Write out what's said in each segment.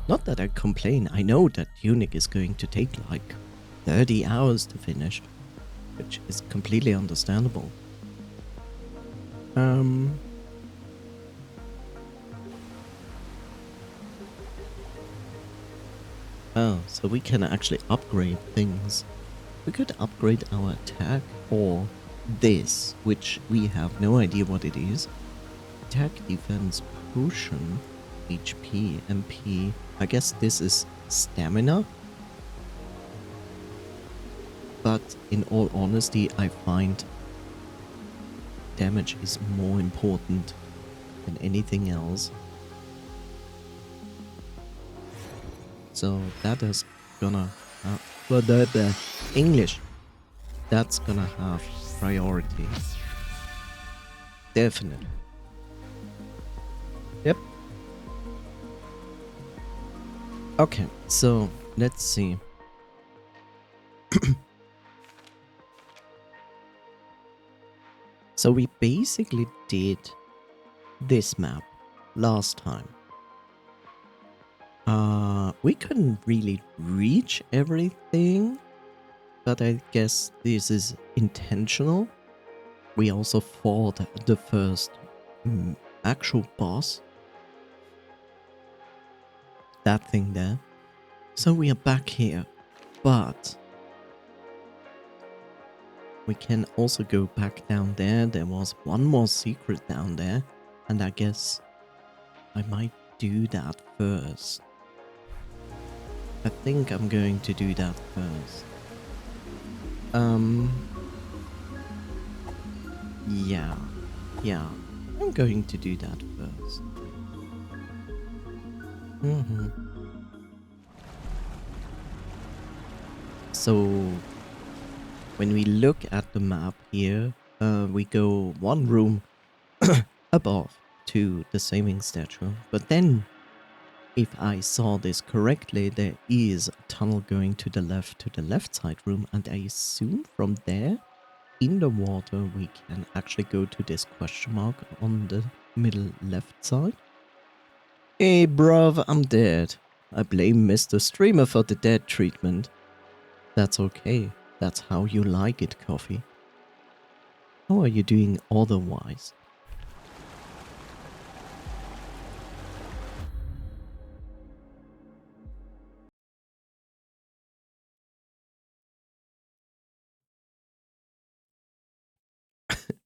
Not that I complain, I know that Tunic is going to take like 30 hours to finish, which is completely understandable. Oh, so we can actually upgrade things. We could upgrade our attack or this, which we have no idea what it is. Attack, defense, potion, HP, MP. I guess this is stamina. But in all honesty, I find damage is more important than anything else. So that is gonna English. That's gonna have priority. Definitely. Yep. Okay, so let's see. So we basically did this map last time. We couldn't really reach everything, but I guess this is intentional. We also fought the first actual boss. That thing there. So we are back here, but we can also go back down there. There was one more secret down there, and I guess I might do that first. I think I'm going to do that first. Yeah, I'm going to do that first. So, when we look at the map here, we go one room above to the saving statue, but then if I saw this correctly, there is a tunnel going to the left side room, and I assume from there, in the water, we can actually go to this question mark on the middle left side. Hey bruv, I'm dead. I blame Mr. Streamer for the dead treatment. That's okay. That's how you like it, Coffee. How are you doing otherwise?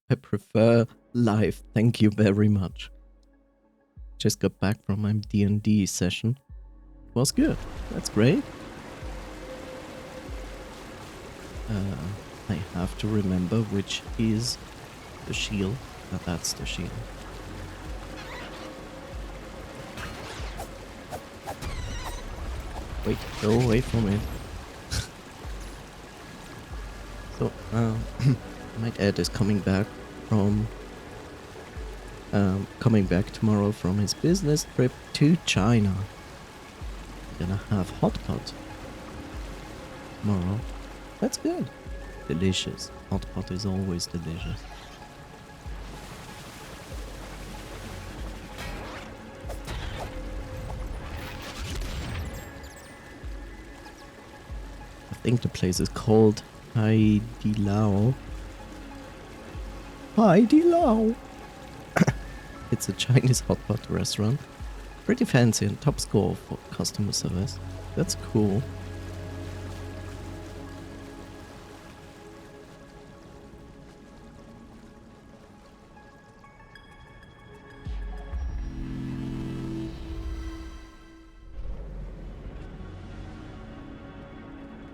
I prefer live, thank you very much. Just got back from my D&D session. It was good, that's great. I have to remember which is the shield. That's the shield. Wait, go away from it. So, my dad is coming back tomorrow from his business trip to China. We're gonna have hot pot tomorrow. That's good. Delicious. Hot pot is always delicious. I think the place is called Hai Di Lao. Hai Di Lao. It's a Chinese hot pot restaurant. Pretty fancy and top score for customer service. That's cool.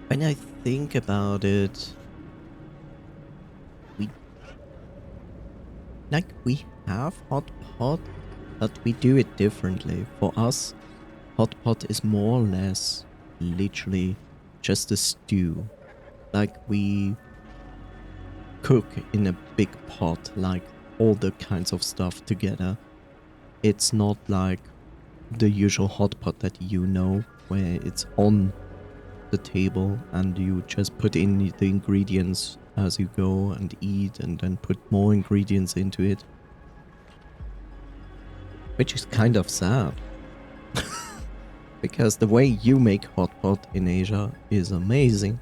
When I think about it, we have hot pot, but we do it differently. For us, hot pot is more or less literally just a stew. Like we cook in a big pot, like all the kinds of stuff together. It's not like the usual hot pot that you know, where it's on the table and you just put in the ingredients as you go and eat and then put more ingredients into it. Which is kind of sad. Because the way you make hot pot in Asia is amazing.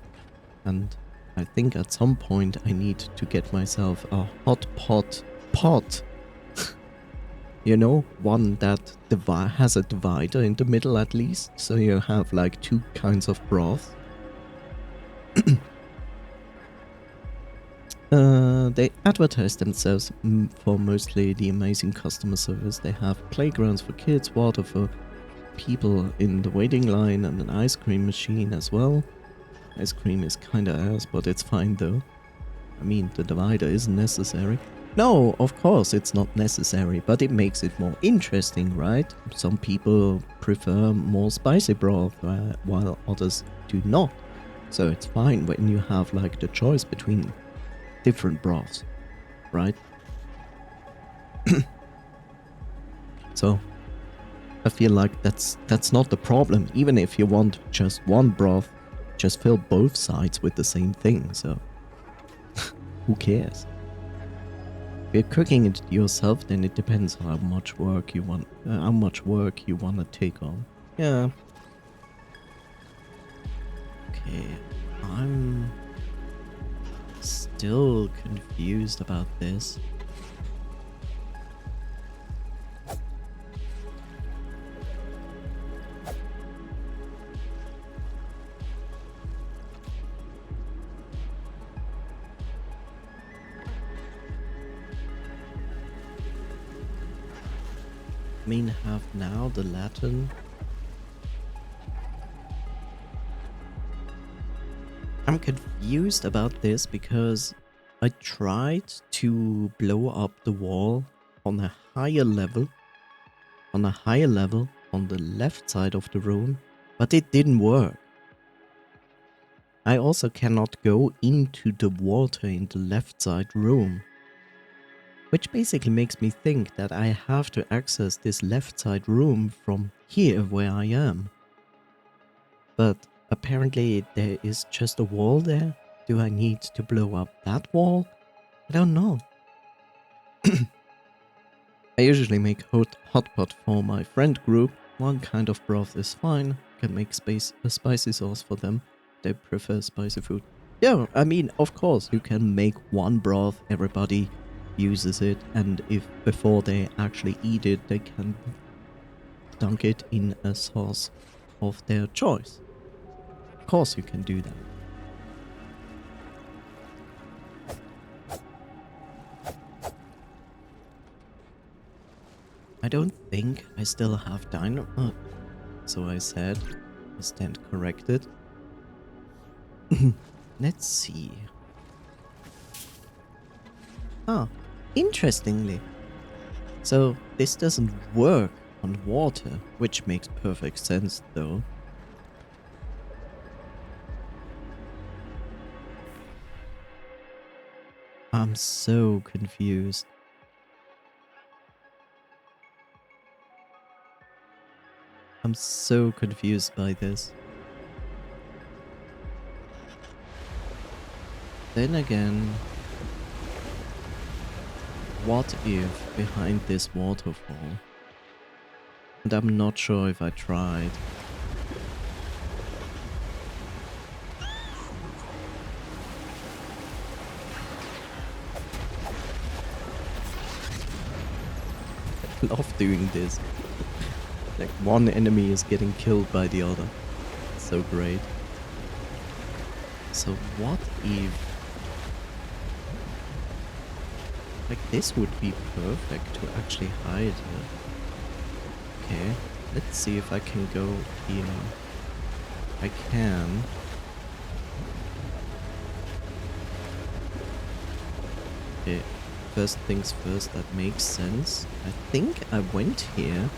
And I think at some point I need to get myself a hot pot. You know, one that has a divider in the middle at least. So you have like two kinds of broth. They advertise themselves for mostly the amazing customer service. They have playgrounds for kids, water for people in the waiting line, and an ice cream machine as well. Ice cream is kinda ass, but it's fine though. I mean, the divider isn't necessary. No, of course it's not necessary, but it makes it more interesting, right? Some people prefer more spicy broth, while others do not. So it's fine when you have like the choice between different broths, right? So I feel like that's not the problem. Even if you want just one broth, just fill both sides with the same thing. So who cares? If you're cooking it yourself, then it depends how much work you want to take on. Yeah. Okay, I'm still confused about this. I mean, have now the Latin. I'm confused about this because I tried to blow up the wall on a higher level, on the left side of the room, but it didn't work. I also cannot go into the water in the left side room, which basically makes me think that I have to access this left side room from here where I am. But apparently there is just a wall there. Do I need to blow up that wall? I don't know. I usually make hot pot for my friend group. One kind of broth is fine. Can make a spicy sauce for them. They prefer spicy food. Yeah, I mean, of course, you can make one broth. Everybody uses it, and if before they actually eat it, they can dunk it in a sauce of their choice. Of course, you can do that. I don't think I still have dynamite, so I said. I stand corrected. Let's see. Ah, interestingly. So this doesn't work on water, which makes perfect sense though. I'm so confused. I'm so confused by this. Then again, what if behind this waterfall? And I'm not sure if I tried. I love doing this. Like one enemy is getting killed by the other. It's so great. So what if... like this would be perfect to actually hide it. Okay, let's see if I can go here. I can. Okay, first things first, that makes sense. I think I went here.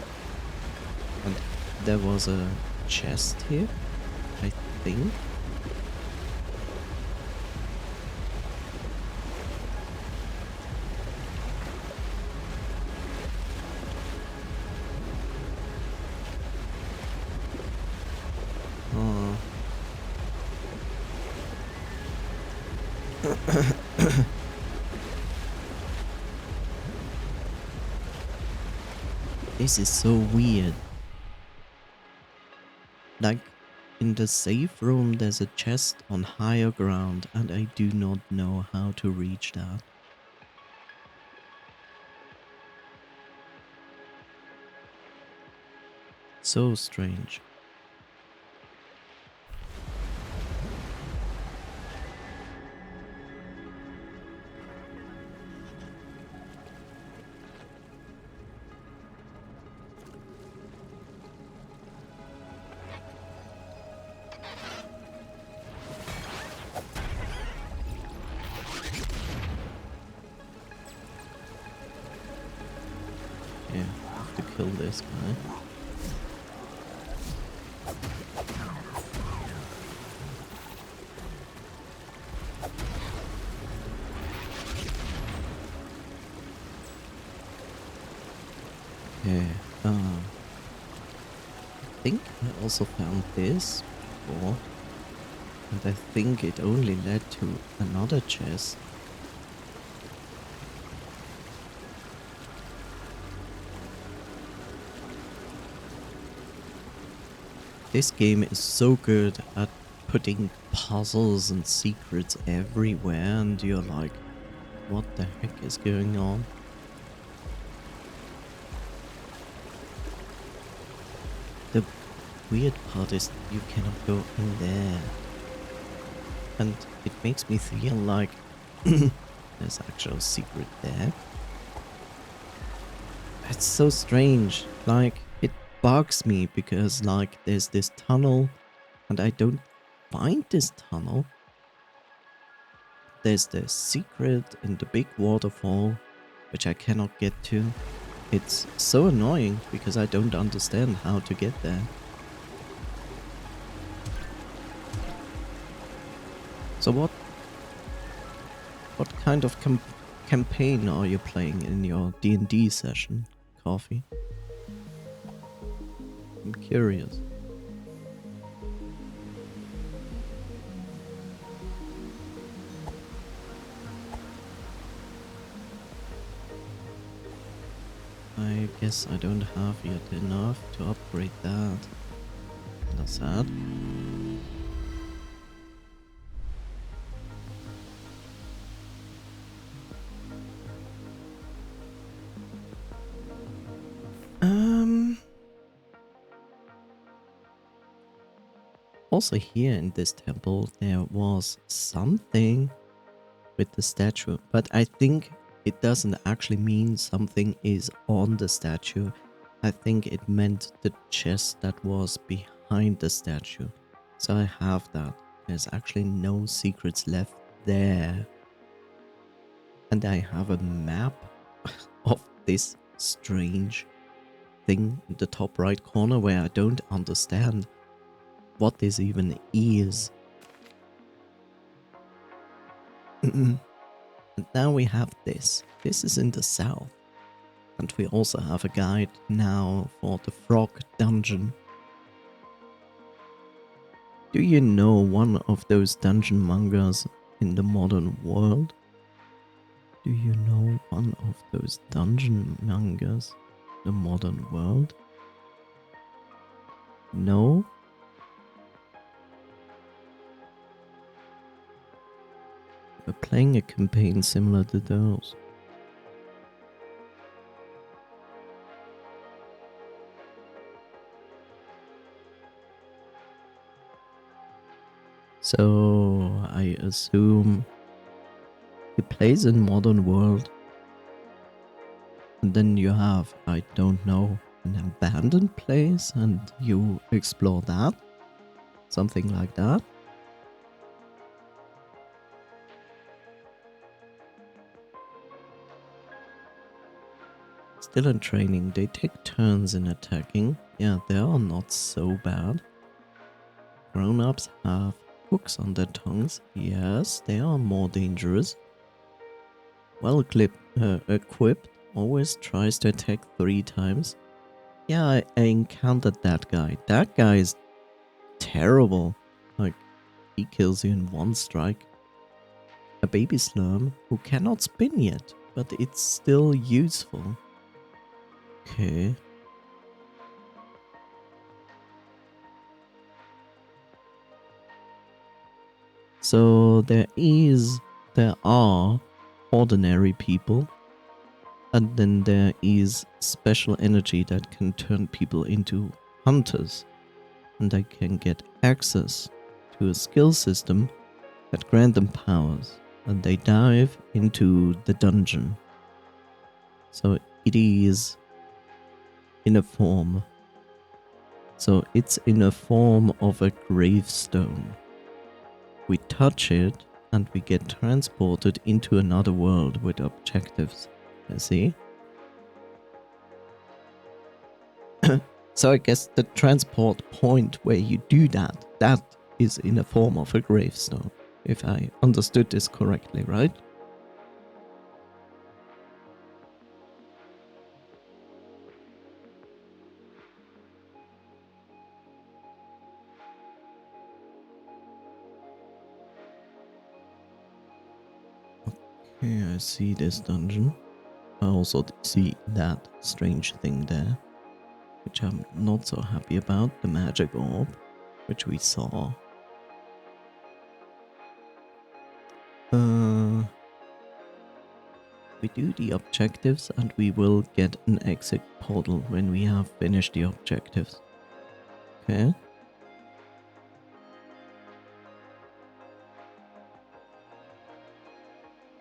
And there was a chest here, I think. Oh. This is so weird. Like, in the safe room, there's a chest on higher ground, and I do not know how to reach that. So strange. Yeah, I have to kill this guy. Yeah, I think I also found this before, and I think it only led to another chest. This game is so good at putting puzzles and secrets everywhere, and you're like, what the heck is going on? The weird part is you cannot go in there. And it makes me feel like there's actual secret there. It's so strange. Like, it bugs me because, like, there's this tunnel and I don't find this tunnel. There's the secret in the big waterfall, which I cannot get to. It's so annoying because I don't understand how to get there. So what kind of campaign are you playing in your D&D session, Coffee? I'm curious. I guess I don't have yet enough to upgrade that. That's sad. Also here in this temple there was something with the statue, but I think it doesn't actually mean something is on the statue. I think it meant the chest that was behind the statue. So I have that. There's actually no secrets left there. And I have a map of this strange thing in the top right corner where I don't understand what this even is. And now we have this. This is in the south. And we also have a guide now for the frog dungeon. Do you know one of those dungeon mongers in the modern world? Do you know one of those dungeon mongers in the modern world? No? We're playing a campaign similar to those. So I assume he plays in modern world. And then you have, I don't know, an abandoned place and you explore that. Something like that. Still in training, they take turns in attacking. Yeah, they are not so bad. Grown-ups have hooks on their tongues. Yes, they are more dangerous. Well equipped, always tries to attack 3 times. Yeah, I encountered that guy. That guy is terrible. Like, he kills you in 1 strike. A baby slurm who cannot spin yet, but it's still useful. Okay. So there are ordinary people, and then there is special energy that can turn people into hunters, and they can get access to a skill system that grant them powers, and they dive into the dungeon. So it is in a form. So it's in a form of a gravestone. We touch it and we get transported into another world with objectives. You see? So I guess the transport point where you do that is in a form of a gravestone. If I understood this correctly, right? Okay, I see this dungeon. I also see that strange thing there, which I'm not so happy about, the magic orb, which we saw. We do the objectives and we will get an exit portal when we have finished the objectives. Okay.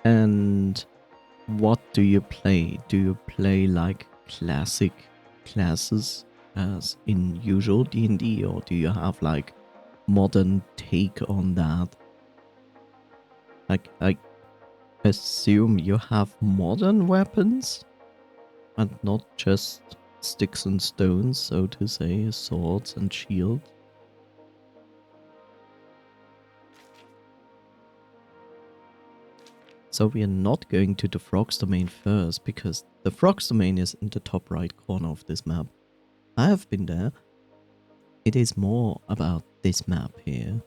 And what do you play? Do you play like classic classes as in usual D&D, or do you have like modern take on that? Like, I assume you have modern weapons and not just sticks and stones, so to say, swords and shields. So we are not going to the Frog's Domain first, because the Frog's Domain is in the top right corner of this map. I have been there. It is more about this map here.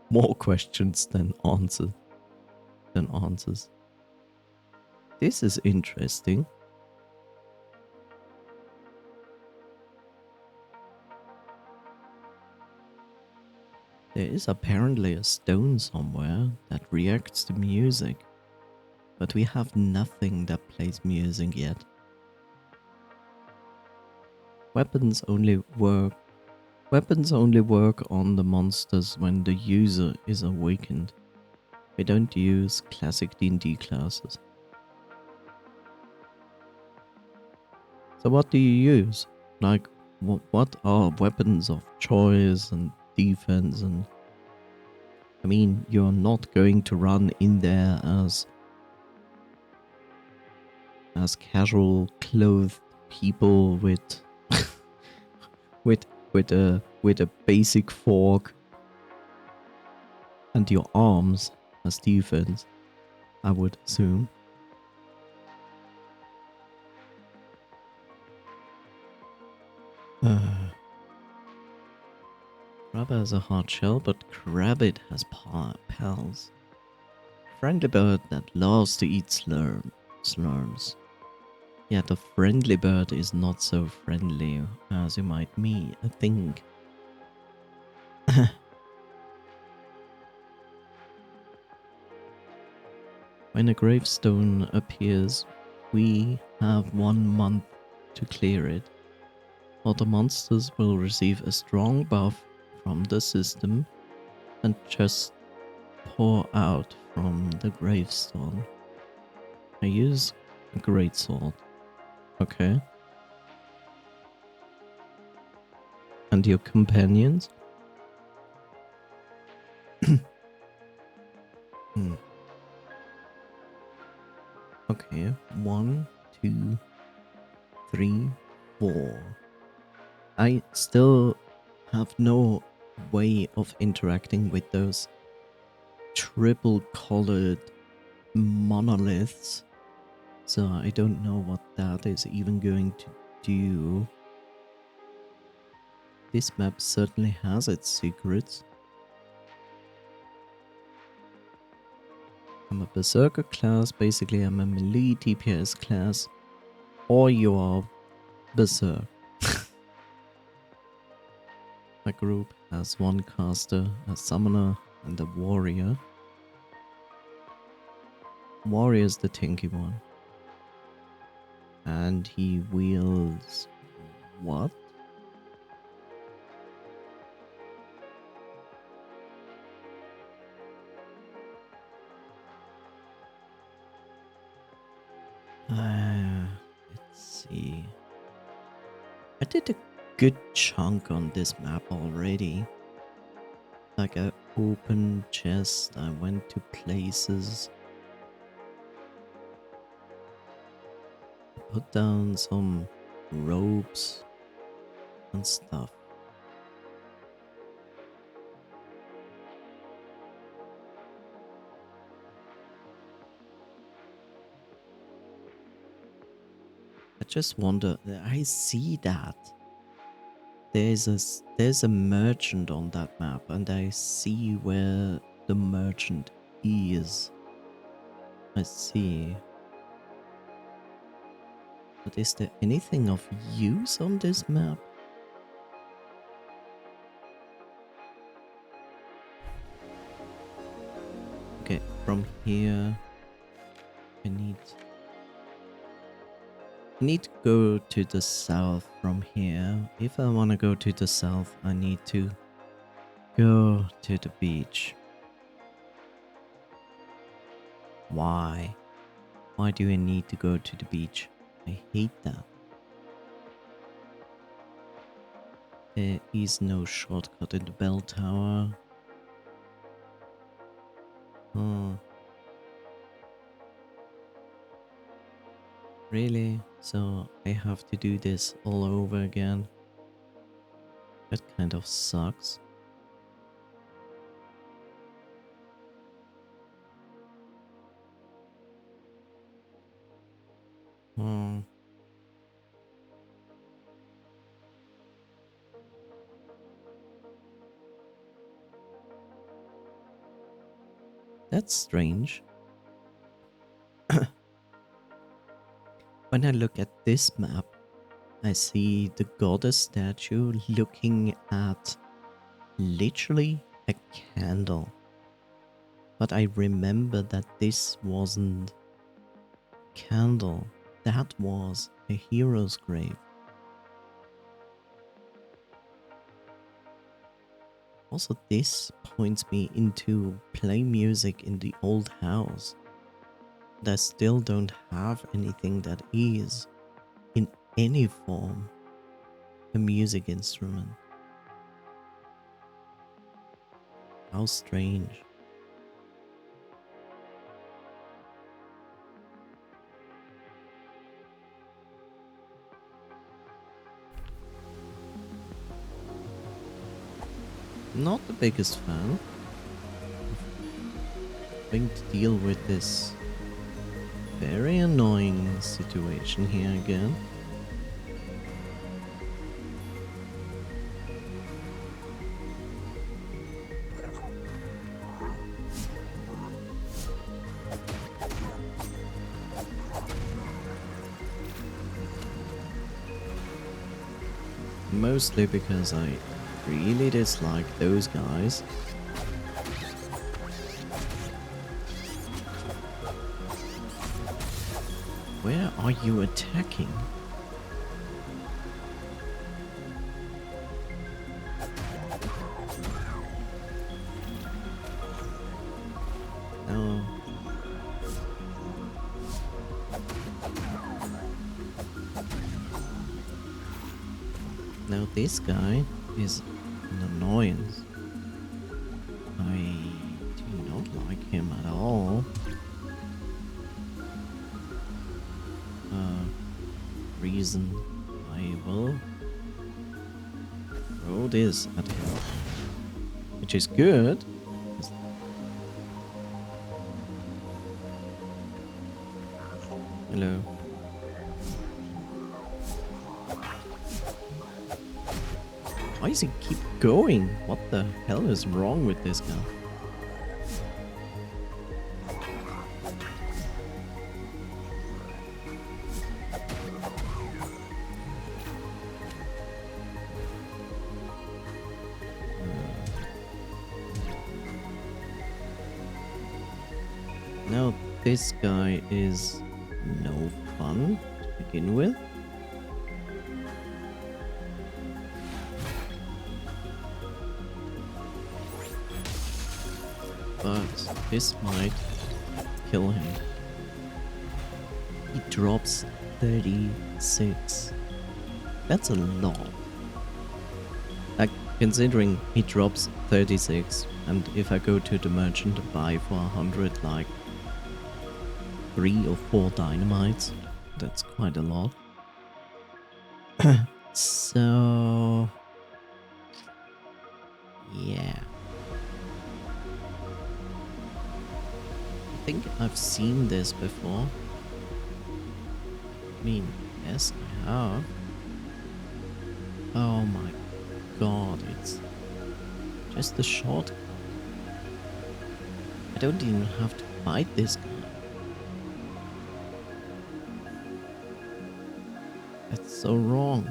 More questions than answers. This is interesting. There is apparently a stone somewhere that reacts to music, but we have nothing that plays music yet. Weapons only work on the monsters when the user is awakened. We don't use classic D&D classes. So what do you use? Like, what are weapons of choice and defense? And I mean, you're not going to run in there as casual clothed people with with a basic fork and your arms as defense, I would assume. Crabber has a hard shell, but Crabbit has pals. Friendly bird that loves to eat slurms. Yeah, the friendly bird is not so friendly as you might think. When a gravestone appears, we have 1 month to clear it. Or the monsters will receive a strong buff from the system and just pour out from the gravestone. I use a greatsword. Okay. And your companions? Okay, 1, 2, 3, 4. I still have no way of interacting with those triple colored monoliths, so I don't know what that is even going to do. This map certainly has its secrets. I'm a berserker class, basically I'm a melee DPS class, or you are berserk. My group has one caster, a summoner, and a warrior. Warrior is the tinky one. And he wields what? Let's see. I did a good chunk on this map already. Like I opened chest, I went to places, put down some ropes and stuff. I just wonder, I see that. There's a merchant on that map and I see where the merchant is. I see. But is there anything of use on this map? Okay, from here I need to go to the south from here. If I want to go to the south, I need to go to the beach. Why? Why do I need to go to the beach? I hate that. There is no shortcut in the bell tower. Oh. Really? So I have to do this all over again? That kind of sucks. Oh. That's strange. When I look at this map, I see the goddess statue looking at literally a candle. But I remember that this wasn't a candle. That was a hero's grave. Also, this points me into play music in the old house. And I still don't have anything that is, in any form, a music instrument. How strange. Not the biggest fan. Having to deal with this very annoying situation here again. Mostly because I really dislike those guys. Where are you attacking? No. Now this guy is an annoyance. I do not like him at all. Reason I will throw this at him, which is good. Hello. Why does he keep going? What the hell is wrong with this guy? this guy is no fun to begin with. But this might kill him. He drops 36. That's a lot. Like, considering he drops 36, and if I go to the merchant and buy for 100, like 3 or 4 dynamites, that's quite a lot. So, yeah. I think I've seen this before. I mean, yes, I have. Oh my god, it's just a shot. I don't even have to fight this guy. That's so wrong.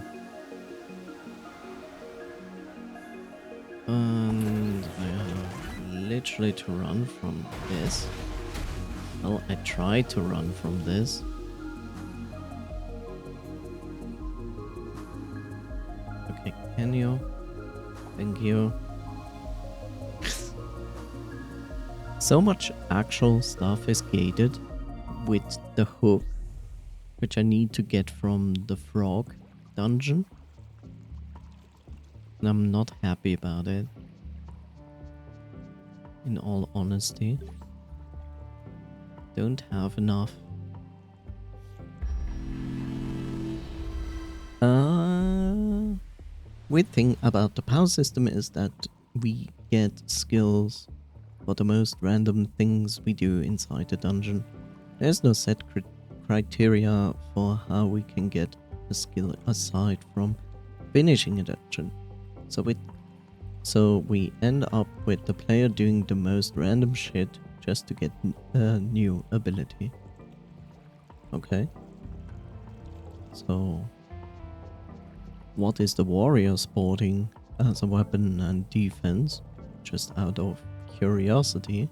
And I have literally to run from this. Well, I tried to run from this. Okay, can you? Thank you. So much actual stuff is gated with the hook, which I need to get from the frog dungeon. And I'm not happy about it, in all honesty. Don't have enough. Weird thing about the power system is that we get skills for the most random things we do inside the dungeon. There's no set criteria for how we can get a skill aside from finishing a dungeon. So we end up with the player doing the most random shit just to get a new ability. Okay. So, what is the warrior sporting as a weapon and defense? Just out of curiosity.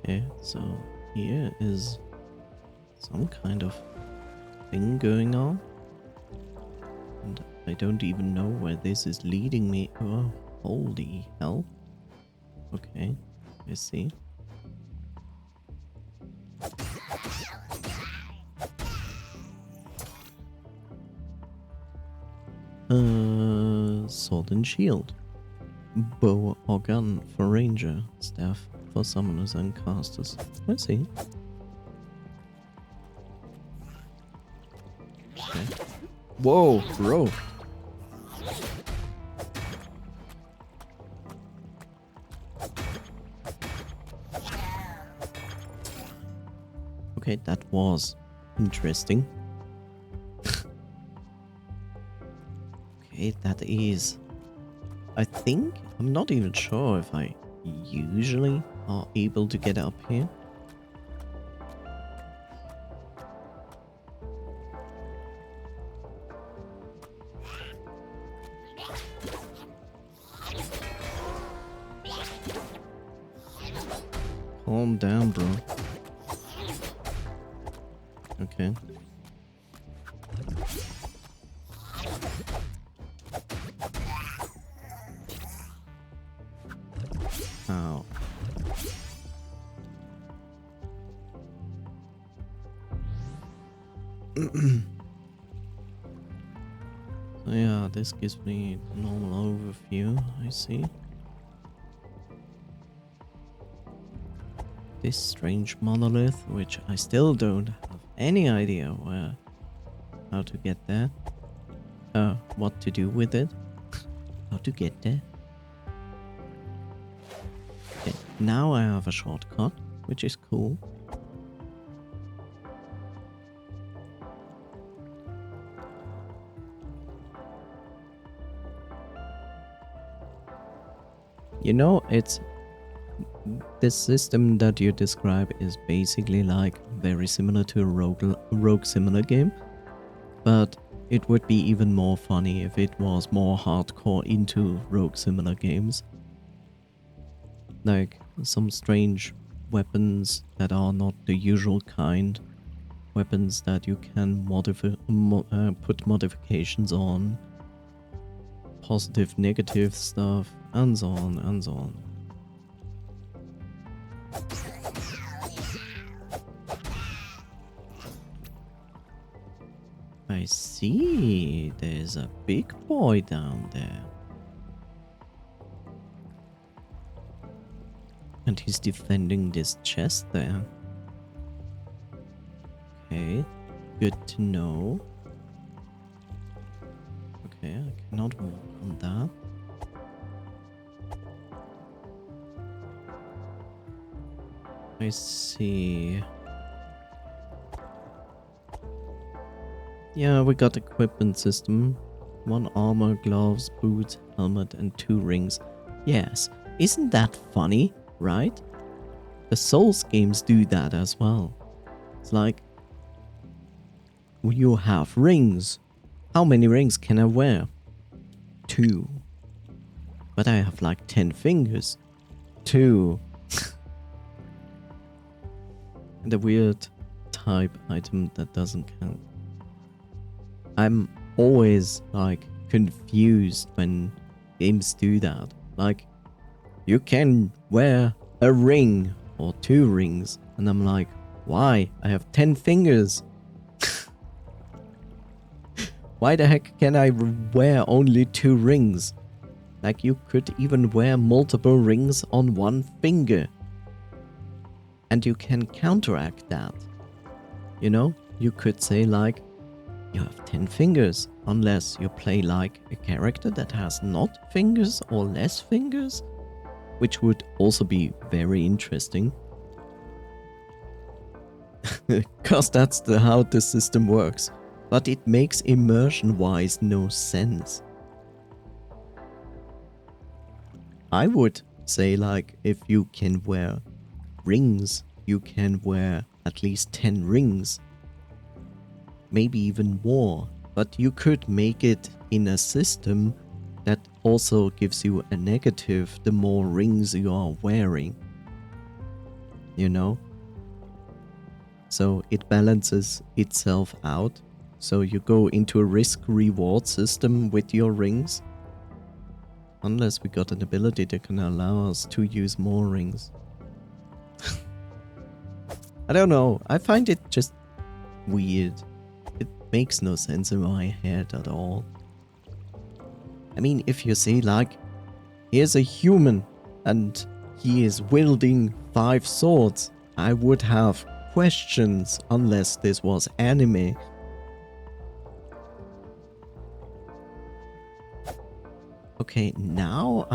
Okay, so here is some kind of thing going on. And I don't even know where this is leading me. Oh, holy hell. Okay, I see. Sword and shield. Bow or gun for ranger. Staff for summoners and casters. I see. Okay. Whoa, bro. Okay, that was interesting. Okay, that is... I think... I'm not even sure if I usually are able to get up here. Calm down, bro. Okay. Ow. So yeah, this gives me the normal overview, I see. This strange monolith, which I still don't have any idea how to get there. What to do with it. How to get there. Okay, now I have a shortcut, which is cool. You know, it's this system that you describe is basically like very similar to a rogue similar game, but it would be even more funny if it was more hardcore into rogue similar games. Like some strange weapons that are not the usual kind, weapons that you can put modifications on, positive, negative stuff, and so on and so on. I see, there's a big boy down there. And he's defending this chest there. Okay, good to know. Okay, I cannot walk on that. I see. Yeah, we got equipment system. 1 armor, gloves, boots, helmet, and 2 rings. Yes, isn't that funny, right? The Souls games do that as well. It's like, you have rings. How many rings can I wear? 2. But I have like 10 fingers. 2. And a weird type item that doesn't count. I'm always like confused when games do that. Like, you can wear a ring or 2 rings, and I'm like, why? I have 10 fingers. Why the heck can I wear only 2 rings? Like, you could even wear multiple rings on 1 finger. And you can counteract that. You know, you could say like, you have 10 fingers, unless you play like a character that has not fingers or less fingers, which would also be very interesting. Cause that's how the system works, but it makes immersion-wise no sense. I would say like, if you can wear rings, you can wear at least 10 rings. Maybe even more, but you could make it in a system that also gives you a negative the more rings you are wearing. You know? So it balances itself out. So you go into a risk-reward system with your rings. Unless we got an ability that can allow us to use more rings. I don't know, I find it just weird. It makes no sense in my head at all. I mean, if you say like, here's a human and he is wielding 5 swords, I would have questions unless this was anime. Okay, now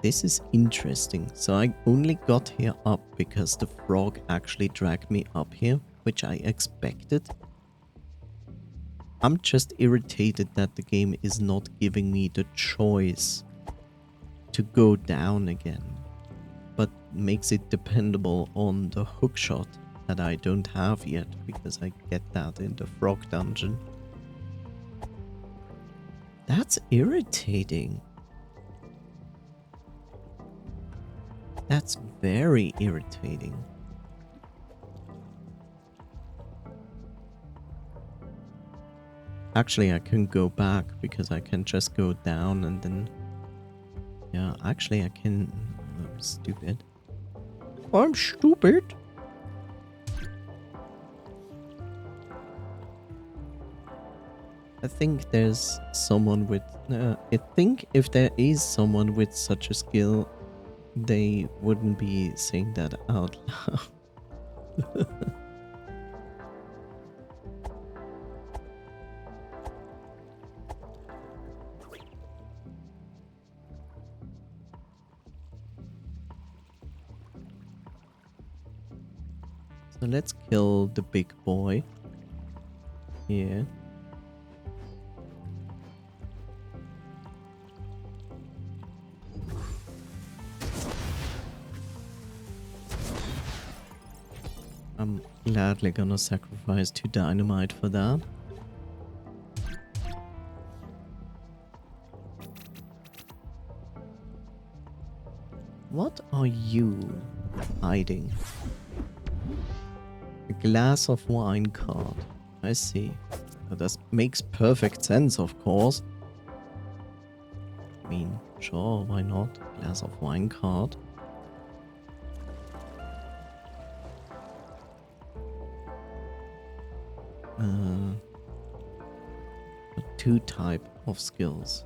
this is interesting. So I only got here up because the frog actually dragged me up here, which I expected. I'm just irritated that the game is not giving me the choice to go down again, but makes it dependable on the hookshot that I don't have yet, because I get that in the frog dungeon. That's irritating. That's very irritating. Actually, I can go back because I can just go down and then... Yeah, actually I can... I'm stupid. I'm stupid. I think there's someone with... I think if there is someone with such a skill, they wouldn't be saying that out loud. So let's kill the big boy here. I'm gladly gonna sacrifice 2 dynamite for that. What are you hiding? A glass of wine card. I see. That makes perfect sense, of course. I mean, sure, why not? Glass of wine card. Two type of skills.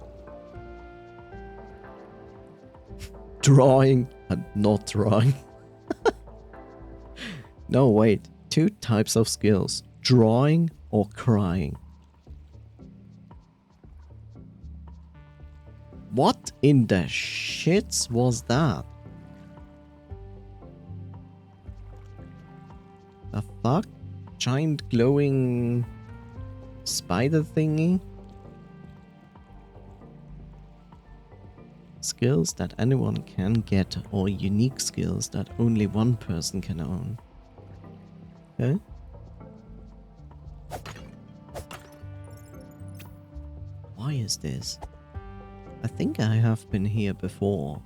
Drawing and not drawing. No, wait. 2 types of skills. Drawing or crying. What in the shits was that? The fuck? Giant glowing spider thingy? Skills that anyone can get, or unique skills that only one person can own. Okay. Why is this? I think I have been here before.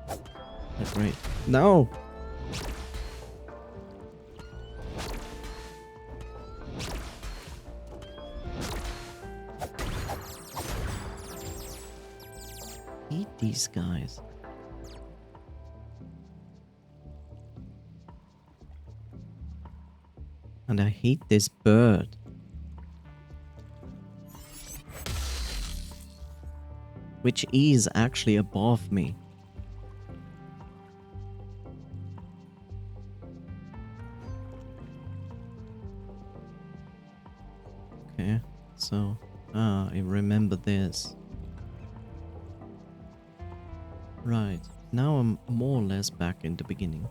Oh, great. No! Eat these guys. And I hate this bird. Which is actually above me. Okay, so... I remember this. Right, now I'm more or less back in the beginning.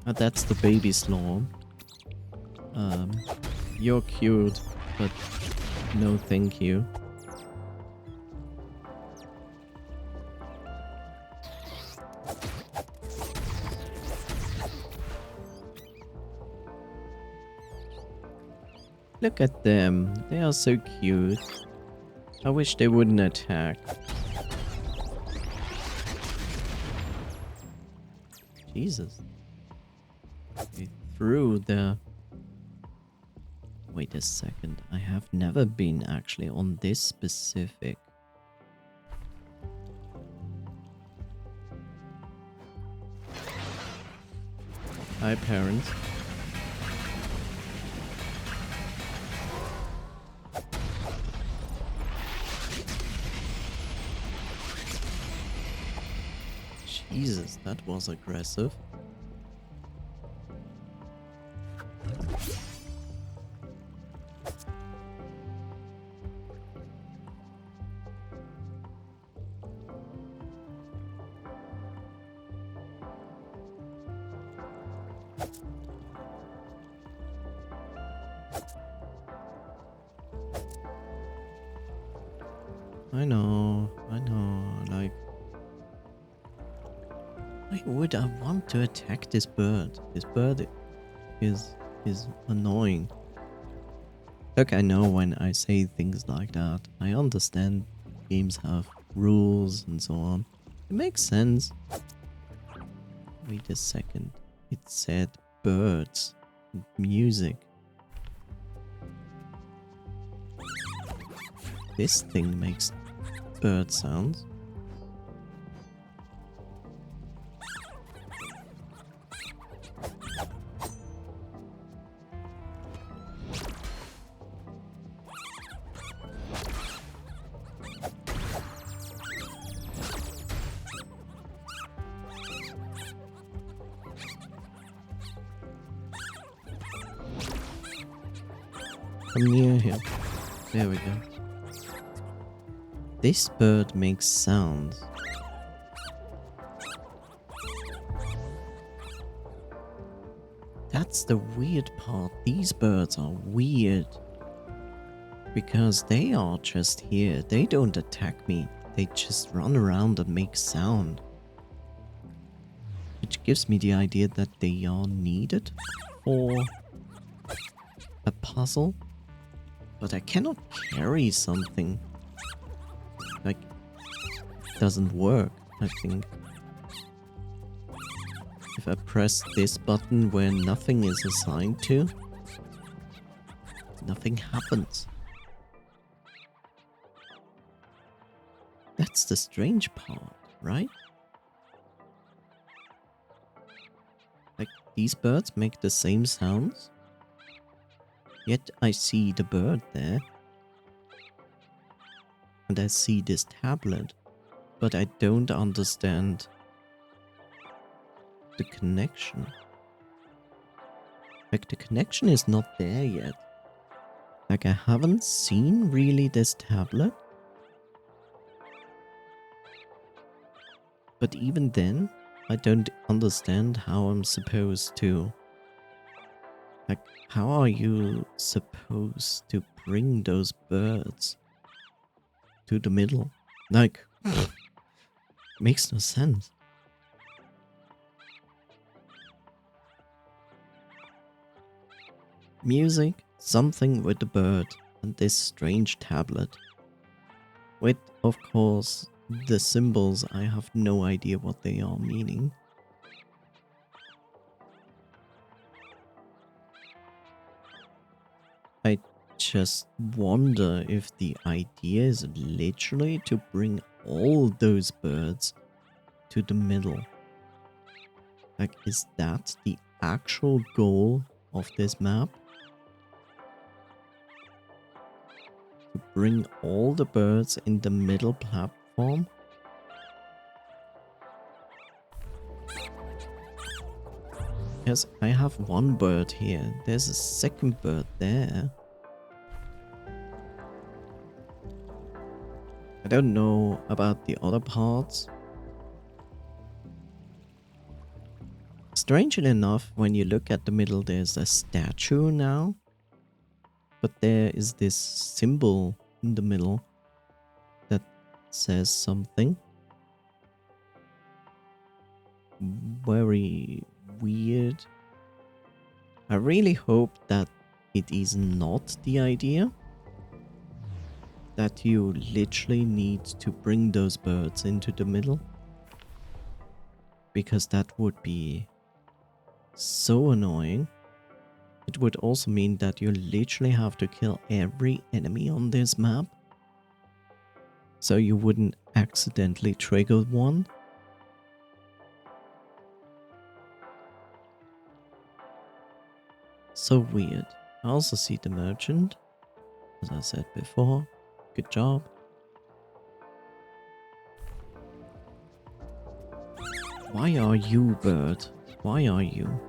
That's the baby Slorm. You're cute, but no thank you. Look at them, they are so cute. I wish they wouldn't attack. Jesus. They threw the... Wait a second, I have never been actually on this specific. Hi parents. Jesus, that was aggressive. I know, like... Why would I want to attack this bird? This bird is annoying. Look, I know when I say things like that. I understand games have rules and so on. It makes sense. Wait a second. It said birds. Music. This thing makes bird sounds. Come near here. There we go. This bird makes sounds. That's the weird part. These birds are weird. Because they are just here. They don't attack me. They just run around and make sound. Which gives me the idea that they are needed for a puzzle. But I cannot carry something. Like, it doesn't work, I think. If I press this button where nothing is assigned to, nothing happens. That's the strange part, right? Like, these birds make the same sounds, yet I see the bird there. And I see this tablet, but I don't understand the connection. Like, the connection is not there yet. Like, I haven't seen really this tablet. But even then, I don't understand how I'm supposed to... Like, how are you supposed to bring those birds to the middle? Like, makes no sense. Music, something with the bird, and this strange tablet. With, of course, the symbols, I have no idea what they are meaning. I just wonder if the idea is literally to bring all those birds to the middle. Like, is that the actual goal of this map? To bring all the birds in the middle platform? Yes, I have one bird here. There's a second bird there. I don't know about the other parts. Strangely enough, when you look at the middle, there's a statue now. But there is this symbol in the middle that says something. Very weird. I really hope that it is not the idea. That you literally need to bring those birds into the middle. Because that would be so annoying. It would also mean that you literally have to kill every enemy on this map. So you wouldn't accidentally trigger one. So weird. I also see the merchant. As I said before. Good job. Why are you, bird? Why are you?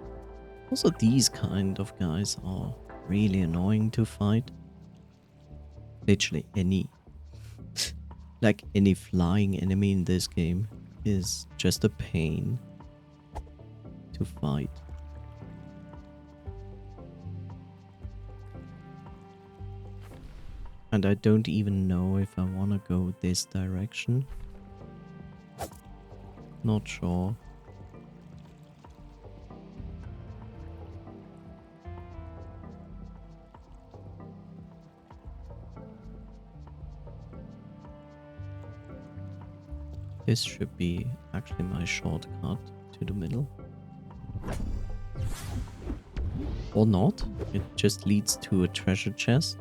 Also, these kind of guys are really annoying to fight. Literally any... like any flying enemy in this game is just a pain to fight. And I don't even know if I want to go this direction. Not sure. This should be actually my shortcut to the middle. Or not. It just leads to a treasure chest.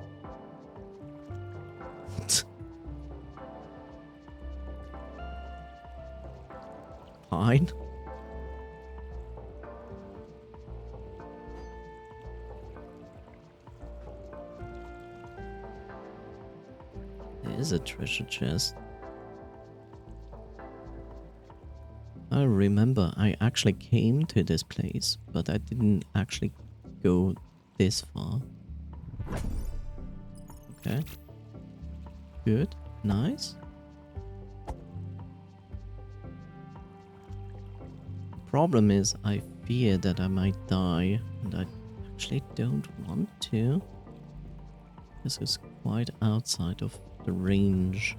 Fine. There is a treasure chest. I remember I actually came to this place, but I didn't actually go this far. Okay. Good. Nice. Problem is, I fear that I might die And I actually don't want to. This is quite outside of the range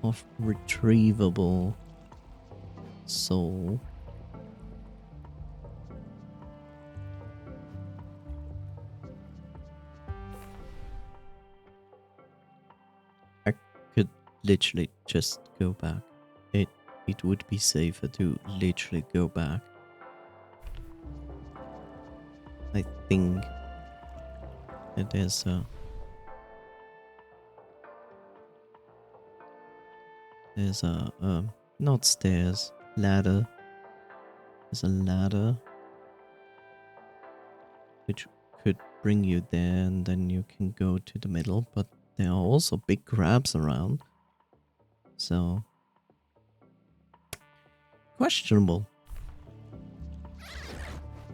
of retrievable soul. I could literally just go back. It would be safer to literally go back. I think that there's a not stairs, ladder. There's a ladder which could bring you there, and then you can go to the middle, but there are also big crabs around. So questionable.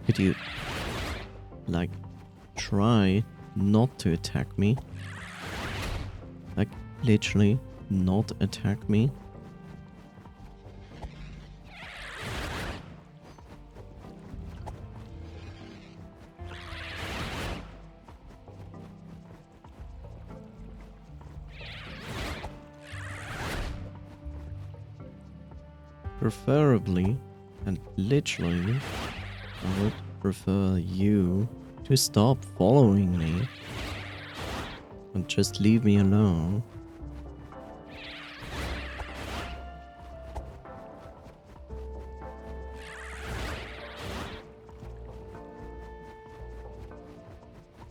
Could you like try not to attack me? Like literally not attack me? Preferably, and literally, I would prefer you to stop following me and just leave me alone.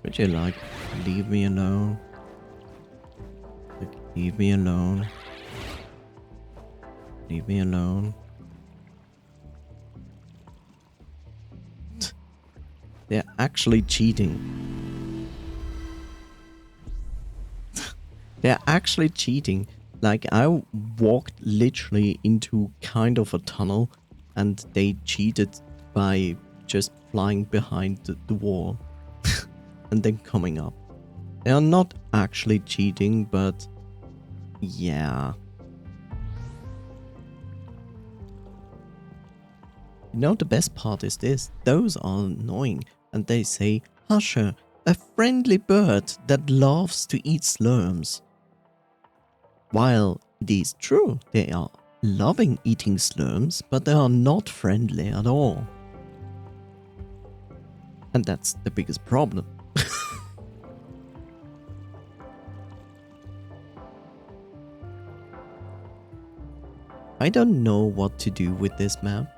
Would you like leave me alone? Like, leave me alone. Leave me alone. They're actually cheating. They're actually cheating. Like, I walked literally into kind of a tunnel and they cheated by just flying behind the wall and then coming up. They are not actually cheating, but yeah. You know, the best part is this. Those are annoying. And they say, Husher, a friendly bird that loves to eat slurms. While it is true, they are loving eating slurms, but they are not friendly at all. And that's the biggest problem. I don't know what to do with this map,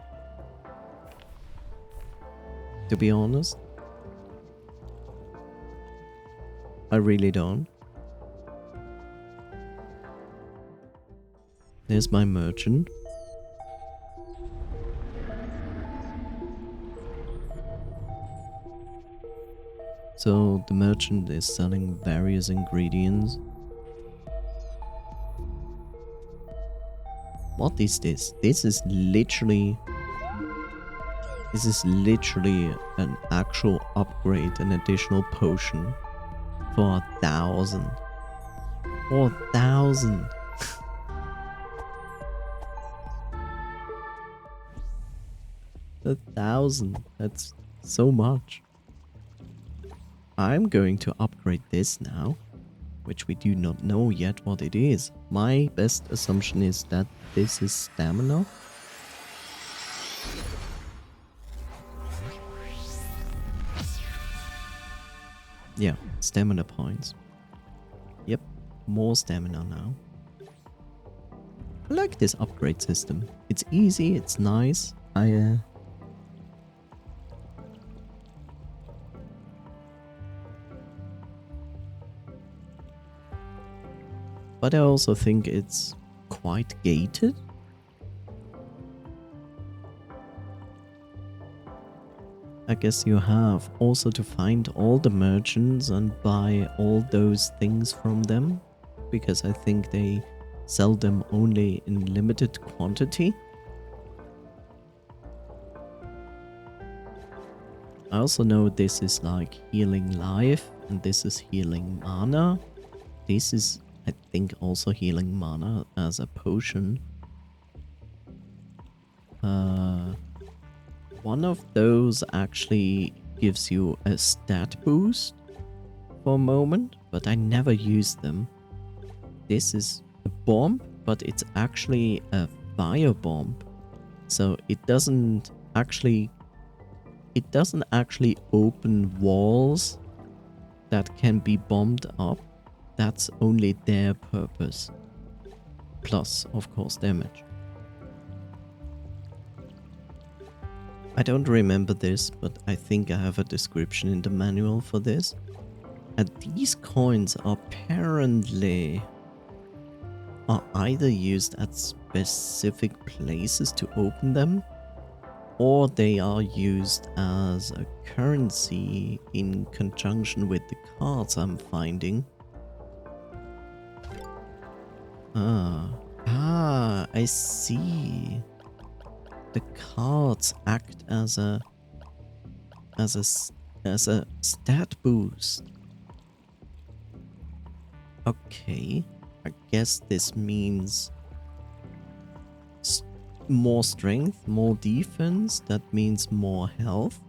to be honest. I really don't. There's my merchant. So the merchant is selling various ingredients. What is this? This is literally an actual upgrade, an additional potion for 1,000. 4,000. A 1,000. That's so much. I'm going to upgrade this now, which we do not know yet what it is. My best assumption is that this is stamina. Yeah, stamina points. Yep, more stamina now. I like this upgrade system. It's easy, it's nice. But I also think it's quite gated. I guess you have also to find all the merchants and buy all those things from them, because I think they sell them only in limited quantity. I also know this is like healing life and this is healing mana. This is, I think, also healing mana as a potion. One of those actually gives you a stat boost for a moment, but I never use them. This is a bomb, but it's actually a fire bomb. So it doesn't actually open walls that can be bombed up. That's only their purpose. Plus, of course, damage. I don't remember this, but I think I have a description in the manual for this. And these coins apparently are either used at specific places to open them, or they are used as a currency in conjunction with the cards I'm finding. I see. The cards act as a stat boost. Okay, I guess this means more strength, more defense. That means more health.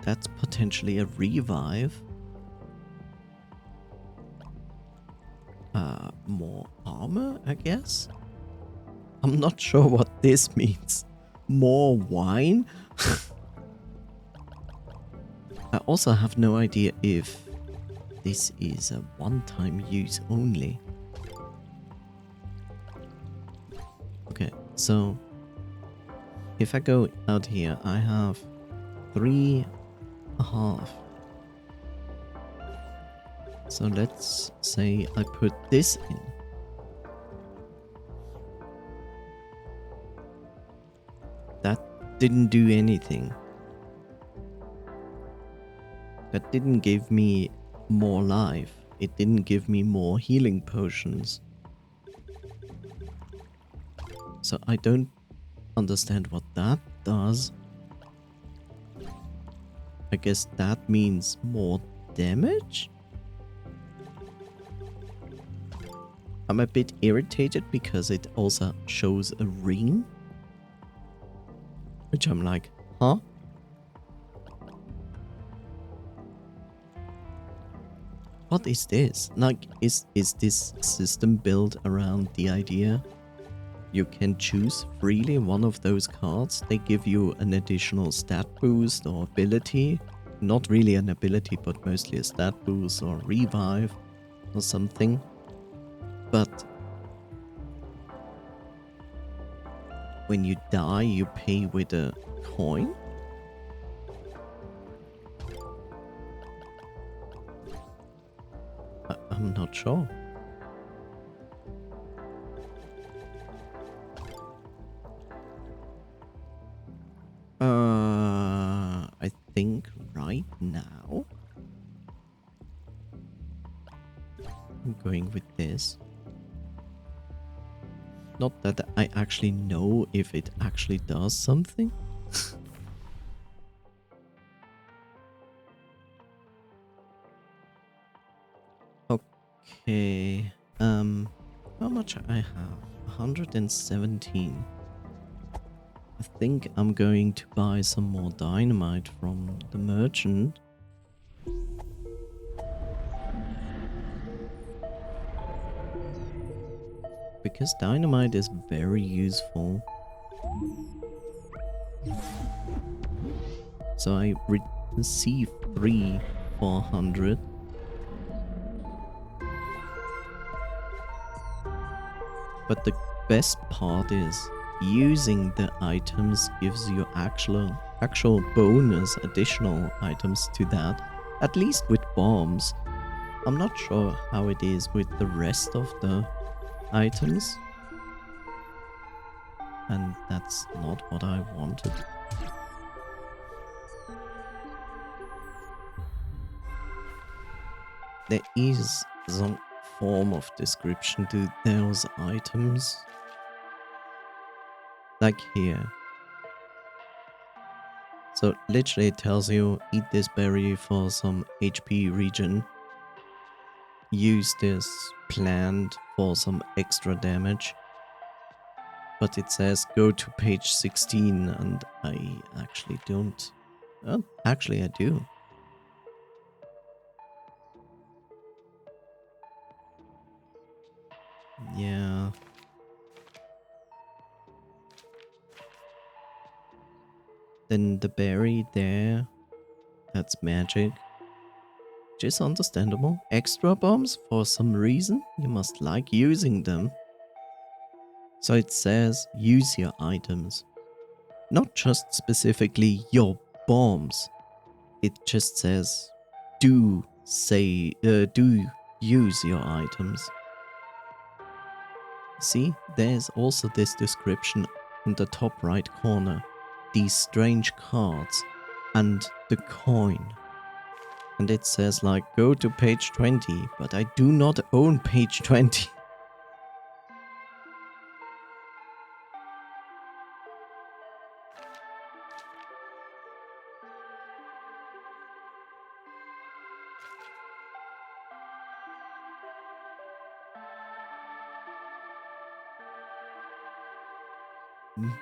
That's potentially a revive. More armor, I guess. I'm not sure what this means. More wine? I also have no idea if this is a one-time use only. Okay, so if I go out here, I have 3.5. So let's say I put this in. That didn't do anything. That didn't give me more life. It didn't give me more healing potions. So I don't understand what that does. I guess that means more damage? I'm a bit irritated because it also shows a ring. Which I'm like, huh? What is this? Like, is this system built around the idea you can choose freely one of those cards? They give you an additional stat boost or ability. Not really an ability, but mostly a stat boost or revive or something. But when you die, you pay with a coin? I'm not sure. I think right now I'm going with this. Not that I actually know if it actually does something. Okay. How much I have? 117. I think I'm going to buy some more dynamite from the merchant. Because dynamite is very useful. So I receive 3 for 100. But the best part is using the items gives you actual bonus additional items to that. At least with bombs. I'm not sure how it is with the rest of the items. And that's not what I wanted. There is some form of description to those items. Like here. So literally it tells you, eat this berry for some HP regen. Use this plant for some extra damage. But it says go to page 16 and I actually don't Actually, I do. Yeah. Then the berry there, that's magic. Which is understandable. Extra bombs, for some reason, you must like using them. So it says use your items. Not just specifically your bombs. It just says do use your items. See, there's also this description in the top right corner. These strange cards and the coin. And it says like go to page 20, but I do not own page 20.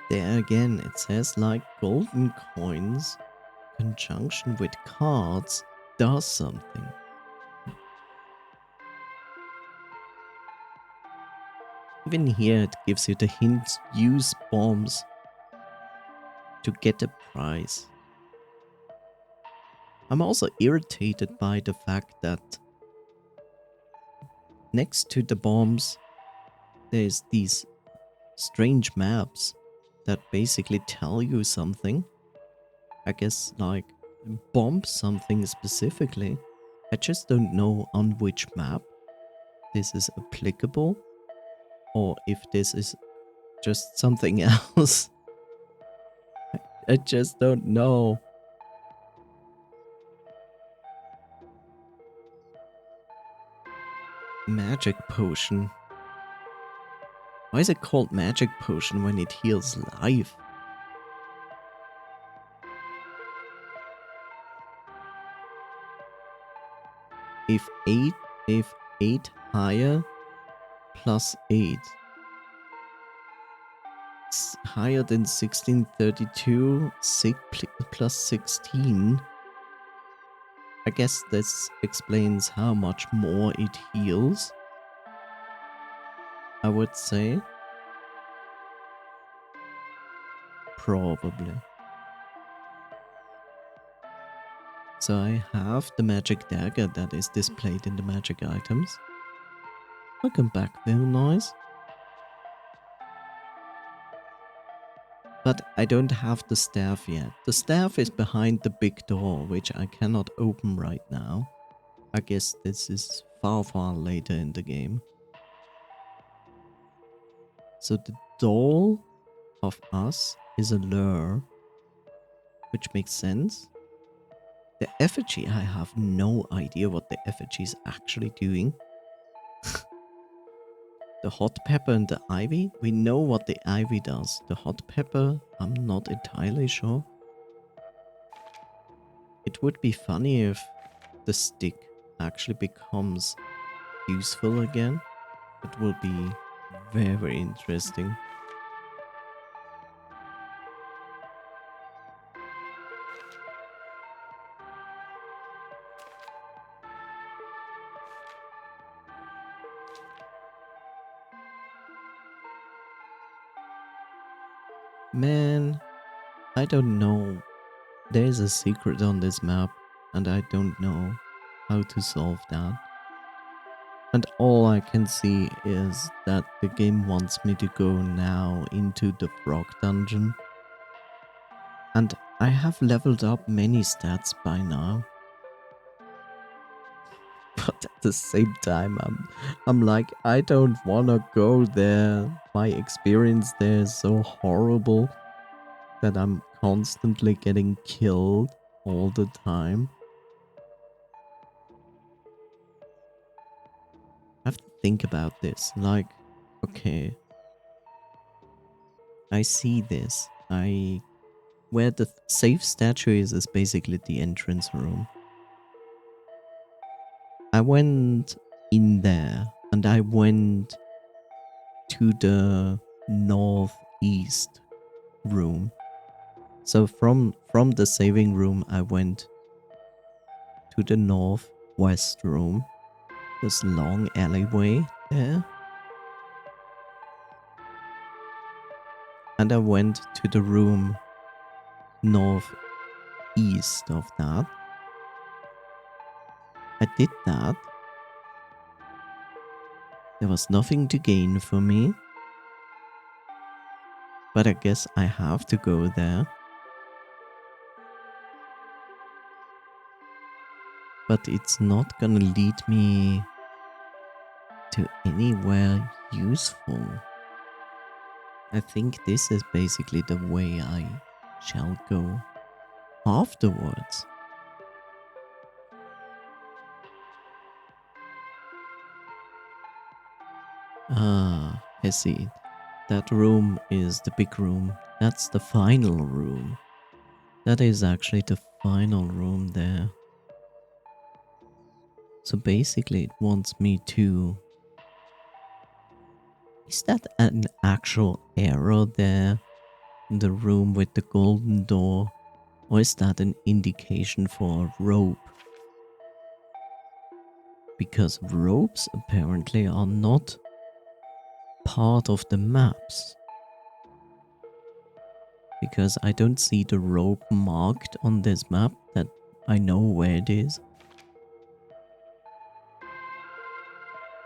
There again, it says like golden coins conjunction with cards does something. Even here it gives you the hint, use bombs to get a prize. I'm also irritated by the fact that next to the bombs there's these strange maps that basically tell you something. I guess like bomb something specifically. I just don't know on which map this is applicable or if this is just something else. I just don't know. Magic potion. Why is it called magic potion when it heals life? If 8 higher plus 8 higher than 1632 plus 16. I guess this explains how much more it heals. I would say. Probably. So I have the magic dagger that is displayed in the magic items. Welcome back, very nice. But I don't have the staff yet. The staff is behind the big door, which I cannot open right now. I guess this is far later in the game. So the doll of us is a lure, which makes sense. The effigy, I have no idea what the effigy is actually doing. The hot pepper and the ivy, we know what the ivy does. The hot pepper, I'm not entirely sure. It would be funny if the stick actually becomes useful again. It will be very interesting. Man, I don't know. There's a secret on this map and I don't know how to solve that. And all I can see is that the game wants me to go now into the frog dungeon. And I have leveled up many stats by now. But at the same time, I'm like, I don't wanna go there. My experience there is so horrible that I'm constantly getting killed all the time. I have to think about this. Like, okay, I see this. Where the safe statue is basically the entrance room. I went in there and I went to the northeast room. So from the saving room, I went to the northwest room. This long alleyway there. And I went to the room northeast of that. I did that. There was nothing to gain for me. But I guess I have to go there. But it's not gonna lead me to anywhere useful. I think this is basically the way I shall go afterwards. Ah, I see. That room is the big room. That's the final room. That is actually the final room there. So basically it wants me to... Is that an actual arrow there? In the room with the golden door? Or is that an indication for a rope? Because ropes apparently are not part of the maps. Because I don't see the rope marked on this map that I know where it is.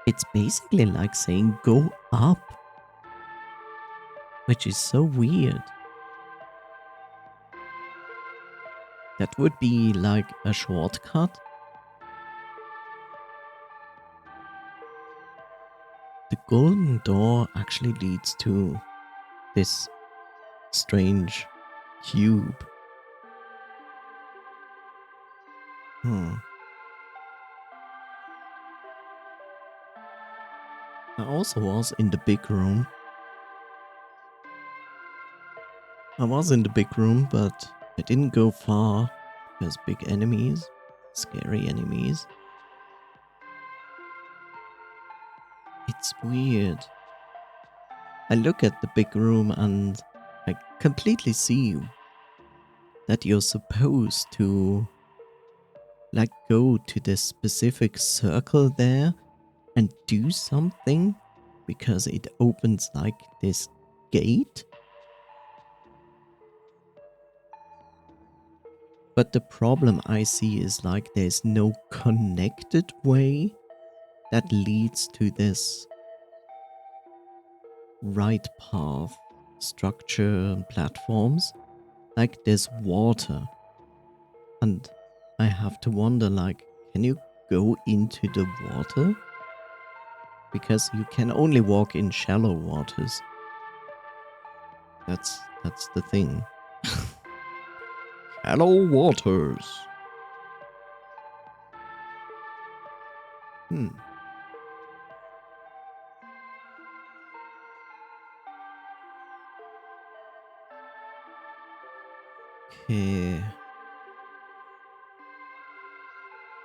It's basically like saying go up. Which is so weird. That would be like a shortcut. The golden door actually leads to this strange cube. I also was in the big room. I was in the big room, but I didn't go far because big enemies, scary enemies. It's weird. I look at the big room and I completely see that you're supposed to like go to this specific circle there and do something because it opens like this gate. But the problem I see is like there's no connected way that leads to this right path, structure and platforms. Like there's water. And I have to wonder like, can you go into the water? Because you can only walk in shallow waters. That's the thing. Shallow waters. Okay.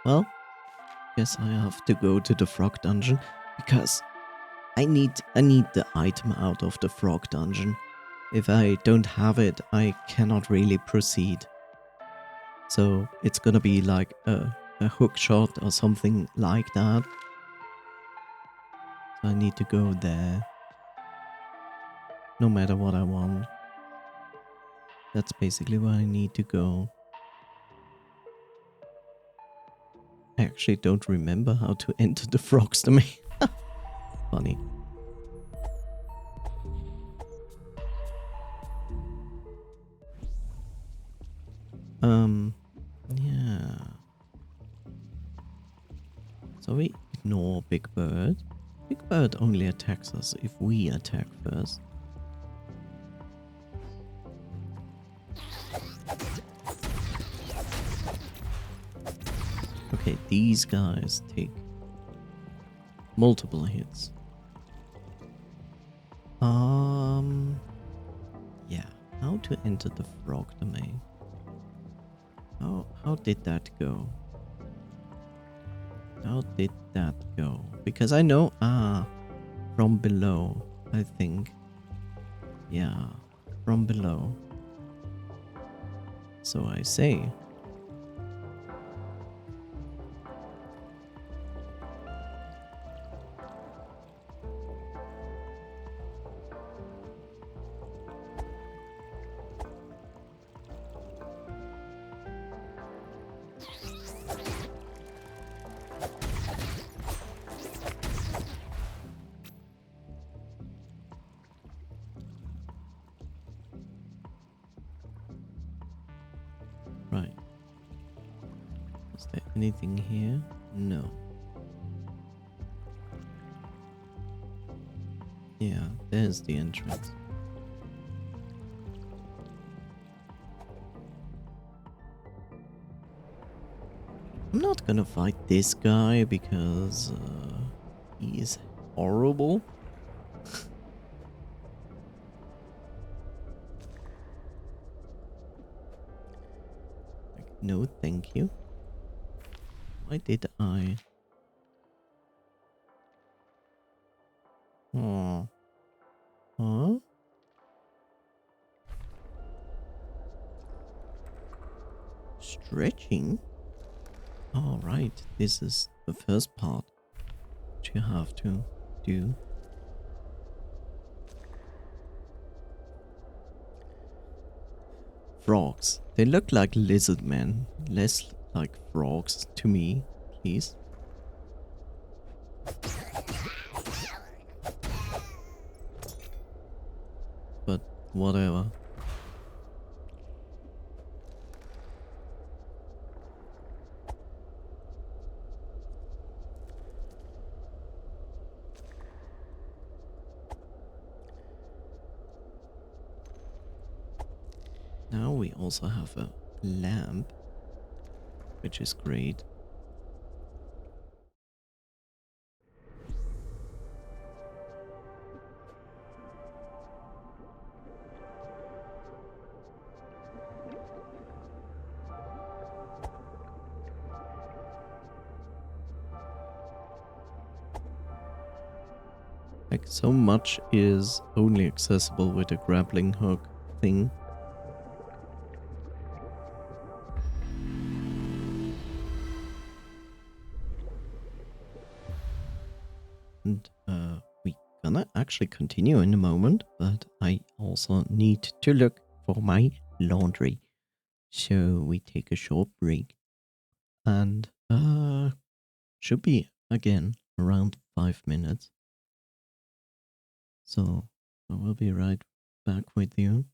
Well, guess I have to go to the frog dungeon because I need the item out of the frog dungeon. If I don't have it, I cannot really proceed. So it's gonna be like a hook shot or something like that. So I need to go there. No matter what I want. That's basically where I need to go. I actually don't remember how to enter the frogs domain. Funny. Yeah. So we ignore Big Bird. Big Bird only attacks us if we attack first. Okay, these guys take multiple hits. Yeah. How to enter the frog domain? How did that go? How did that go? Because I know, from below, I think. Yeah, from below. So I say. Right. Is there anything here? No. Yeah, there's the entrance. I'm not gonna fight this guy because he is horrible. Like, no, thank you. Why did I? Oh. Huh? Stretching? All right, this is the first part that you have to do. Frogs. They look like lizard men, less like frogs to me, please. But whatever. Now we also have a lamp, which is great. Like, so much is only accessible with a grappling hook thing. And we gonna actually continue in a moment, but I also need to look for my laundry. So we take a short break and should be again around 5 minutes. So I will be right back with you.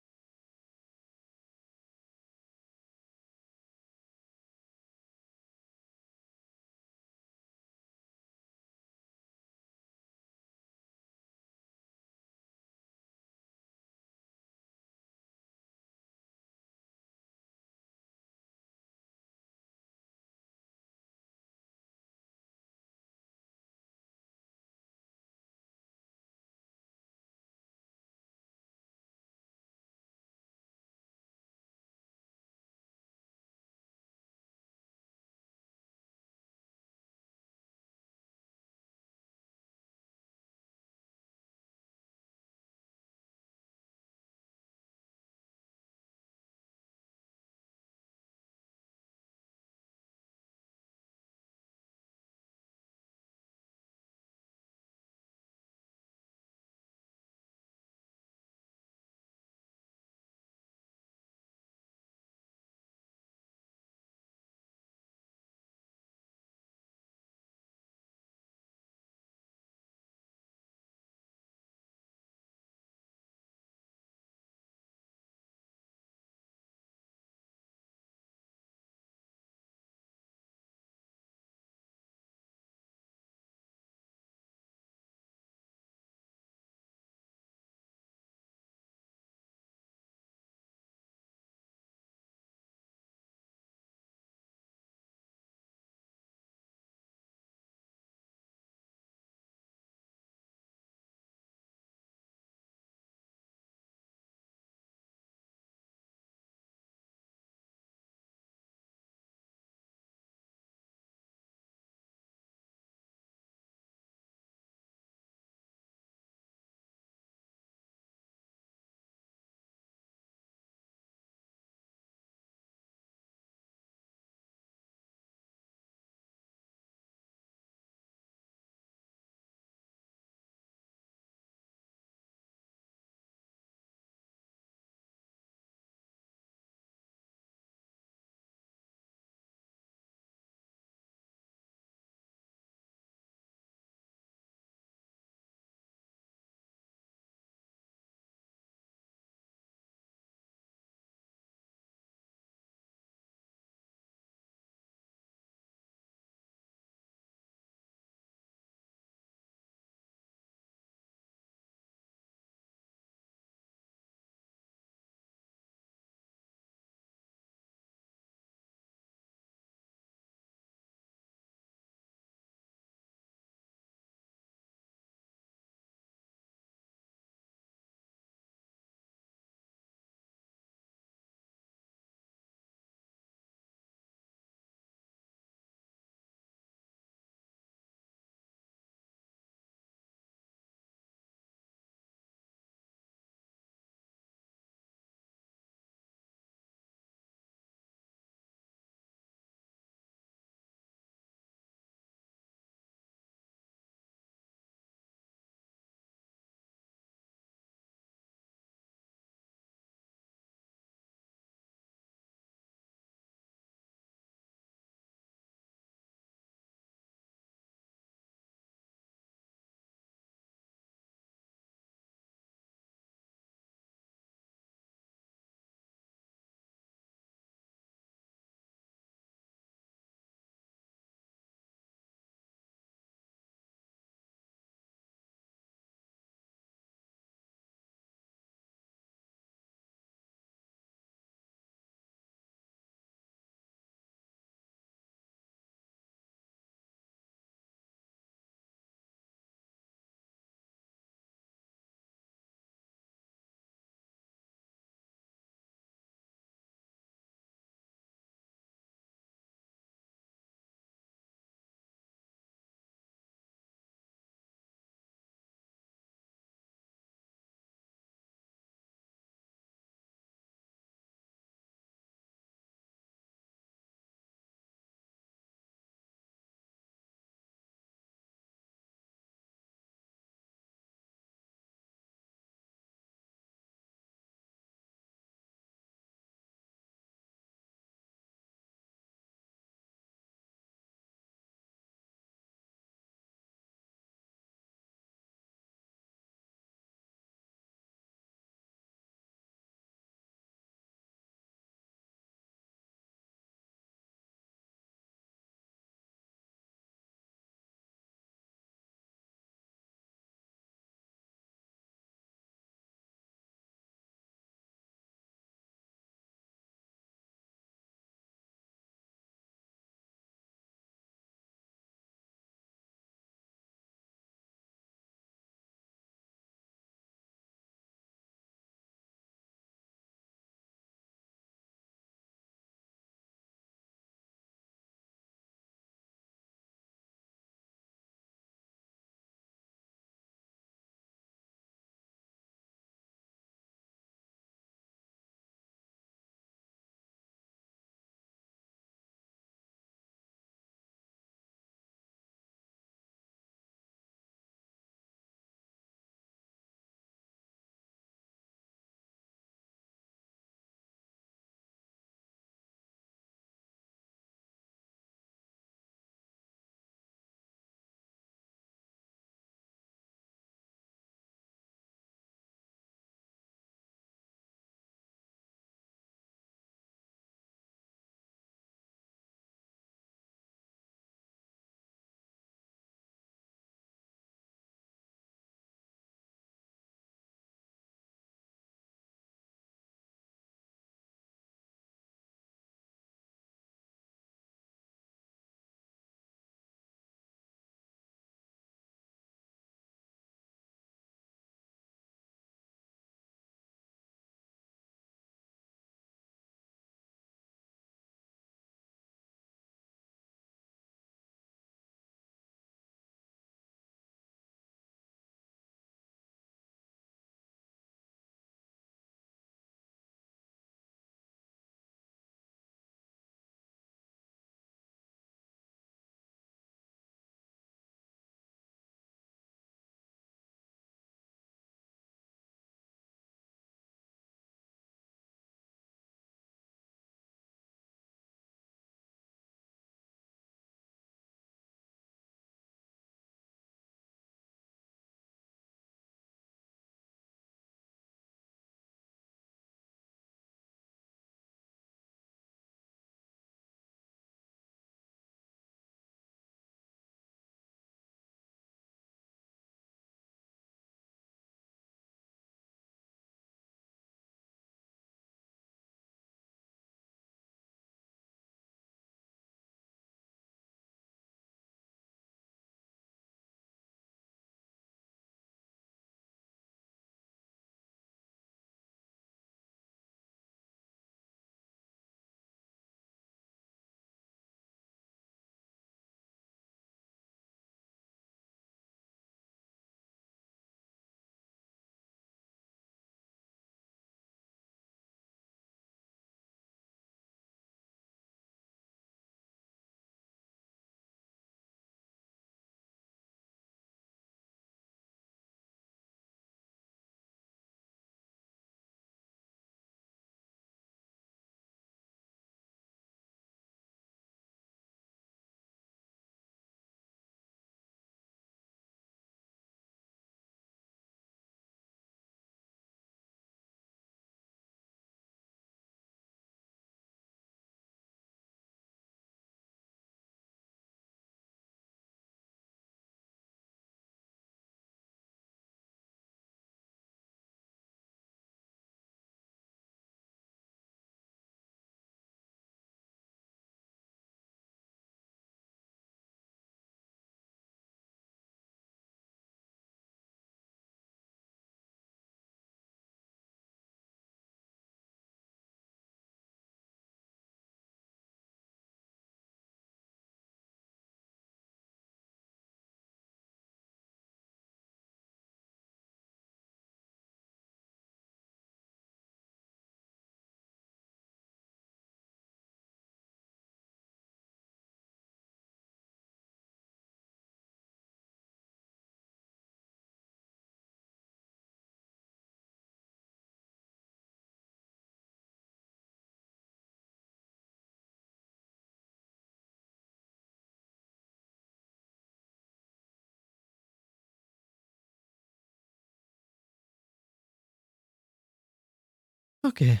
Okay,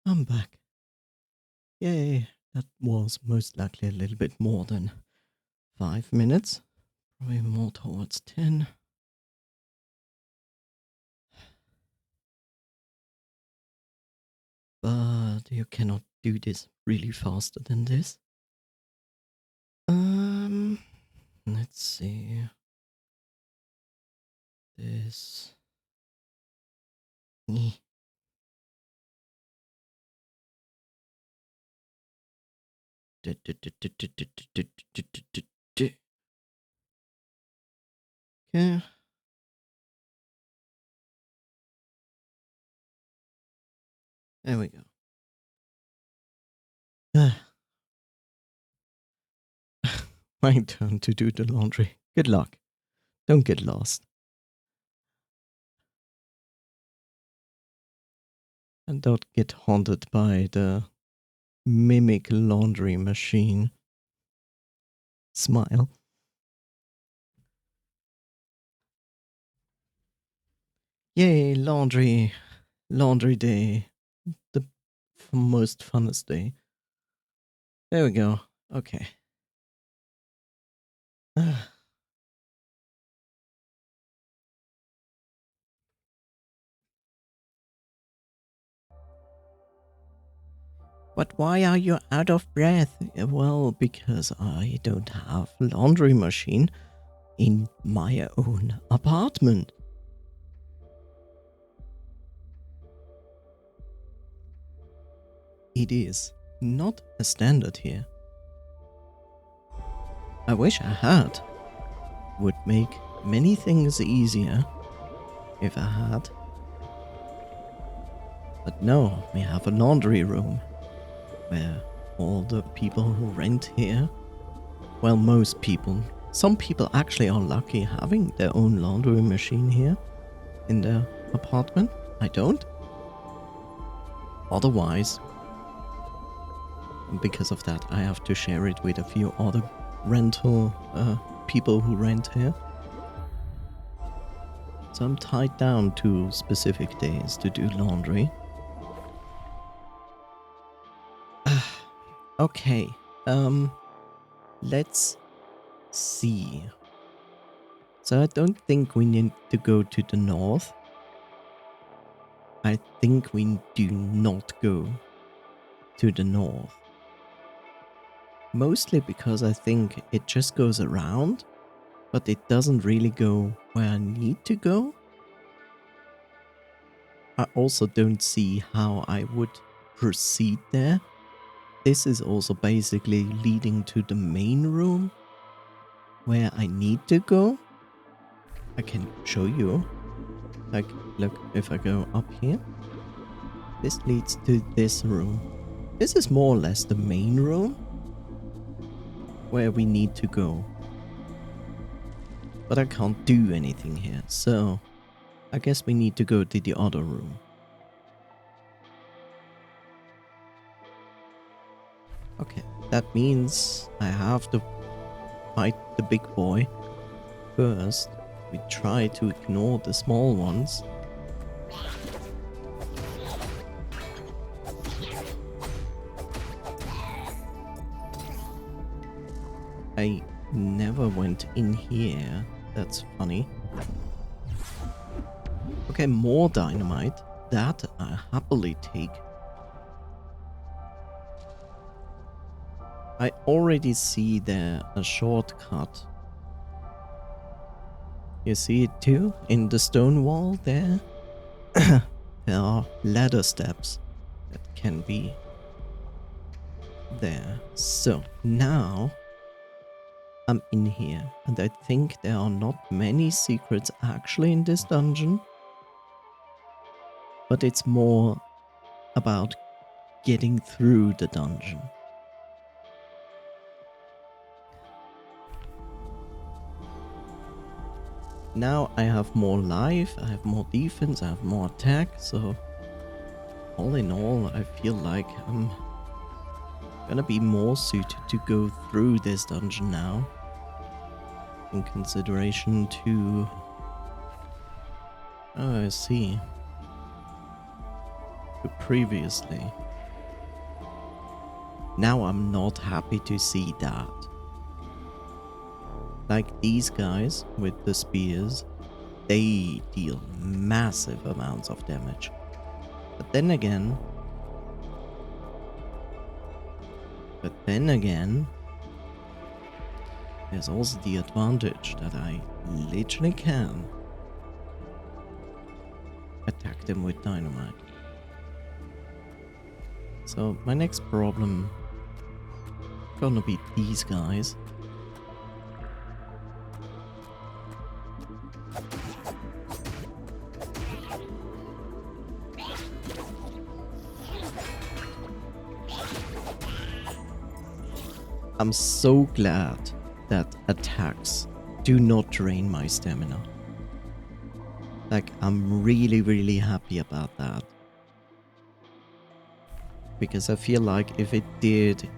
I'm back. Yay, that was most likely a little bit more than 5 minutes. Probably more towards 10. But you cannot do this really faster than this. Let's see. This. Okay. There we go. My turn to do the laundry. Good luck. Don't get lost. And don't get haunted by the mimic laundry machine. Smile. Yay, laundry. Laundry day. The most funnest day. There we go. Okay. But why are you out of breath? Well, because I don't have a laundry machine in my own apartment. It is not a standard here. I wish I had. Would make many things easier if I had. But no, we have a laundry room where all the people who rent here, well, most people, some people actually are lucky having their own laundry machine here in their apartment. I don't. Otherwise, because of that, I have to share it with a few other rental people who rent here. So I'm tied down to specific days to do laundry. Okay, let's see. So I don't think we need to go to the north. I think we do not go to the north. Mostly because I think it just goes around, but it doesn't really go where I need to go. I also don't see how I would proceed there. This is also basically leading to the main room where I need to go. I can show you. Like, look, if I go up here, this leads to this room. This is more or less the main room where we need to go. But I can't do anything here, so I guess we need to go to the other room. Okay, that means I have to fight the big boy first. We try to ignore the small ones. I never went in here. That's funny. Okay, more dynamite. That I happily take. I already see there a shortcut. You see it too? In the stone wall there? There are ladder steps that can be there. So now I'm in here, and I think there are not many secrets actually in this dungeon, but it's more about getting through the dungeon. Now I have more life, I have more defense, I have more attack, so all in all I feel like I'm gonna be more suited to go through this dungeon now, in consideration to... Oh, I see. to previously. Now I'm not happy to see that. Like these guys with the spears, they deal massive amounts of damage. But then again, there's also the advantage that I literally can attack them with dynamite. So my next problem gonna be these guys. I'm so glad that attacks do not drain my stamina. Like, I'm really happy about that. Because I feel like if it did,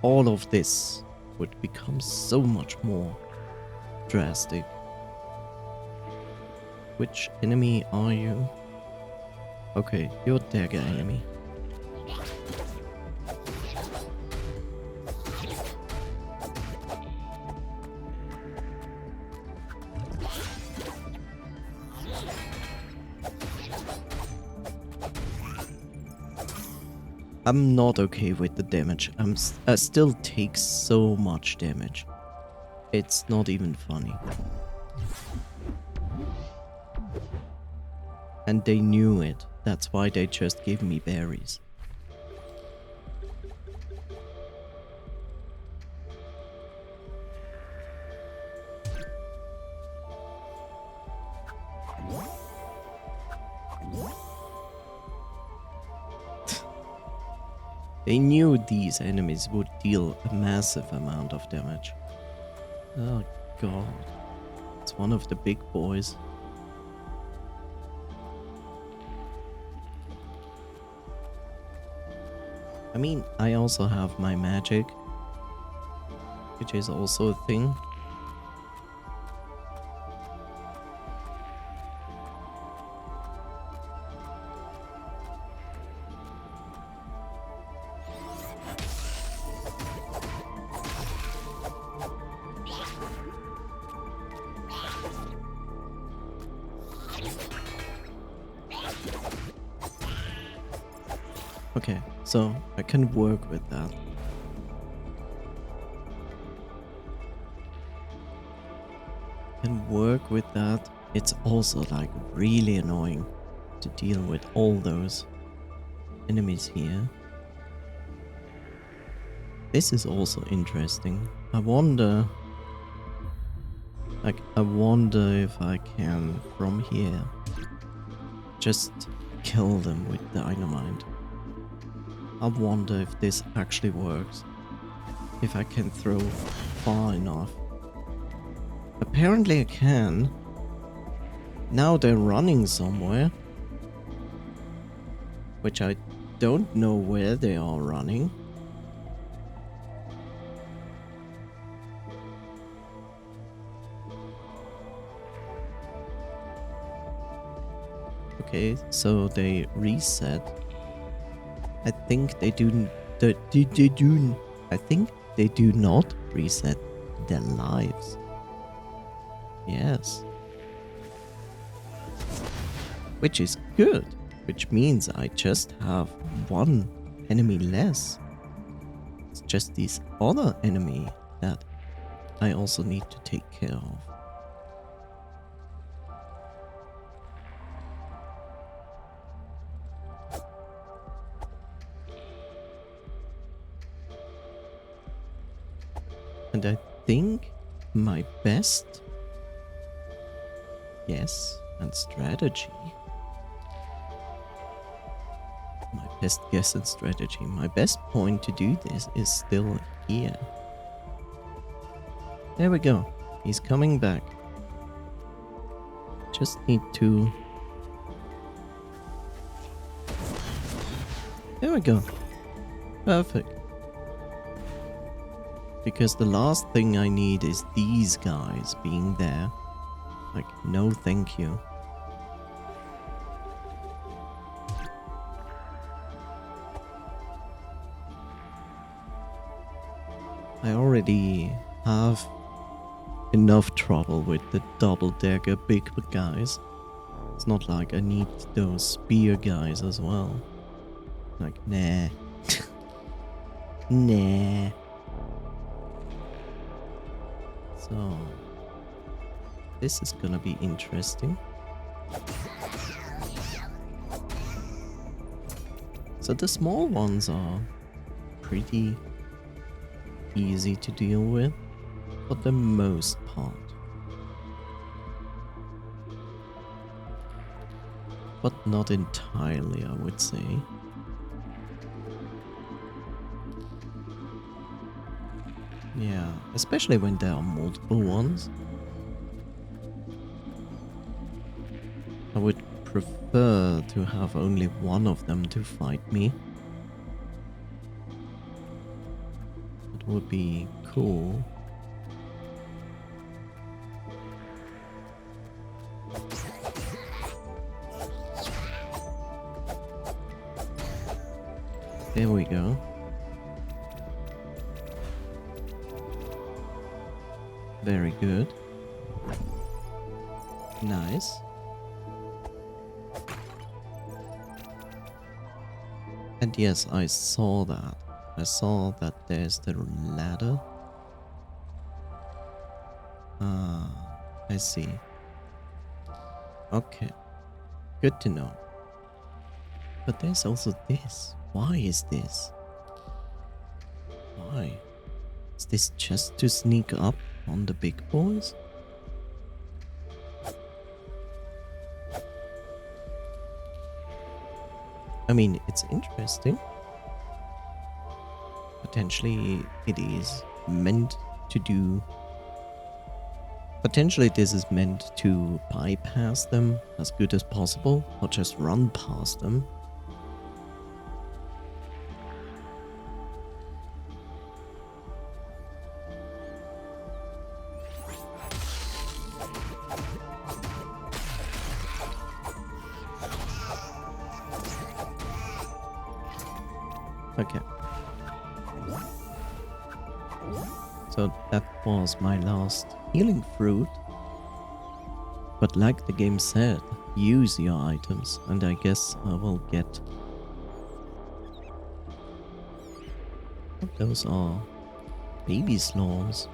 all of this would become so much more drastic. Which enemy are you? Okay, you're dagger enemy. I'm not okay with the damage. I still take so much damage. It's not even funny. And they knew it. That's why they just gave me berries. They knew these enemies would deal a massive amount of damage. Oh god. It's one of the big boys. I mean, I also have my magic, which is also a thing. Okay, so I can work with that. It's also like really annoying to deal with all those enemies here. This is also interesting. I wonder if I can from here just kill them with dynamite. I wonder if this actually works. If I can throw far enough. Apparently I can. Now they're running somewhere. Which I don't know where they are running. Okay, so they reset. I think they do. I think they do not reset their lives. Yes. Which is good. Which means I just have one enemy less. It's just this other enemy that I also need to take care of. And I think my best guess and strategy. My best guess and strategy. My best point to do this is still here. There we go. He's coming back. Just need to... There we go. Perfect. Because the last thing I need is these guys being there. Like, no thank you. I already have enough trouble with the double-decker big guys. It's not like I need those spear guys as well. Like, nah. Nah. So, this is gonna be interesting. So the small ones are pretty easy to deal with for the most part. But not entirely, I would say. Yeah, especially when there are multiple ones. I would prefer to have only one of them to fight me. That would be cool. There we go. Very good. Nice. And yes, I saw that. I saw that there's the ladder. Ah, I see. Okay. Good to know. But there's also this. Why is this? Why? Is this just to sneak up on the big boys? I mean, it's interesting. Potentially it is meant to do... Potentially this is meant to bypass them as good as possible, or just run past them. Okay. So that was my last healing fruit. But like the game said, use your items, and I guess I will get... Those are baby slaughs.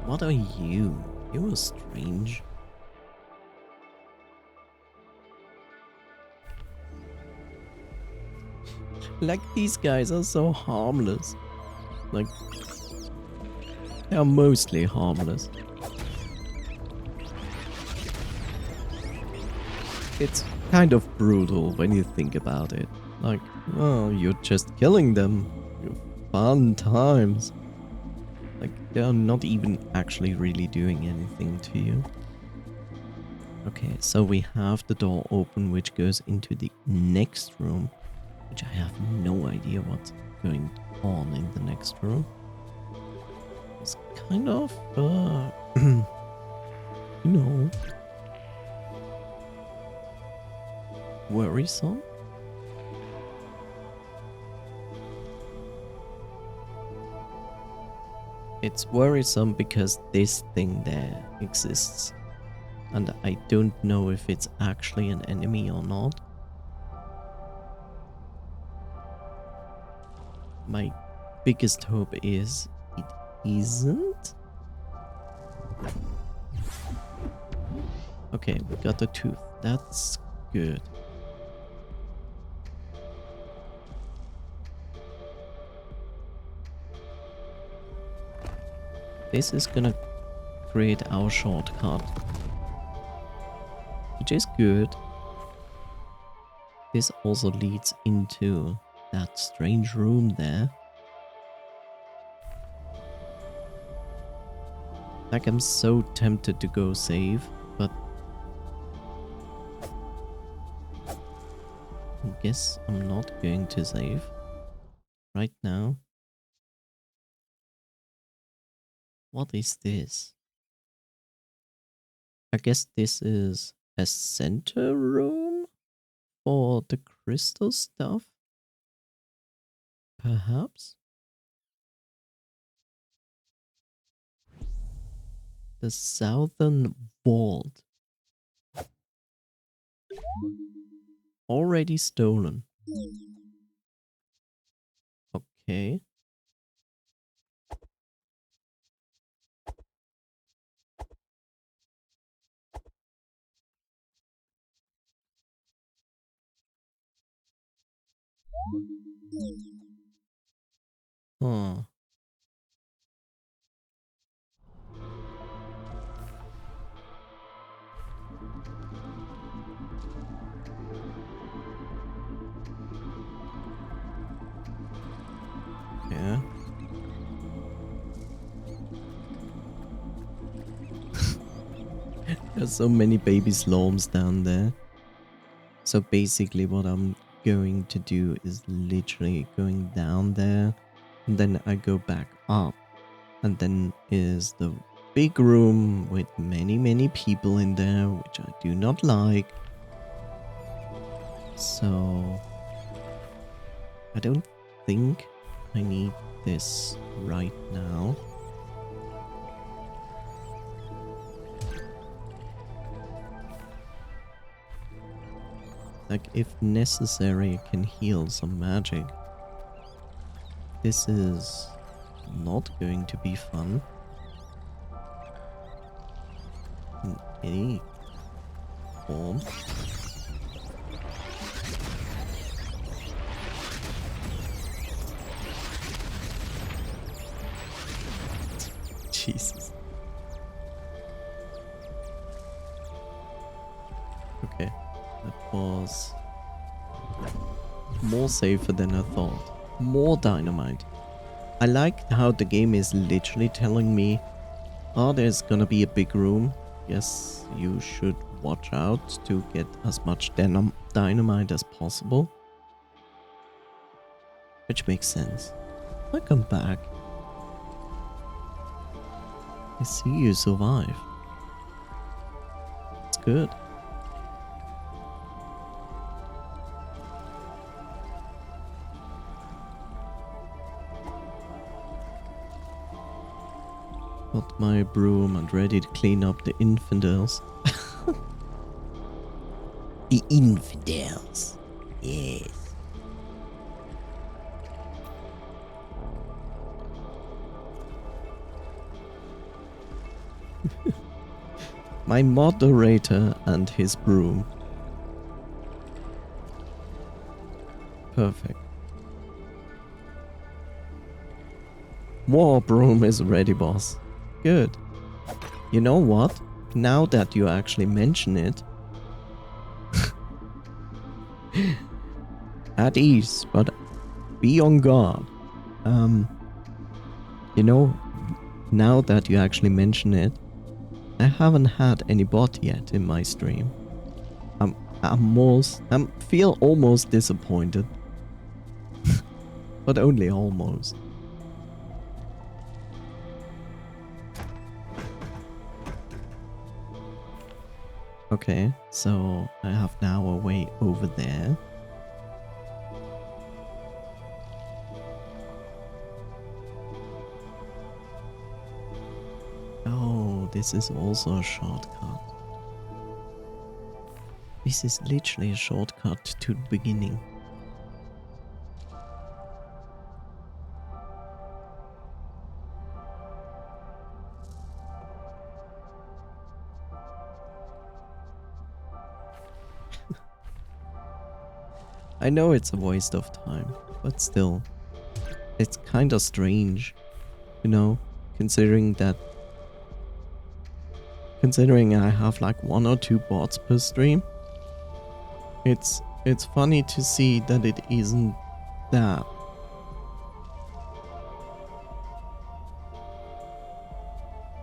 What are you? You are strange. Like, these guys are so harmless. Like, they are mostly harmless. It's kind of brutal when you think about it. Like, oh, you're just killing them. Fun times. Like, they're not even actually really doing anything to you. Okay, so we have the door open, which goes into the next room. Which I have no idea what's going on in the next room. It's kind of, you know, worrisome. It's worrisome because this thing there exists. And I don't know if it's actually an enemy or not. My biggest hope is it isn't. Okay, we got the tooth. That's good. This is gonna create our shortcut, which is good. This also leads into that strange room there. Like, I'm so tempted to go save, but I guess I'm not going to save right now. What is this? I guess this is a center room for the crystal stuff? Perhaps? The southern vault. Already stolen. Okay. Huh. Yeah. There's so many baby slomes down there. So basically what I'm going to do is literally going down there, and then I go back up, and then is the big room with many people in there, which I do not like. So I don't think I need this right now. Like, if necessary, I can heal some magic. This is not going to be fun in any form. Jesus. Okay, that was more safer than I thought. More dynamite. I like how the game is literally telling me, oh, there's gonna be a big room. Yes, you should watch out to get as much dynamite as possible. Which makes sense. Welcome back. I see you survive. It's good. Got my broom and ready to clean up the infidels. The infidels. Yes. My moderator and his broom. Perfect. War broom is ready, boss. Good. You know what? Now that you actually mention it, at ease, but be on guard. You know, now that you actually mention it, I haven't had any bot yet in my stream. I feel almost disappointed, but only almost. Okay, so I have now a way over there. Oh, this is also a shortcut. This is literally a shortcut to the beginning. I know it's a waste of time, but still, it's kind of strange, you know, considering I have like 1 or 2 bots per stream. It's funny to see that it isn't that.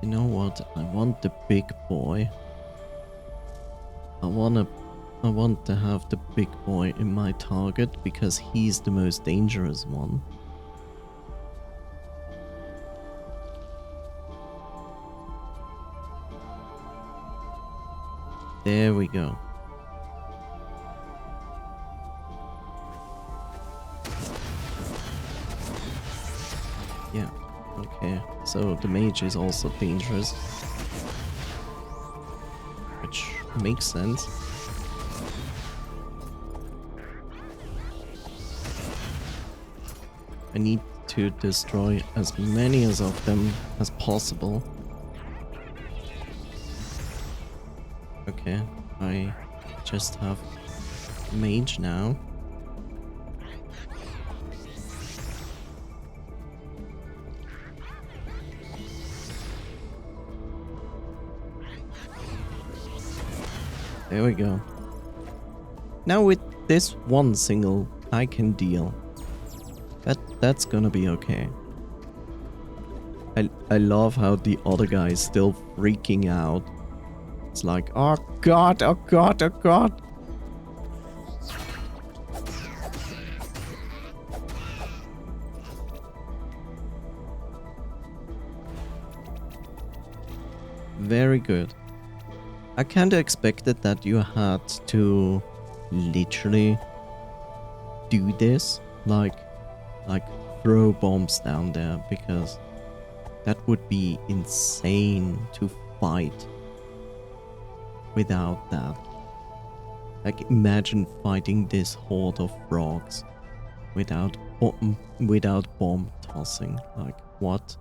You know what? I want the big boy. I want to have the big boy in my target because he's the most dangerous one. There we go. Yeah, okay. So the mage is also dangerous. Which makes sense. I need to destroy as many of them as possible. Okay, I just have mage now. There we go. Now with this one single, I can deal. That's gonna be okay. I love how the other guy is still freaking out. It's like, oh god, oh god, oh god. Very good. I kinda expected that you had to literally do this, like throw bombs down there, because that would be insane to fight without that. Like, imagine fighting this horde of frogs without bomb tossing. Like, what?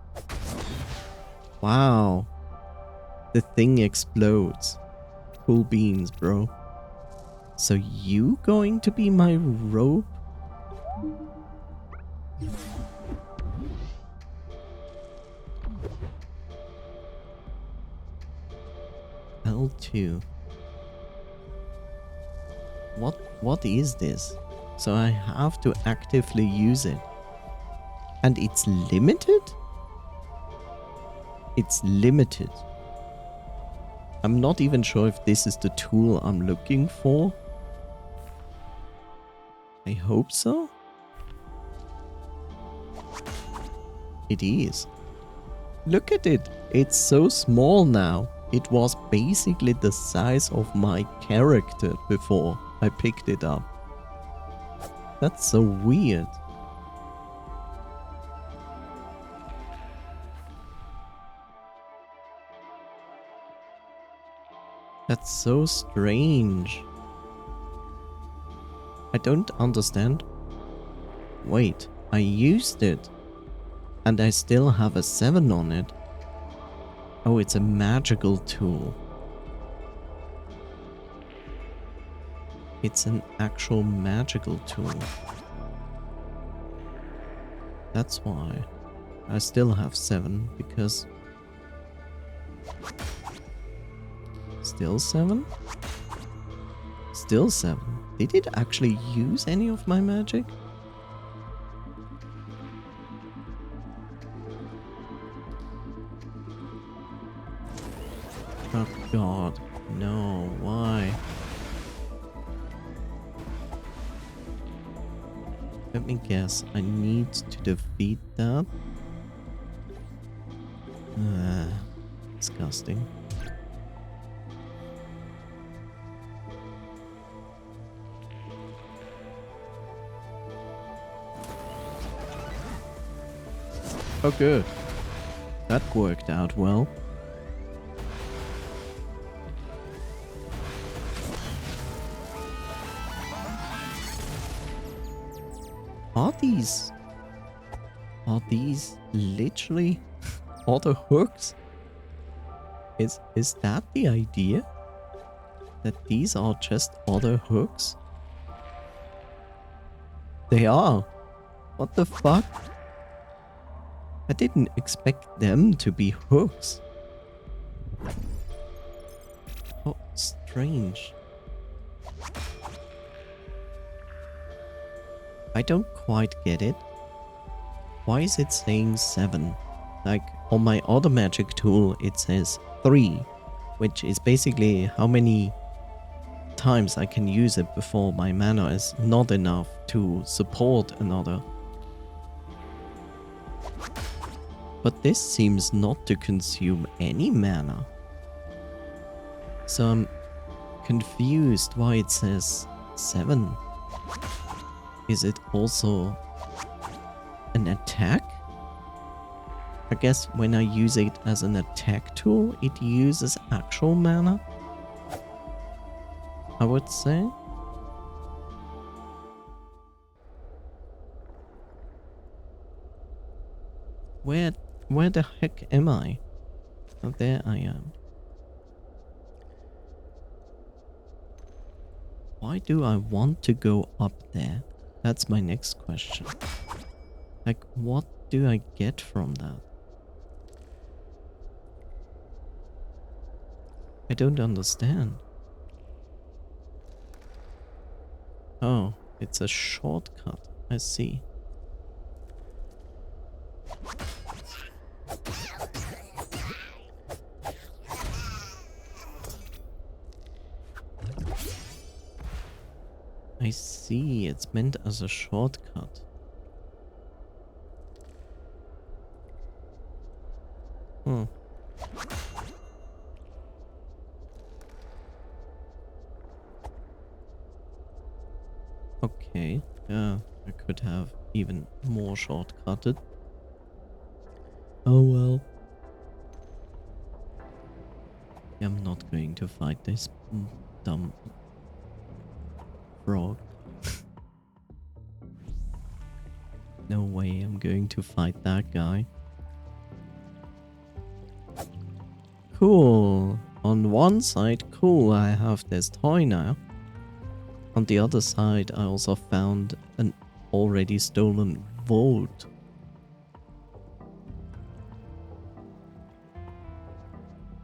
Wow. The thing explodes. Cool beans, bro. So you going to be my rope? L2. What is this? So I have to actively use it. And it's limited? It's limited. I'm not even sure if this is the tool I'm looking for. I hope so. It is. Look at it. It's so small now. It was basically the size of my character before I picked it up. That's so weird. That's so strange. I don't understand. Wait, I used it. And I still have a 7 on it. Oh, it's a magical tool. It's an actual magical tool. That's why. I still have 7, because... Still 7? Still 7. Did it actually use any of my magic? Oh god. No, why? Let me guess. I need to defeat that. Disgusting. Oh good. That worked out well. Are these literally other hooks? Is that the idea? That these are just other hooks? They are. What the fuck? I didn't expect them to be hooks. Oh, strange. I don't quite get it. Why is it saying 7? Like, on my other magic tool, it says 3, which is basically how many times I can use it before my mana is not enough to support another. But this seems not to consume any mana. So confused why it says 7. Is it also an attack? I guess when I use it as an attack tool, it uses actual mana, I would say. Where the heck am I? Oh, there I am. Why do I want to go up there? That's my next question. Like, what do I get from that? I don't understand. Oh, it's a shortcut. I see. I see, it's meant as a shortcut. Hmm. Okay, yeah, I could have even more shortcutted. Oh well. I'm not going to fight this dumb frog. No way I'm going to fight that guy. Cool. On one side, cool, I have this toy now. On the other side, I also found an already stolen vault.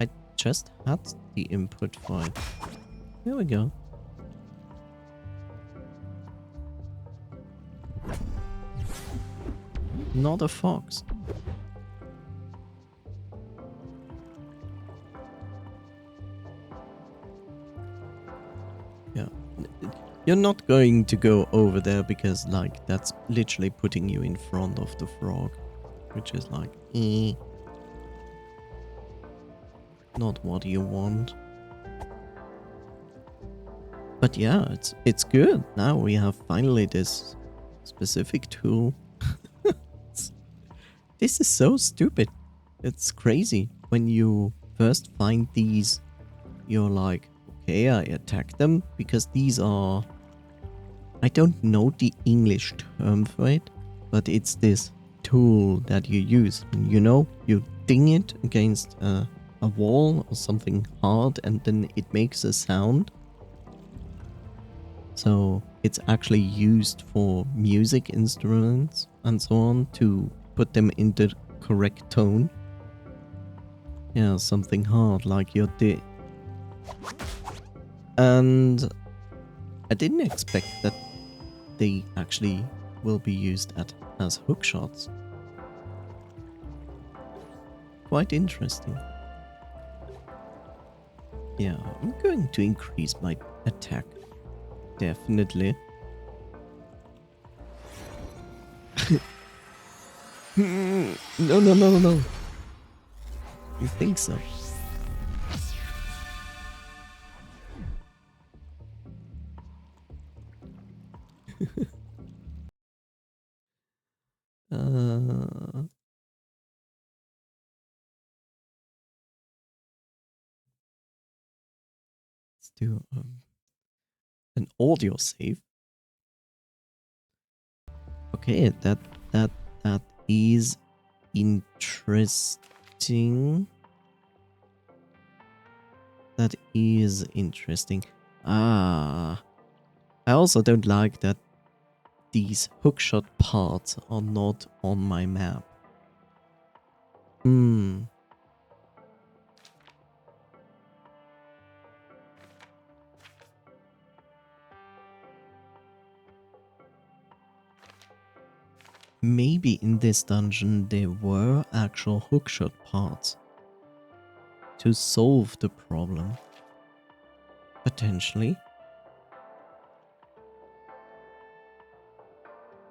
I just had the input for it. Here we go. Not a fox. Yeah. You're not going to go over there because, like, that's literally putting you in front of the frog. Which is like, not what you want. But yeah, it's good. Now we have finally this specific tool. This is so stupid. It's crazy. When you first find these, you're like, okay, I attack them because these are... I don't know the English term for it, but it's this tool that you use. You know, you ding it against a wall or something hard and then it makes a sound. So it's actually used for music instruments and so on to put them in the correct tone. Yeah, something hard like your dick. And I didn't expect that they actually will be used as hook shots. Quite interesting. Yeah, I'm going to increase my attack. Definitely. No. You think so? Let's do an audio save. Okay, that is interesting. That is interesting. I also don't like that these hookshot parts are not on my map. Maybe in this dungeon there were actual hookshot parts to solve the problem. Potentially.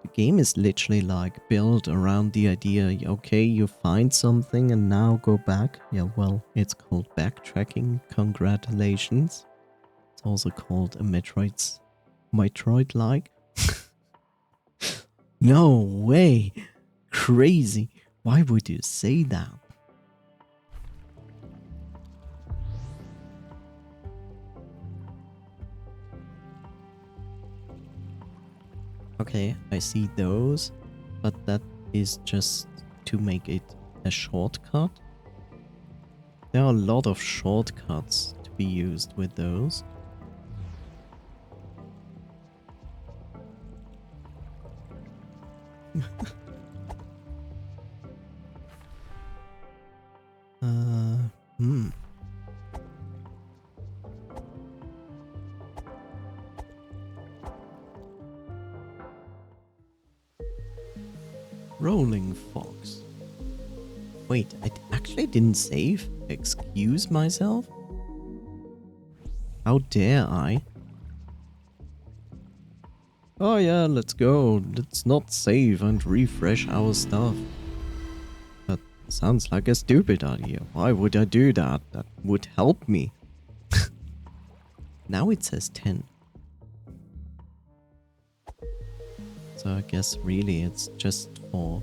The game is literally like built around the idea, okay, you find something and now go back. Yeah, well, it's called backtracking. Congratulations. It's also called a Metroid-like. No way! Crazy! Why would you say that? Okay, I see those, but that is just to make it a shortcut. There are a lot of shortcuts to be used with those. Hmm. Rolling Fox. Wait, I actually didn't save? Excuse myself? How dare I? Oh yeah, let's go. Let's not save and refresh our stuff. That sounds like a stupid idea. Why would I do that? That would help me. Now it says 10. So I guess really it's just for...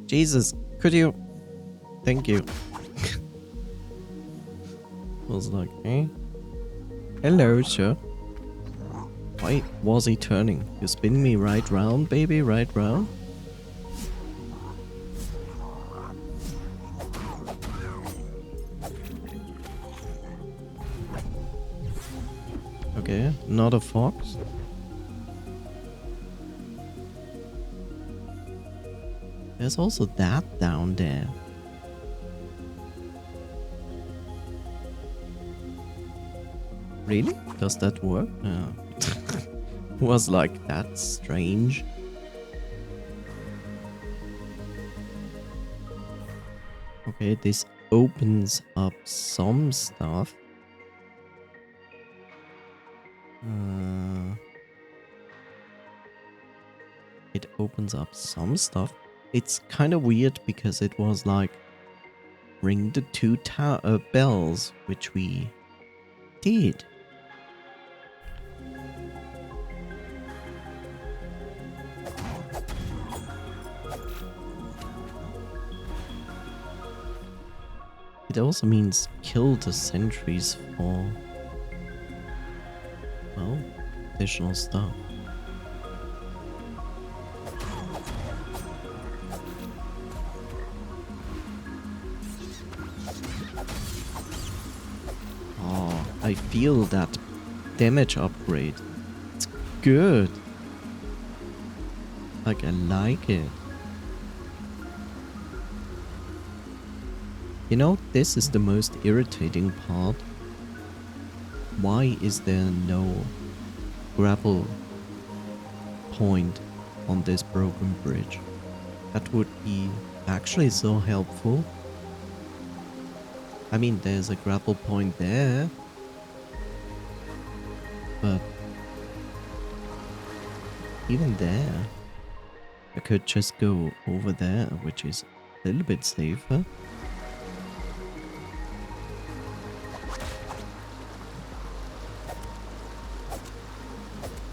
Jesus, could you... Thank you. Was like, eh? Hello, sir. Why was he turning? You spin me right round, baby, right round? Okay, not a fox. There's also that down there. Really? Does that work? Was like, that's strange. Okay, this opens up some stuff. It opens up some stuff. It's kind of weird because it was like ring the two bells, which we did. It also means kill the sentries for, well, additional stuff. Oh, I feel that damage upgrade. It's good. Like, I like it. You know, this is the most irritating part. Why is there no grapple point on this broken bridge? That would be actually so helpful. I mean, there's a grapple point there, but even there, I could just go over there, which is a little bit safer.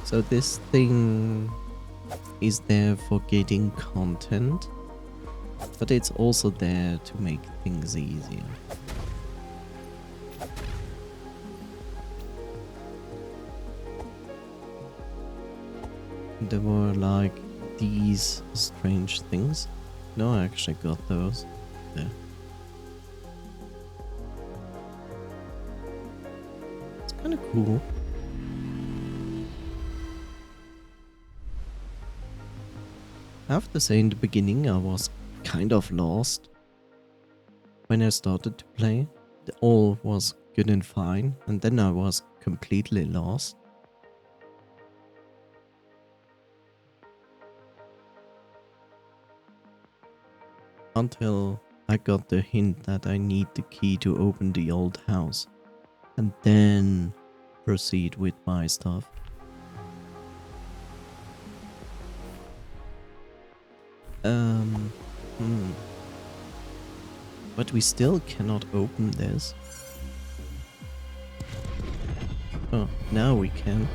So this thing is there for getting content, but it's also there to make things easier. There were like these strange things. No, I actually got those there. It's kind of cool. I have to say, in the beginning I was kind of lost. When I started to play, all was good and fine, and then I was completely lost. Until I got the hint that I need the key to open the old house, and then proceed with my stuff. But we still cannot open this. Now we can.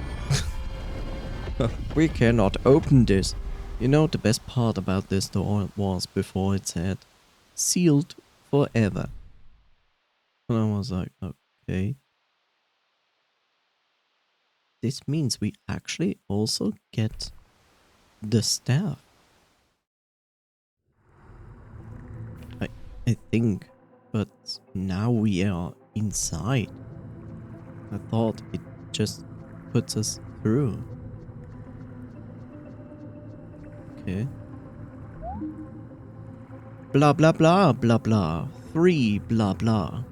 We cannot open this. You know, the best part about this door was before it said sealed forever. And I was like, okay. This means we actually also get the staff. I think, but now we are inside. I thought it just puts us through. Okay. Blah blah blah blah blah. 3 blah blah.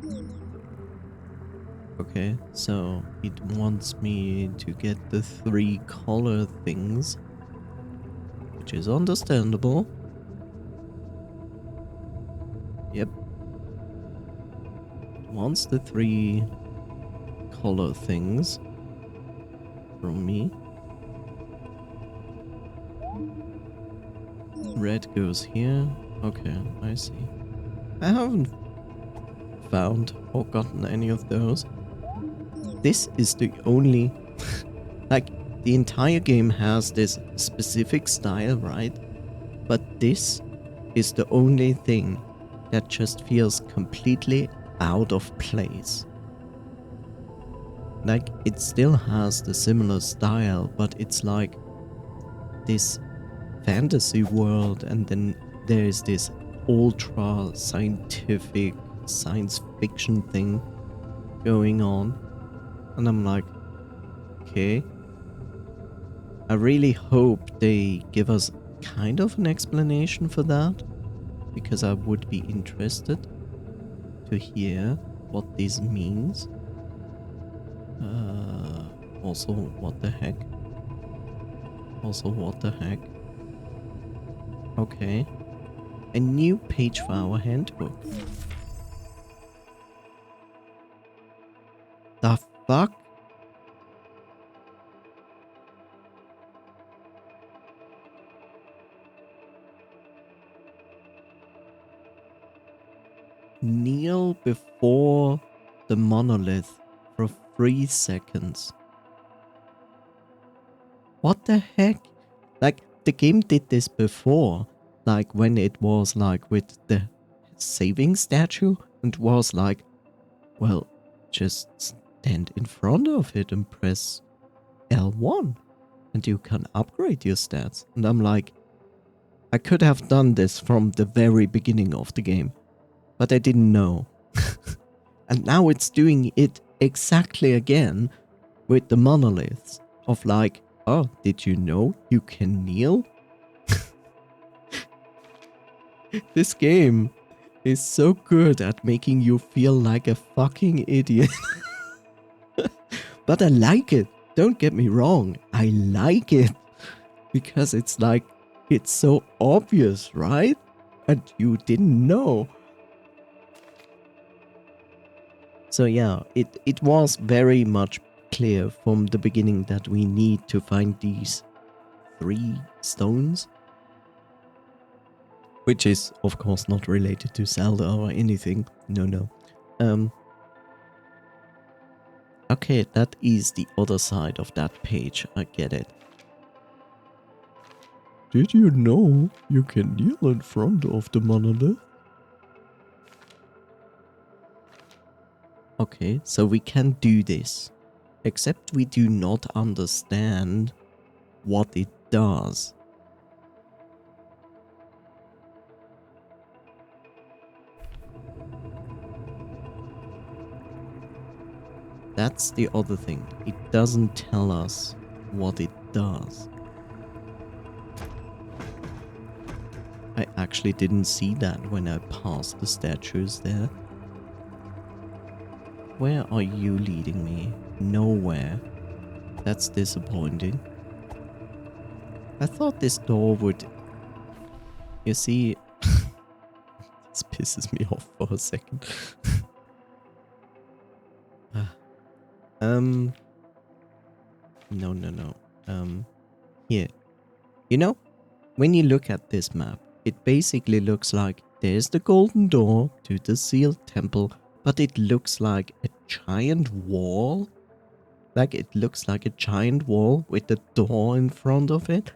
Okay, so it wants me to get the 3 color things, which is understandable. Yep. It wants the 3 color things from me. Red goes here. Okay, I see. I haven't found or gotten any of those. This is the only... like, the entire game has this specific style, right? But this is the only thing that just feels completely out of place. Like, it still has the similar style, but it's like this fantasy world, and then there's this ultra scientific science fiction thing going on. And I'm like, okay. I really hope they give us kind of an explanation for that, because I would be interested to hear what this means. Also, what the heck? Also, what the heck? Okay. A new page for our handbook. The fuck? Kneel before the monolith for 3 seconds. What the heck? Like, the game did this before. Like, when it was like with the saving statue, and was like, well, just stand in front of it and press L1 and you can upgrade your stats. And I'm like, I could have done this from the very beginning of the game, but I didn't know. And now it's doing it exactly again with the monoliths of like, oh, did you know you can kneel? This game is so good at making you feel like a fucking idiot. But I like it. Don't get me wrong. I like it. Because it's like, it's so obvious, right? And you didn't know. So yeah, it was very much clear from the beginning that we need to find these 3 stones. Which is, of course, not related to Zelda or anything. No. Okay, that is the other side of that page. I get it. Did you know you can kneel in front of the monolith? Okay, so we can do this. Except we do not understand what it does. That's the other thing. It doesn't tell us what it does. I actually didn't see that when I passed the statues there. Where are you leading me? Nowhere. That's disappointing. I thought this door would... You see... This pisses me off for a second. No. Here. You know, when you look at this map, it basically looks like there's the golden door to the sealed temple, but it looks like a giant wall. Like, it looks like a giant wall with a door in front of it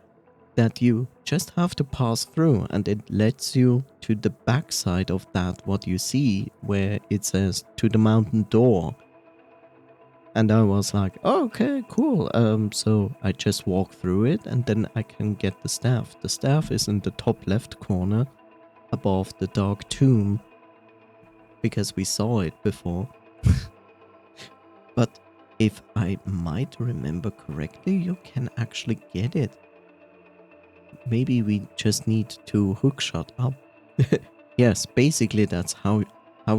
that you just have to pass through, and it lets you to the backside of that, what you see, where it says to the mountain door. And I was like, oh, okay, cool. So I just walk through it and then I can get the staff. The staff is in the top left corner above the dark tomb because we saw it before. But if I might remember correctly, you can actually get it. Maybe we just need to hookshot up. Yes, basically that's how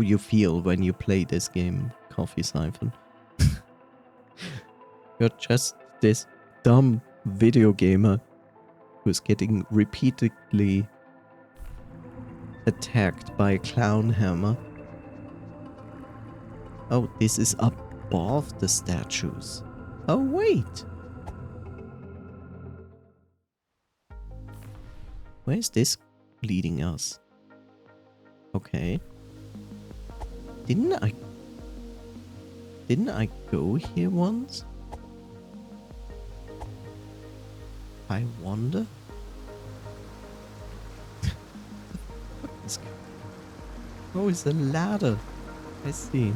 you feel when you play this game, Coffee Siphon. You're just this dumb video gamer who's getting repeatedly attacked by a clown hammer. Oh, this is above the statues. Oh, wait. Where's this leading us? Okay. Didn't I go here once? I wonder. Oh, it's a ladder. I see.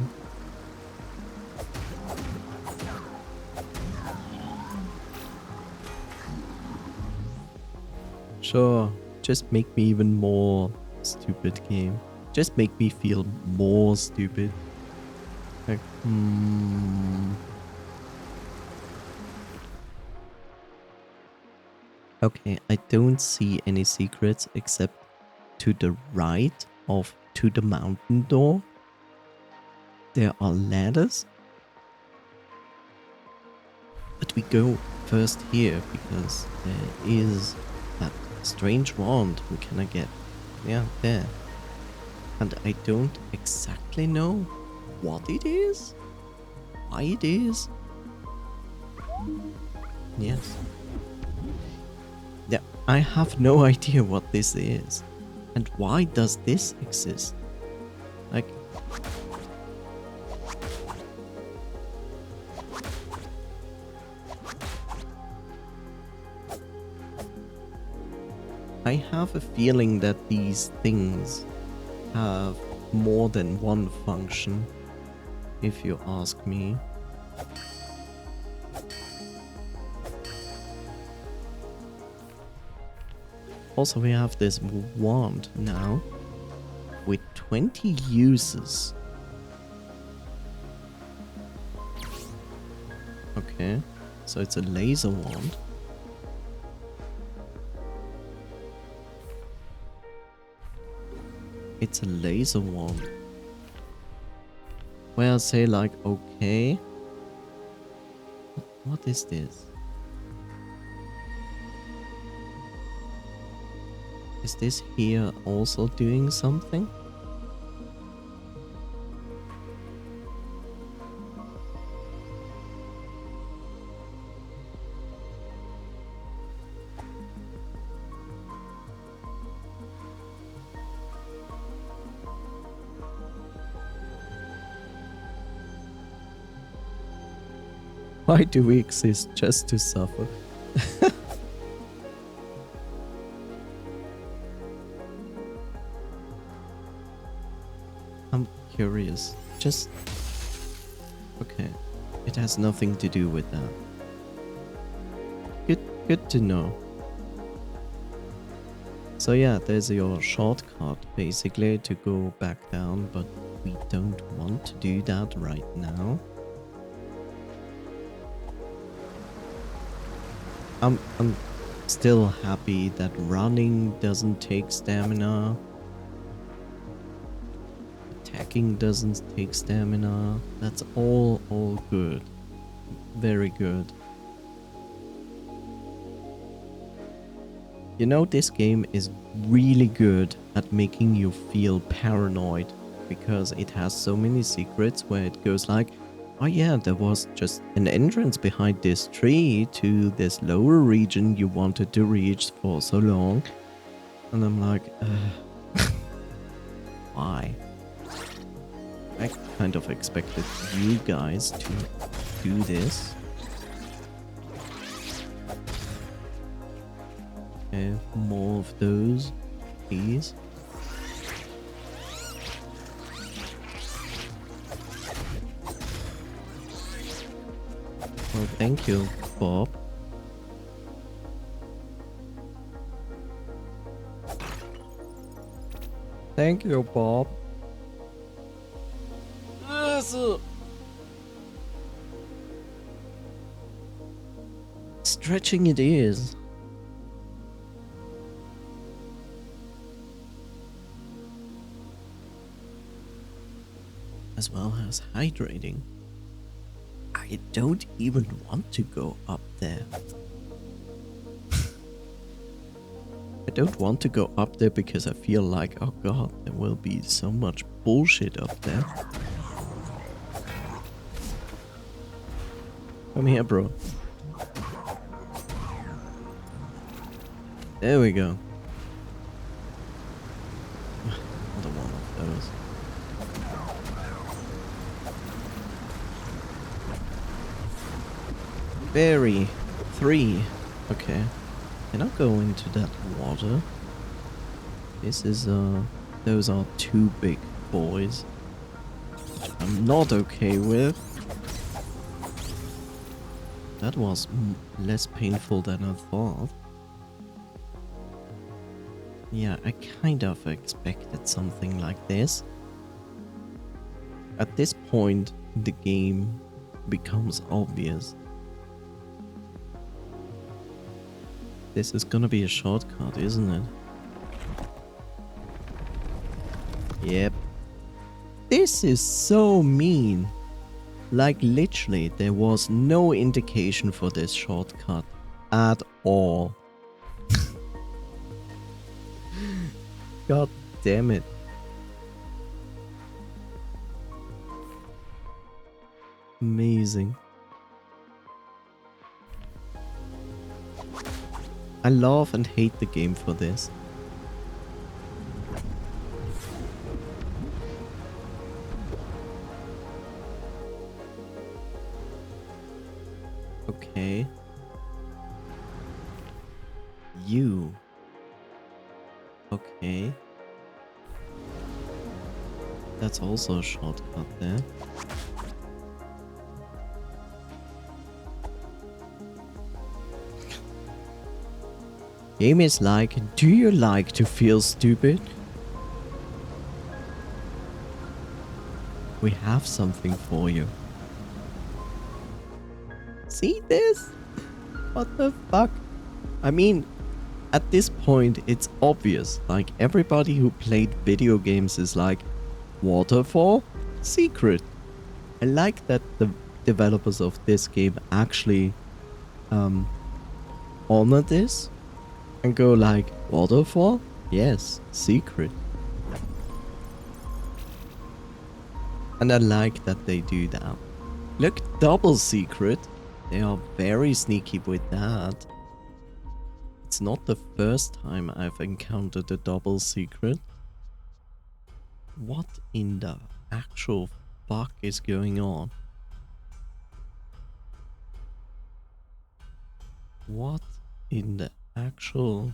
Sure, just make me even more stupid, game. Just make me feel more stupid. Like, Okay, I don't see any secrets except to the right of to the mountain door. There are ladders. But we go first here because there is that strange wand we cannot get. Yeah, there. And I don't exactly know what it is, why it is. Yes. Yeah, I have no idea what this is. And why does this exist? Like... I have a feeling that these things have more than one function, if you ask me. Also, we have this wand now with 20 uses. Okay, so it's a laser wand. It's a laser wand. Where I say like, okay. What is this? Is this here also doing something? Why do we exist? Just to suffer? I'm curious. Just... Okay. It has nothing to do with that. Good to know. So yeah, there's your shortcut basically to go back down, but we don't want to do that right now. I'm still happy that running doesn't take stamina. Attacking doesn't take stamina. That's all good. Very good. You know, this game is really good at making you feel paranoid because it has so many secrets where it goes like, oh yeah, there was just an entrance behind this tree to this lower region you wanted to reach for so long. And I'm like, why? I kind of expected you guys to do this. Okay, more of those, please. Well, thank you, Bob. Thank you, Bob. Stretching it is. As well as hydrating. I don't even want to go up there. I don't want to go up there because I feel like, oh god, there will be so much bullshit up there. Come here, bro. There we go. Another one of those. Berry. 3. Okay. Can I go into that water? This is, those are 2 big boys. Which I'm not okay with. That was less painful than I thought. Yeah, I kind of expected something like this. At this point, the game becomes obvious. This is gonna be a shortcut, isn't it? Yep. This is so mean. Like literally, there was no indication for this shortcut at all. God damn it. Amazing. I love and hate the game for this. Okay. You. Okay. That's also a shortcut there. Game is like, do you like to feel stupid? We have something for you. See this? What the fuck? I mean, at this point, it's obvious. Like, everybody who played video games is like, waterfall? Secret. I like that the developers of this game actually honor this and go like, waterfall? Yes, secret. And I like that they do that. Look, double secret. They are very sneaky with that. It's not the first time I've encountered a double secret. What in the actual fuck is going on? What in the actual...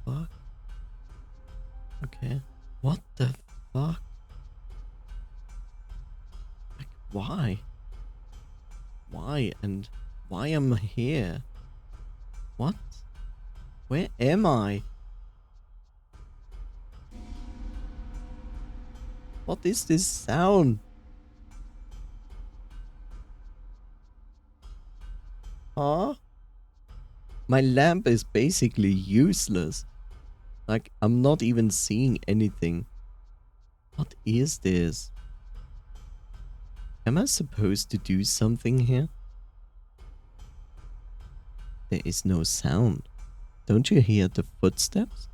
fuck? Okay. What the fuck? Like, why? Why? And why am I here? What? Where am I? What is this sound? Huh? My lamp is basically useless. Like, I'm not even seeing anything. What is this? Am I supposed to do something here? There is no sound. Don't you hear the footsteps?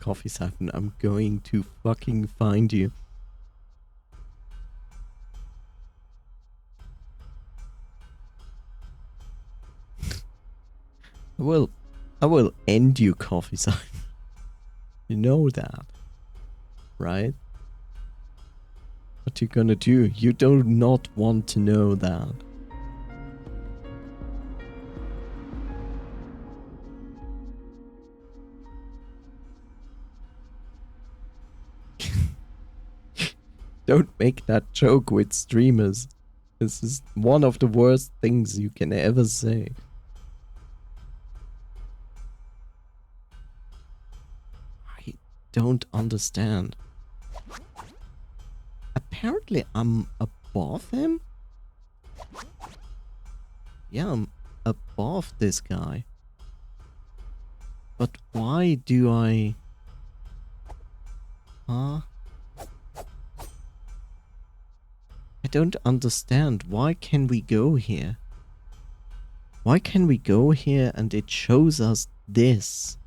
Coffee Siphon, I'm going to fucking find you. I will I will end you, coffee sign. You know that, right? What you gonna do? You do not want to know that. Don't make that joke with streamers. This is one of the worst things you can ever say. I don't understand. Apparently I'm above him? Yeah, I'm above this guy. But why do I... Huh? I don't understand. Why can we go here? Why can we go here and it shows us this?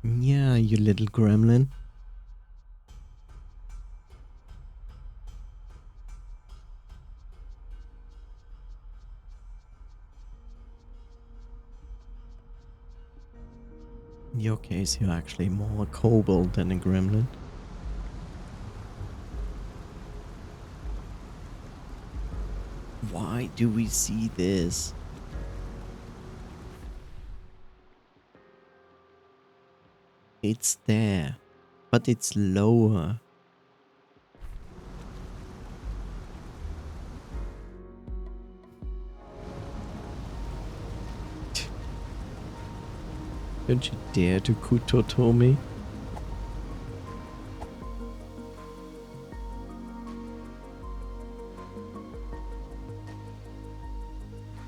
Yeah, you little gremlin. In your case, you're actually more a kobold than a gremlin. Why do we see this? It's there, but it's lower. Don't you dare to kutoto me?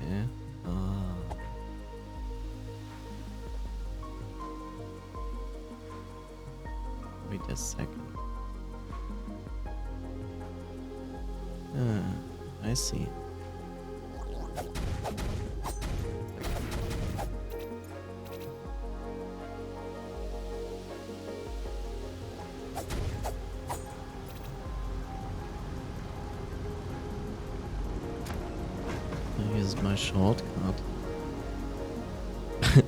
Yeah. Wait a second. I see. Here's my shortcut.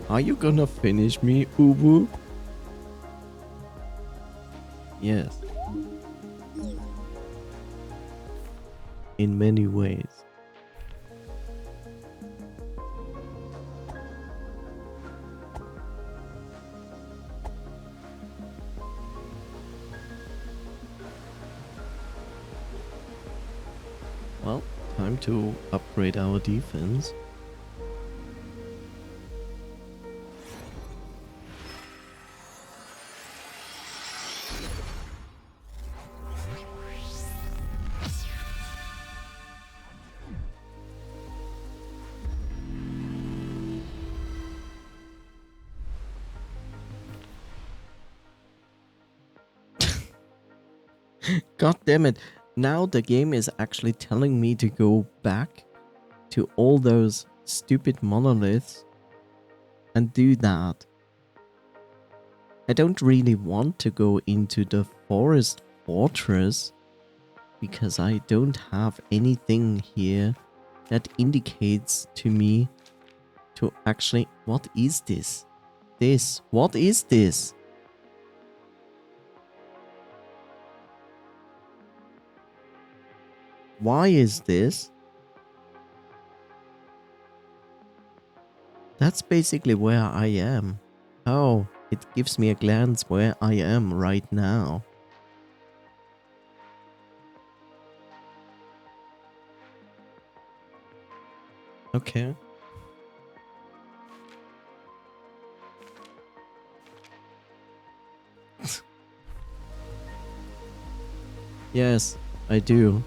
Are you gonna finish me, Ubu? Yes. In many ways. Well, time to upgrade our defense. God damn it. Now the game is actually telling me to go back to all those stupid monoliths and do that. I don't really want to go into the forest fortress because I don't have anything here that indicates to me to actually... What is this? What is this? Why is this? That's basically where I am. Oh, it gives me a glance where I am right now. Okay. Yes, I do.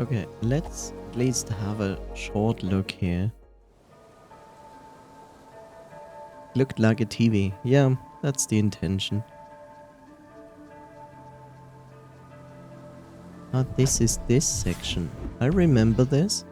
Okay, let's at least have a short look here. Looked like a TV. Yeah, that's the intention. Ah, this is this section. I remember this.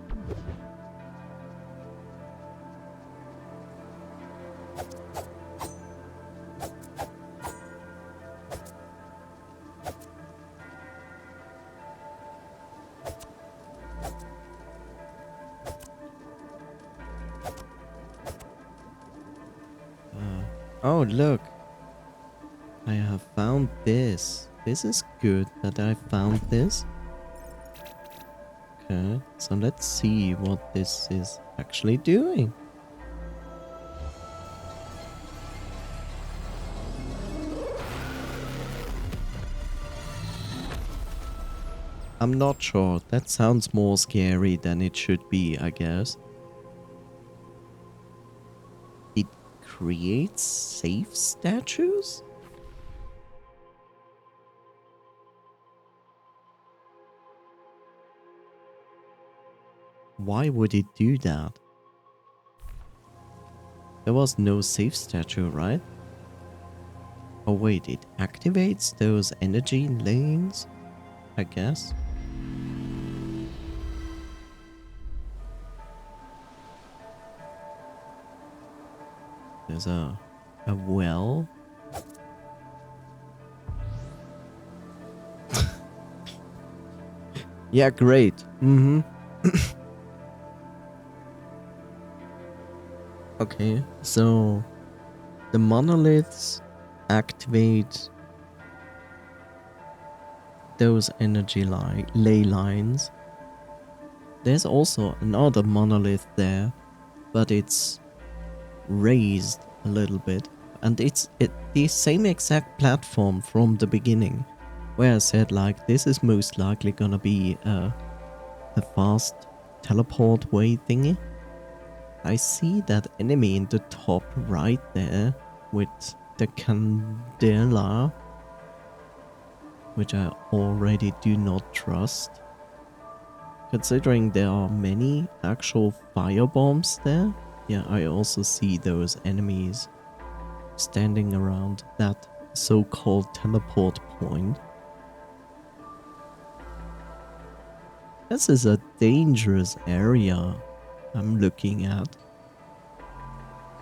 Oh, look. I have found this. This is good that I found this. Okay, so let's see what this is actually doing. I'm not sure. That sounds more scary than it should be, I guess. It creates safe statues? Why would it do that? There was no safe statue, right? Oh wait, it activates those energy lanes, I guess. There's a well. Yeah, great. Mm-hmm. Okay, so the monoliths activate those energy ley lines. There's also another monolith there, but it's raised a little bit. And it's the same exact platform from the beginning, where I said like this is most likely gonna be a fast teleport way thingy. I see that enemy in the top right there with the candela, which I already do not trust. Considering there are many actual firebombs there, yeah, I also see those enemies standing around that so-called teleport point. This is a dangerous area I'm looking at.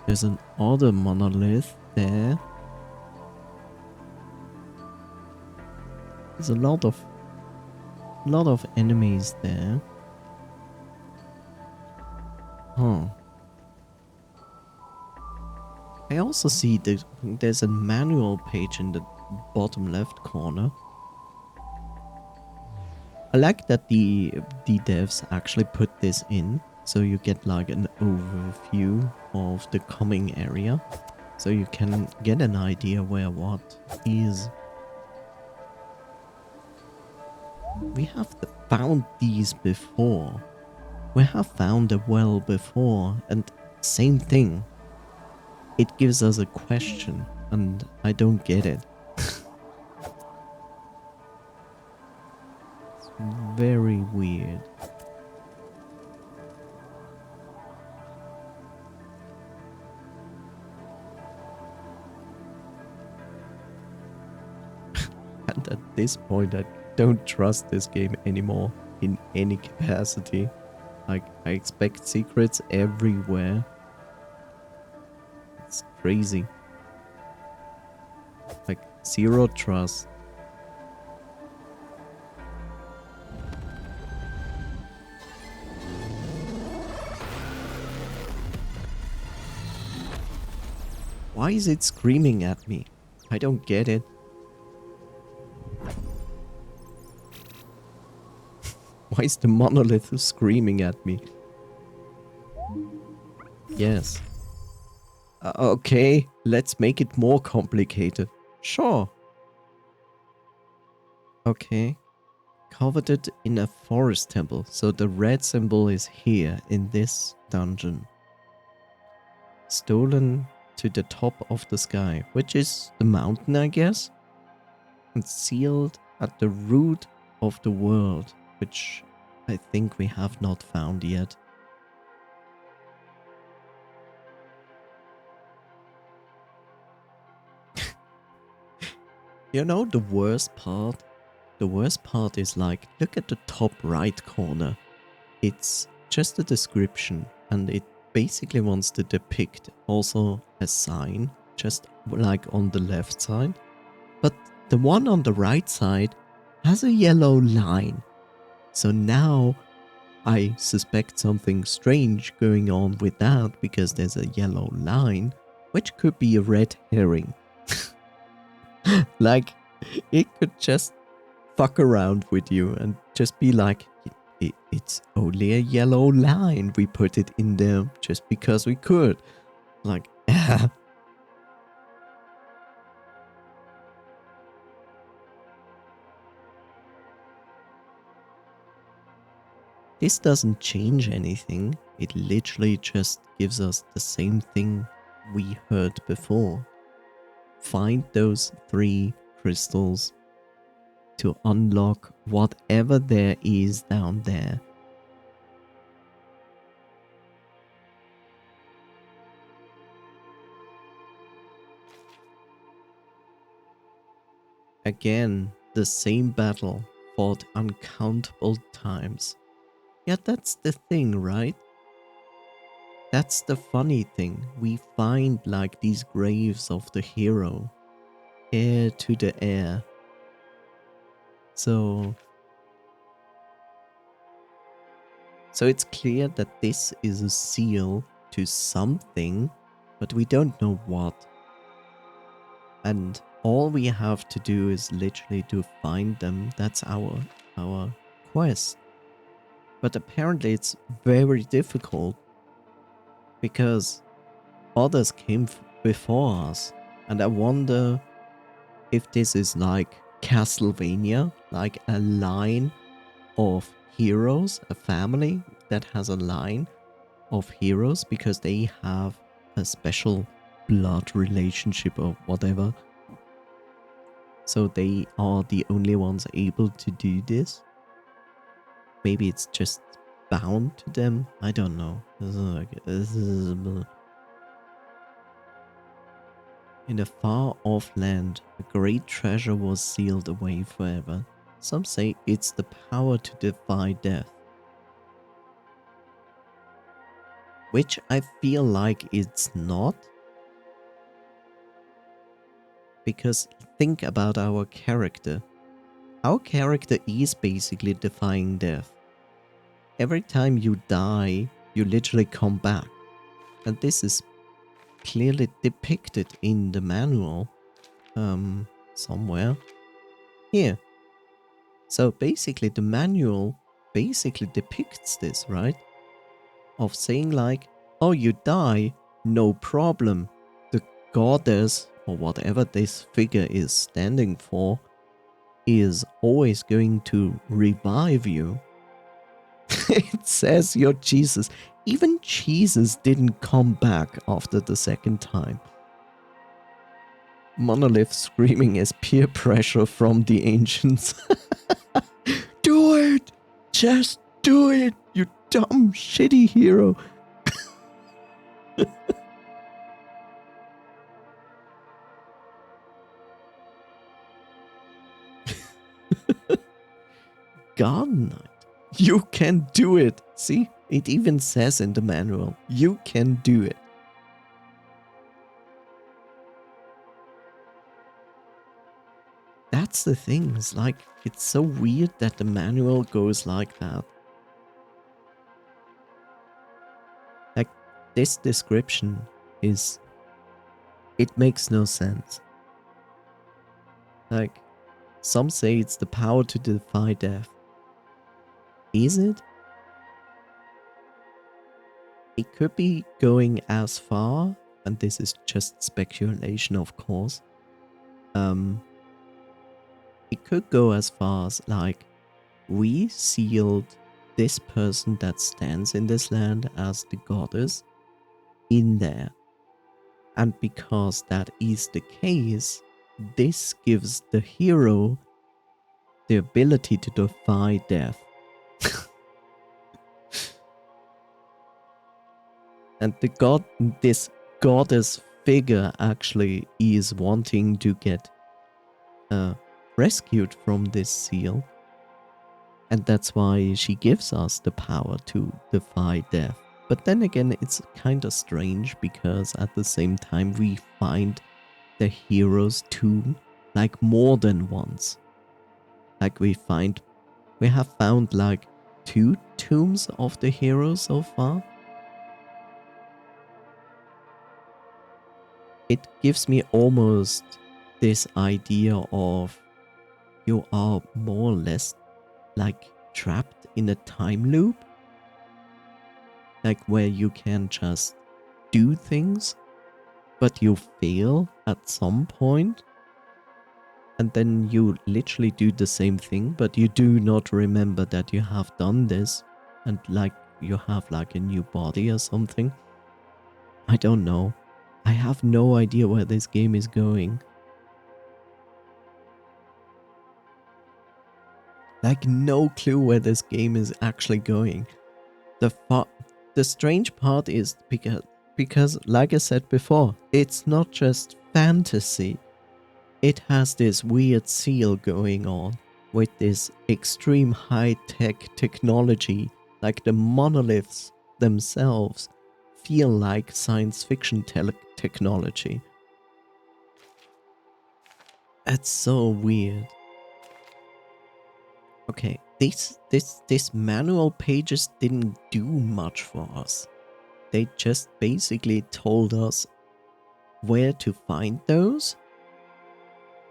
There's an other monolith there. There's a lot of enemies there. Huh. I also see there's a manual page in the bottom left corner. I like that the devs actually put this in, so you get like an overview of the coming area, so you can get an idea where what is. We have found these before. We have found a well before, and same thing. It gives us a question, and I don't get it. It's very weird. And at this point, I don't trust this game anymore in any capacity. Like, I expect secrets everywhere. It's crazy. Like, zero trust. Why is it screaming at me? I don't get it. Why is the monolith screaming at me? Yes. Okay, let's make it more complicated. Sure. Okay. Coveted in a forest temple. So the red symbol is here in this dungeon. Stolen to the top of the sky, which is the mountain, I guess. And sealed at the root of the world, which I think we have not found yet. You know the worst part? the worst part is like, look at the top right corner. It's just a description, and it basically wants to depict also a sign, just like on the left side. But the one on the right side has a yellow line. So now I suspect something strange going on with that because there's a yellow line, which could be a red herring. Like, it could just fuck around with you and just be like, it's only a yellow line. We put it in there just because we could. Like, this doesn't change anything. It literally just gives us the same thing we heard before. Find those 3 crystals to unlock whatever there is down there. Again, the same battle fought uncountable times. Yeah, that's the thing, right? That's the funny thing. We find like these graves of the hero, heir to the heir. So it's clear that this is a seal to something, but we don't know what. And all we have to do is literally to find them. That's our quest. But apparently it's very difficult because others came before us. And I wonder if this is like Castlevania, like a line of heroes, a family that has a line of heroes because they have a special blood relationship or whatever. So they are the only ones able to do this. Maybe it's just bound to them. I don't know. In a far-off land, a great treasure was sealed away forever. Some say it's the power to defy death. Which I feel like it's not. Because think about our character. Our character is basically defying death. Every time you die, you literally come back. And this is clearly depicted in the manual. Somewhere. Here. So basically the manual basically depicts this, right? Of saying like, oh, you die, no problem. The goddess, or whatever this figure is standing for, is always going to revive you. It says you're Jesus. Even Jesus didn't come back after the second time. Monolith screaming as peer pressure from the ancients. Do it! Just do it, you dumb, shitty hero. Garden Knight. You can do it. See? It even says in the manual, you can do it. That's the thing. It's like, it's so weird that the manual goes like that. Like, this description is... it makes no sense. Like, some say it's the power to defy death. Is it? It could be going as far, and this is just speculation, of course. It could go as far as like, we sealed this person that stands in this land as the goddess in there. And because that is the case, this gives the hero the ability to defy death. And this goddess figure actually is wanting to get rescued from this seal. And that's why she gives us the power to defy death. But then again, it's kind of strange because at the same time we find the hero's tomb like more than once. Like we have found like 2 tombs of the heroes so far. It gives me almost this idea of you are more or less like trapped in a time loop, like where you can just do things but you fail at some point, and then you literally do the same thing but you do not remember that you have done this, and like you have like a new body or something. I don't know. I have no idea where this game is going. Like no clue where this game is actually going. The strange part is because like I said before, it's not just fantasy. It has this weird seal going on with this extreme high-tech technology, like the monoliths themselves feel like science fiction technology. That's so weird. Okay, this manual pages didn't do much for us. They just basically told us where to find those,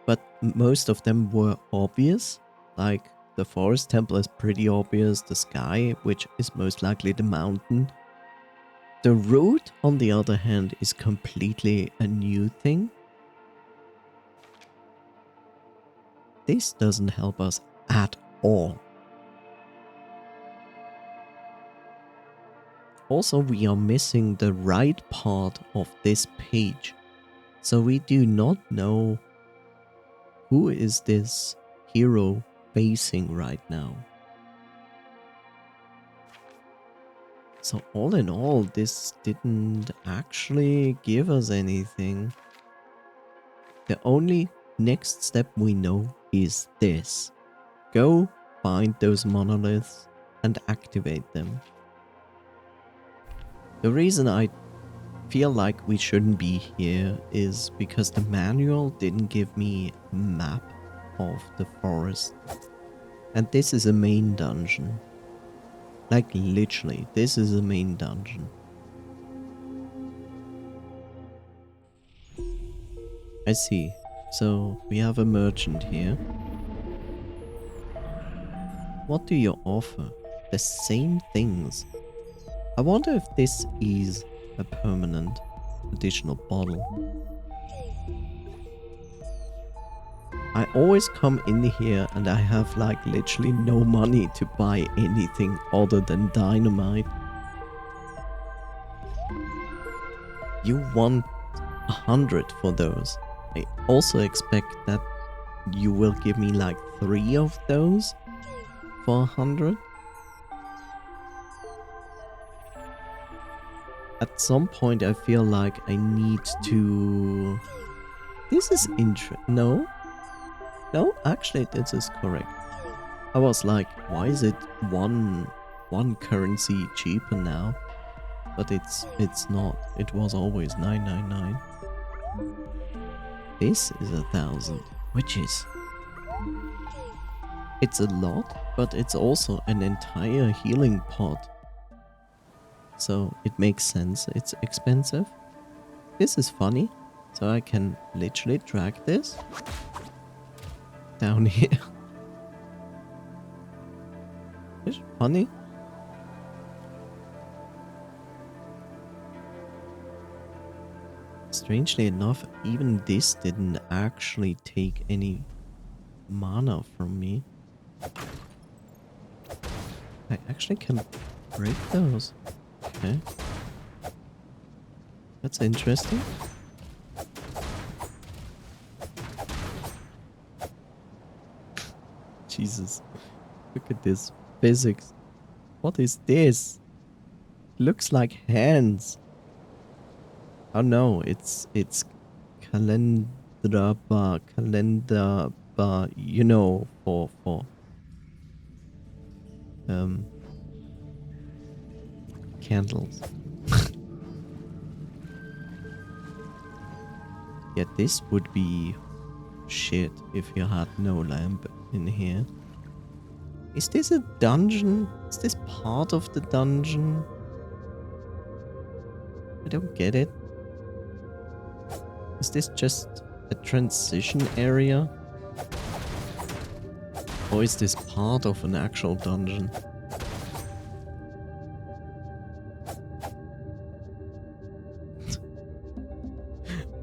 but most of them were obvious. Like the forest temple is pretty obvious, the sky, which is most likely the mountain. The route, on the other hand, is completely a new thing. This doesn't help us at all. Also, we are missing the right part of this page. So we do not know who is this hero facing right now. So all in all, this didn't actually give us anything. The only next step we know is this. Go find those monoliths and activate them. The reason I feel like we shouldn't be here is because the manual didn't give me a map of the forest. And this is a main dungeon. Like literally, this is a main dungeon. I see. So we have a merchant here. What do you offer? The same things. I wonder if this is a permanent additional bottle. I always come in here and I have like literally no money to buy anything other than dynamite. You want 100 for those. I also expect that you will give me like 3 of those for 100. At some point I feel like I need to... This is No, actually this is correct. I was like, why is it one currency cheaper now? But it's not. It was always 999. This is 1,000, which is... It's a lot, but it's also an entire healing pot. So it makes sense it's expensive. This is funny. So I can literally drag this down here. It's funny. Strangely enough, even this didn't actually take any mana from me. I actually can break those. Okay. That's interesting. Jesus. Look at this physics. What is this? Looks like hands. Oh no, it's calendar but you know, for candles. Yeah, this would be shit if you had no lamp in here. Is this a dungeon? Is this part of the dungeon? I don't get it. Is this just a transition area? Or is this part of an actual dungeon?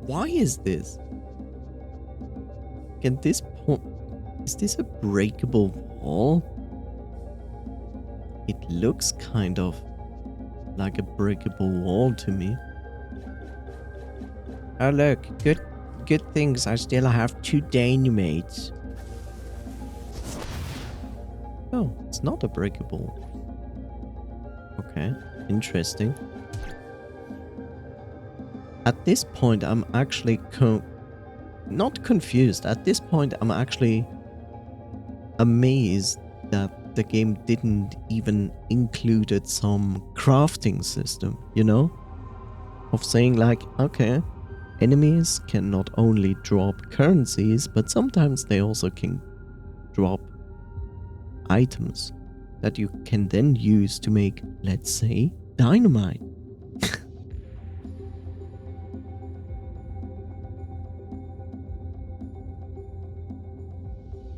Why is this? Can this is this a breakable wall? It looks kind of like a breakable wall to me. Oh look, good things. I still have 2 dynamites. Oh, it's not a breakable. Okay, interesting. At this point, I'm actually not confused. At this point, I'm actually amazed that the game didn't even included some crafting system, you know? Of saying like, okay, enemies can not only drop currencies, but sometimes they also can drop items that you can then use to make, let's say, dynamite.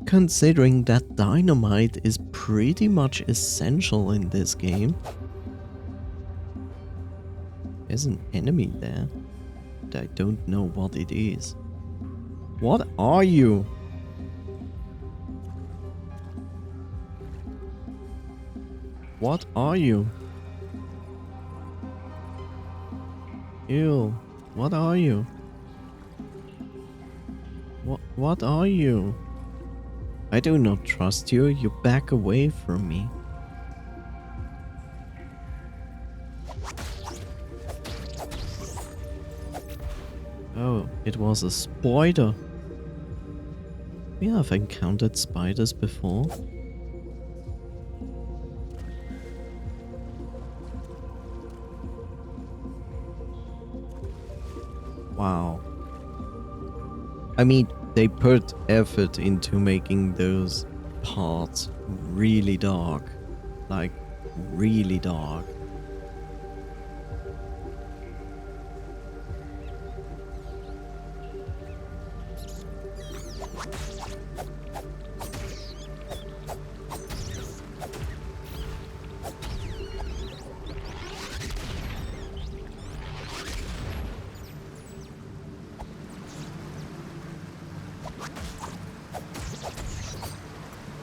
Considering that dynamite is pretty much essential in this game. There's an enemy there, but I don't know what it is. What are you? What are you? Ew, what are you? What are you? I do not trust you. You back away from me. Oh, it was a spider. We have encountered spiders before. Wow. I mean, they put effort into making those parts really dark. Like, really dark.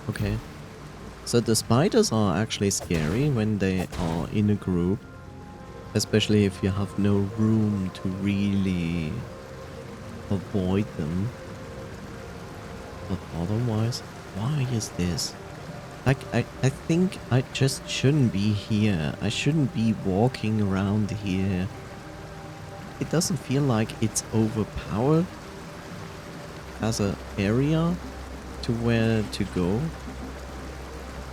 Okay. So the spiders are actually scary when they are in a group. Especially if you have no room to really avoid them. But otherwise, why is this? Like, I think I just shouldn't be here. I shouldn't be walking around here. It doesn't feel like it's overpowered as an area to where to go.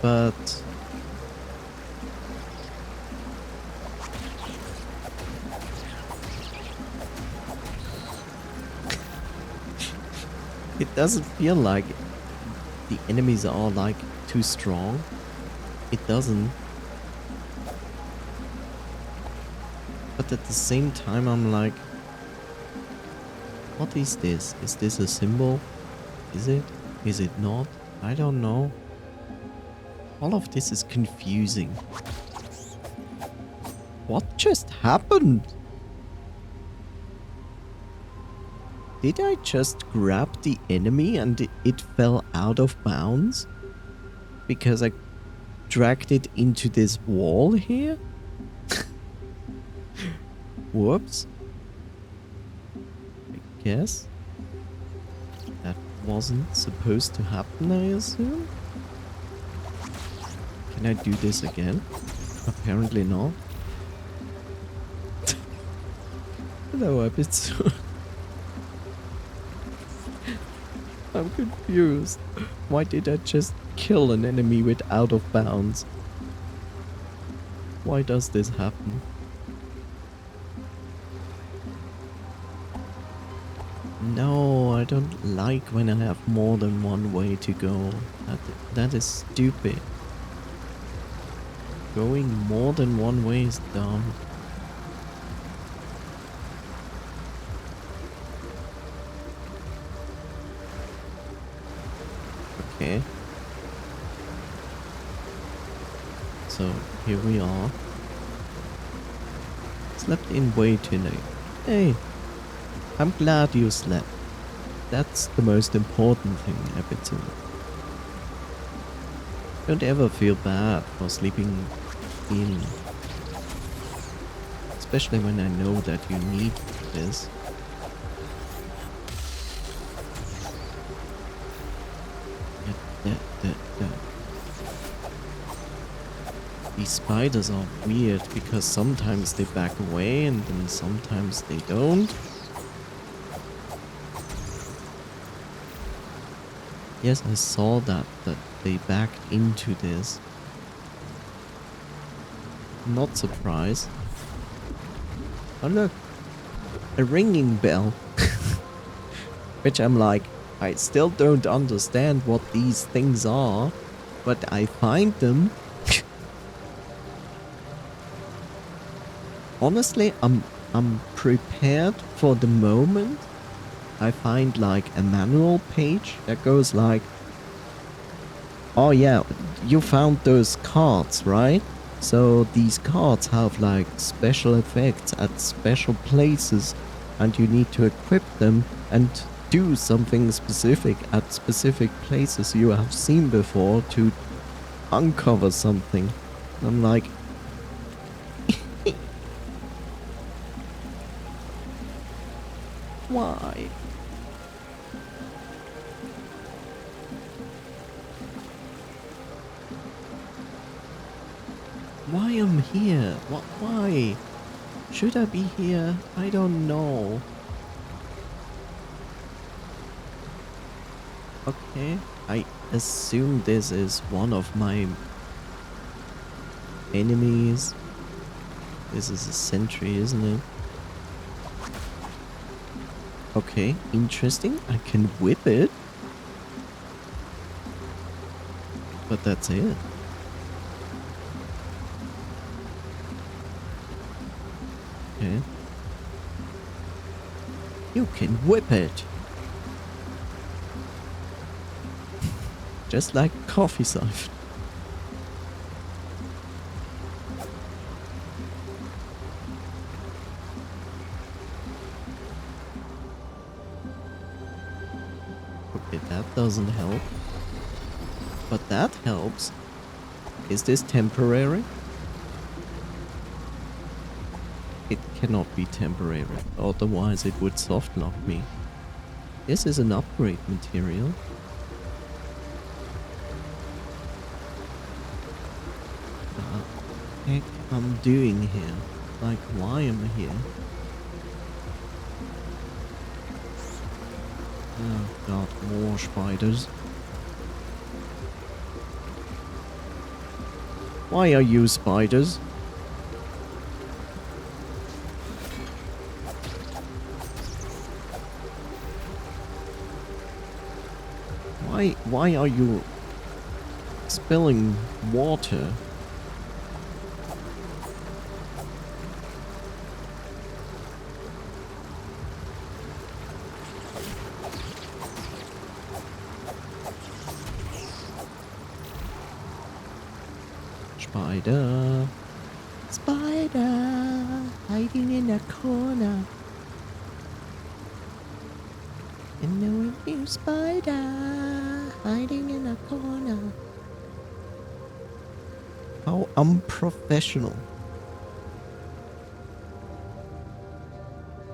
But it doesn't feel like the enemies are like too strong. It doesn't. But at the same time I'm like, what is this? Is this a symbol? Is it? Is it not? I don't know. All of this is confusing. What just happened? Did I just grab the enemy and it fell out of bounds? Because I dragged it into this wall here? Whoops. I guess that wasn't supposed to happen, I assume? Can I do this again? Apparently not. Hello, Abitsu. I'm confused. Why did I just kill an enemy with out of bounds? Why does this happen? No, I don't like when I have more than one way to go. That is stupid. Going more than one way is dumb. Okay. So, here we are. Slept in way too late. Hey, I'm glad you slept. That's the most important thing ever to me. Don't ever feel bad for sleeping in. Especially when I know that you need this. These spiders are weird because sometimes they back away and then sometimes they don't. Yes, I saw that they backed into this. Not surprised. Oh look, a ringing bell. Which I'm like, I still don't understand what these things are, but I find them. Honestly, I'm prepared for the moment I find like a manual page that goes like, oh yeah, you found those cards, right? So these cards have like special effects at special places and you need to equip them and do something specific at specific places you have seen before to uncover something. I'm like, why? Why am I here? What? Why? Should I be here? I don't know. Okay, I assume this is one of my enemies. This is a sentry, isn't it? Okay, interesting. I can whip it. But that's it. Okay. You can whip it. Just like coffee siphon. Okay, that doesn't help. But that helps. Is this temporary? It cannot be temporary, otherwise it would soft lock me. This is an upgrade material. What the heck I'm doing here? Like, why am I here? Oh god, more spiders. Why are you spiders? Why are you spilling water? Spider. Spider hiding in a corner. And knowing you, spider hiding in a corner. How unprofessional.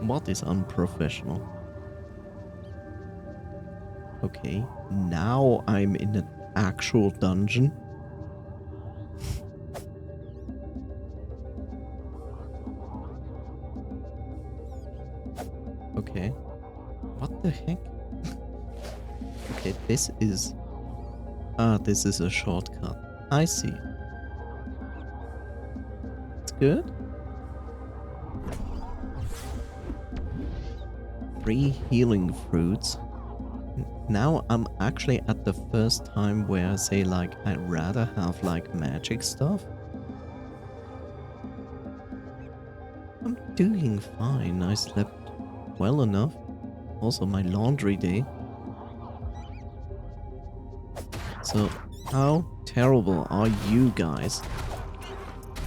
What is unprofessional? Okay, now I'm in an actual dungeon. Okay. What the heck? this is... Ah, this is a shortcut. I see. It's good. 3 healing fruits. Now I'm actually at the first time where I say like I'd rather have like magic stuff. I'm doing fine. I slept well enough. Also my laundry day. So how terrible are you guys?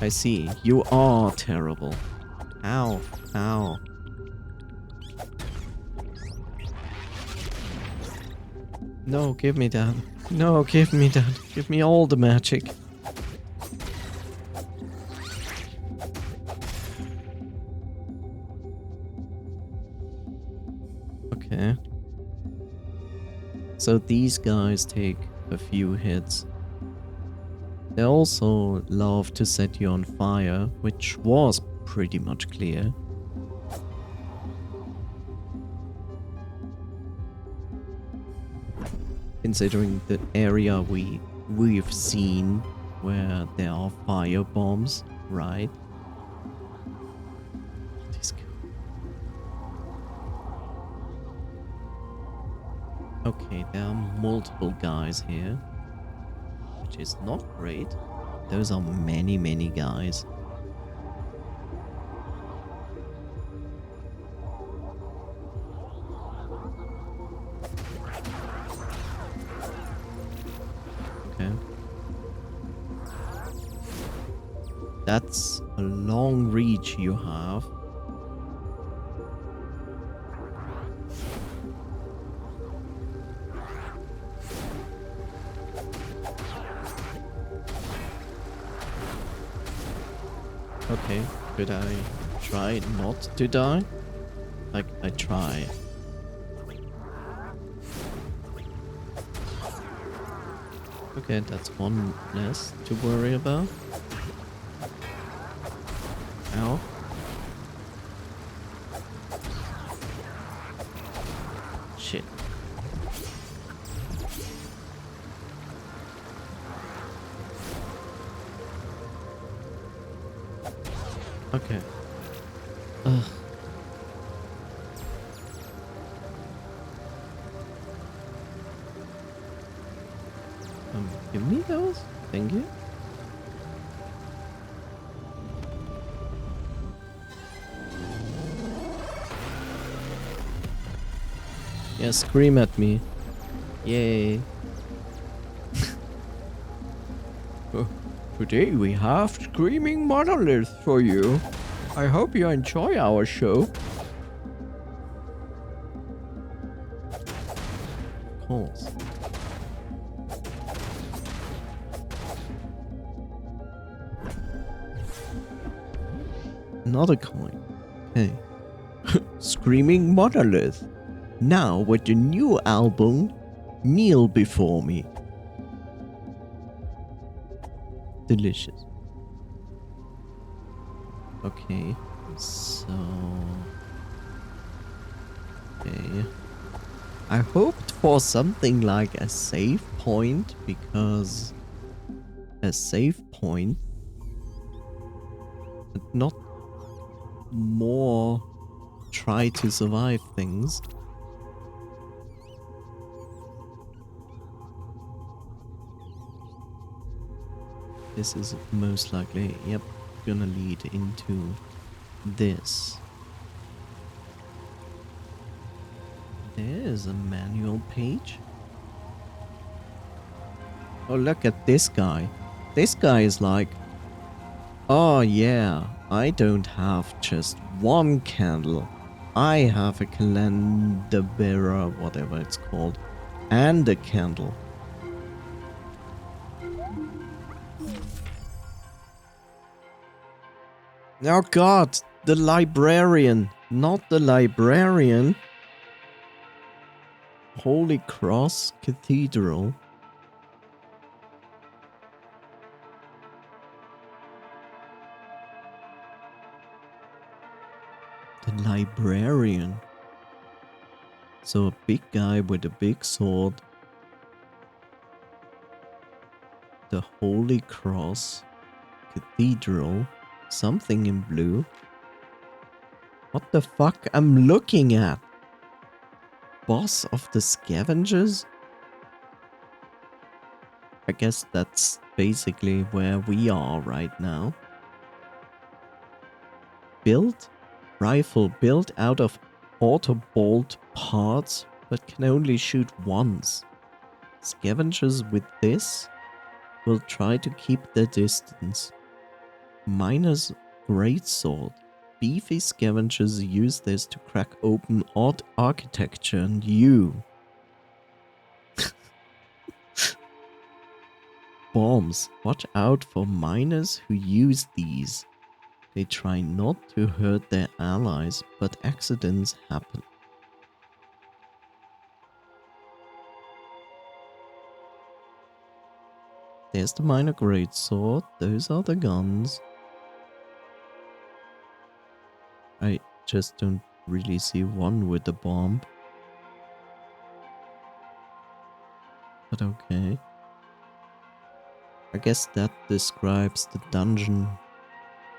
I see. You are terrible. Ow. Ow. No, give me that. No, give me that. Give me all the magic. Okay. So these guys take a few hits. They also love to set you on fire, which was pretty much clear. Considering the area we've seen where there are fire bombs, right? Okay, there are multiple guys here, which is not great. Those are many, many guys. Okay. That's a long reach you have. Okay, could I try not to die? Like, I try. Okay, that's one less to worry about. Ow. Shit. Okay. Ugh. Give me those? Thank you. Yeah, scream at me. Yay. Today we have Screaming Monolith for you. I hope you enjoy our show. Of course. Another coin. Hey. Screaming Monolith. Now with the new album, Kneel Before Me. Delicious. Okay, so... Okay. I hoped for something like a save point, because a save point, but not more try to survive things. This is most likely, yep, gonna lead into this. There's a manual page. Oh, look at this guy. This guy is like, oh yeah, I don't have just one candle. I have a candelabra, whatever it's called, and a candle. Oh god, the librarian, not the librarian. Holy Cross Cathedral. The librarian. So a big guy with a big sword the Holy Cross, Cathedral, something in blue. What the fuck I'm looking at? Boss of the Scavengers? I guess that's basically where we are right now. Built? Rifle built out of auto bolt parts, but can only shoot once. Scavengers with this will try to keep their distance. Miner's greatsword. Beefy scavengers use this to crack open odd architecture and you. Bombs. Watch out for miners who use these. They try not to hurt their allies, but accidents happen. There's the miner greatsword. Those are the guns. I just don't really see one with the bomb. But okay. I guess that describes the dungeon.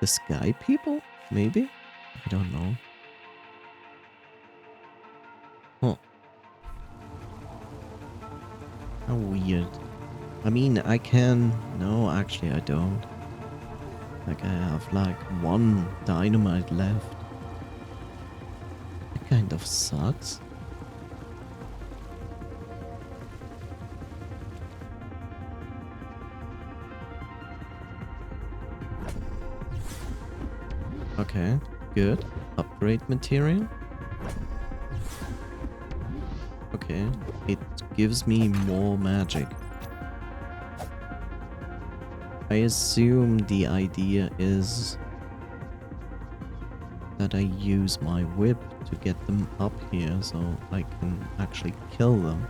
The sky people? Maybe? I don't know. Huh. How weird. I mean, I can... No, actually I don't. Like, I have like one dynamite left. That kind of sucks. Okay, good. Upgrade material. Okay, it gives me more magic. I assume the idea is that I use my whip to get them up here so I can actually kill them.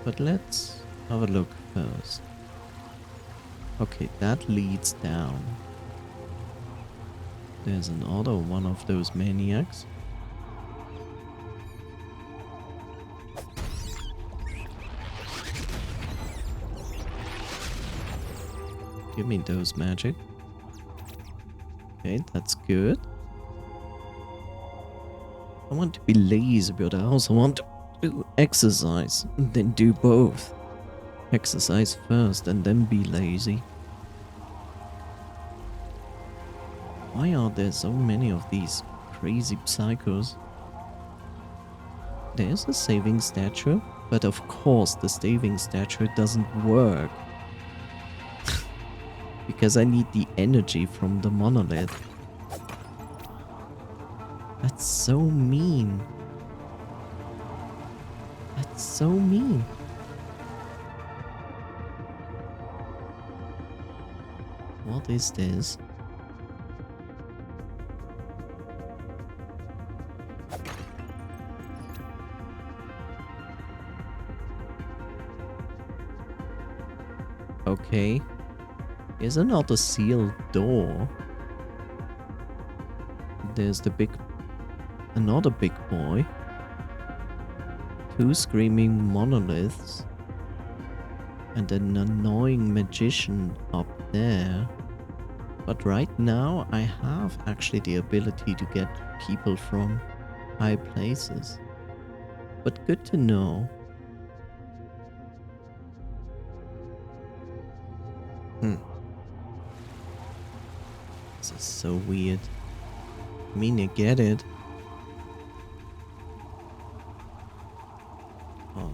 But let's have a look first. Okay, that leads down. There's another one of those maniacs. Give me those magic. Okay, that's good. I want to be lazy, but I also want to do exercise. And then do both. Exercise first and then be lazy. Why are there so many of these crazy psychos? There's a saving statue, but of course the saving statue doesn't work. Because I need the energy from the monolith. That's so mean. That's so mean. What is this? Okay. Here's another sealed door. There's the another big boy. Two screaming monoliths. And an annoying magician up there. But right now I have actually the ability to get people from high places. But good to know. This is so weird. I mean, you get it. Oh.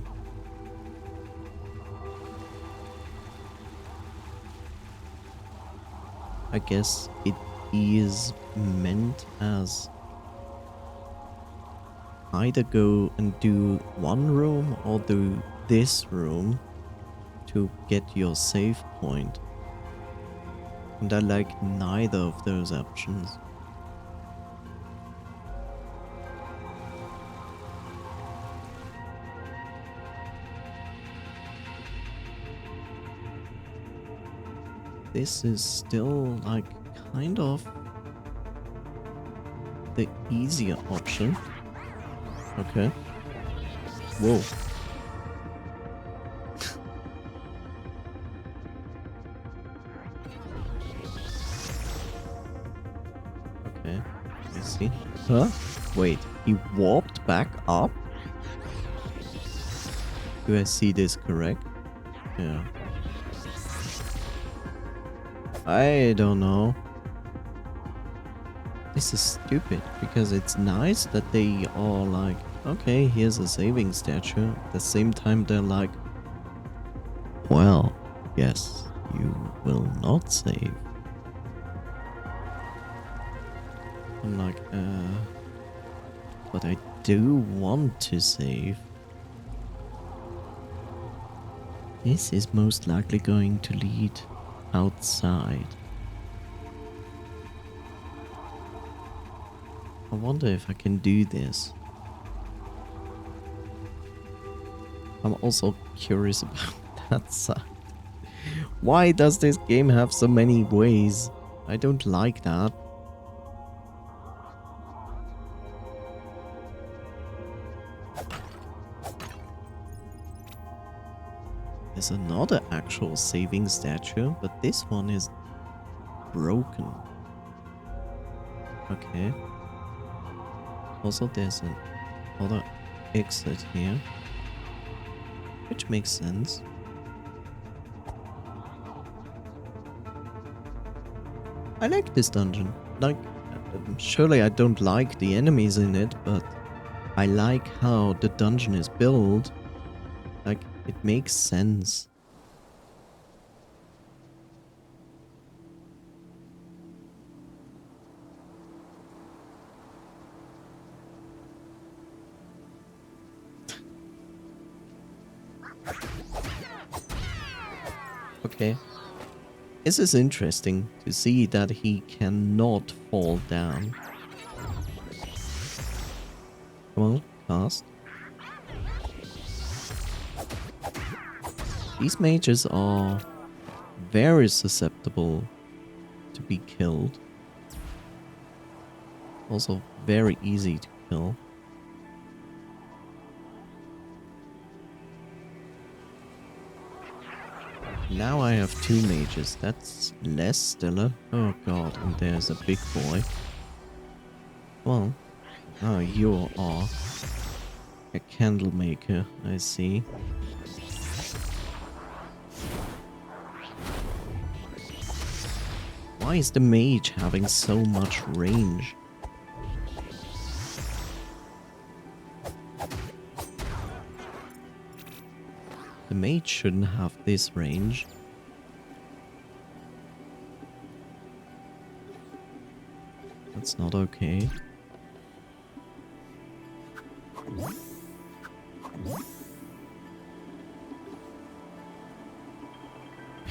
I guess it is meant as either go and do one room or do this room to get your save point. And I like neither of those options. This is still like kind of the easier option. Okay. Whoa. see. Huh? Wait, he warped back up? Do I see this correct? Yeah. I don't know. This is stupid, because it's nice that they are like, okay, here's a saving statue. At the same time, they're like, well, yes, you will not save. I'm like, but I do want to save. This is most likely going to lead outside. I wonder if I can do this. I'm also curious about that side. Why does this game have so many ways? I don't like that. There's another actual saving statue, but this one is broken. Okay. Also, there's another exit here, which makes sense. I like this dungeon. Like, surely I don't like the enemies in it, but I like how the dungeon is built. Like, it makes sense. Okay. This is interesting to see that he cannot fall down. Come on, fast. These mages are very susceptible to be killed. Also very easy to kill. Now I have 2 mages. That's less stellar. Oh god, and there's a big boy. Well, oh, you are a candle maker, I see. Why is the mage having so much range? The mage shouldn't have this range. That's not okay.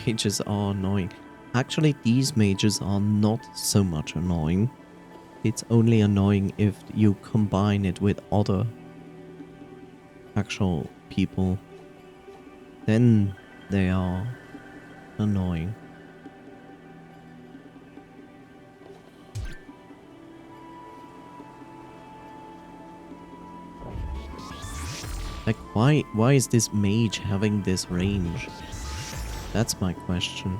Mages are annoying. Actually, these mages are not so much annoying. It's only annoying if you combine it with other actual people. Then they are annoying. Like, why is this mage having this range? That's my question.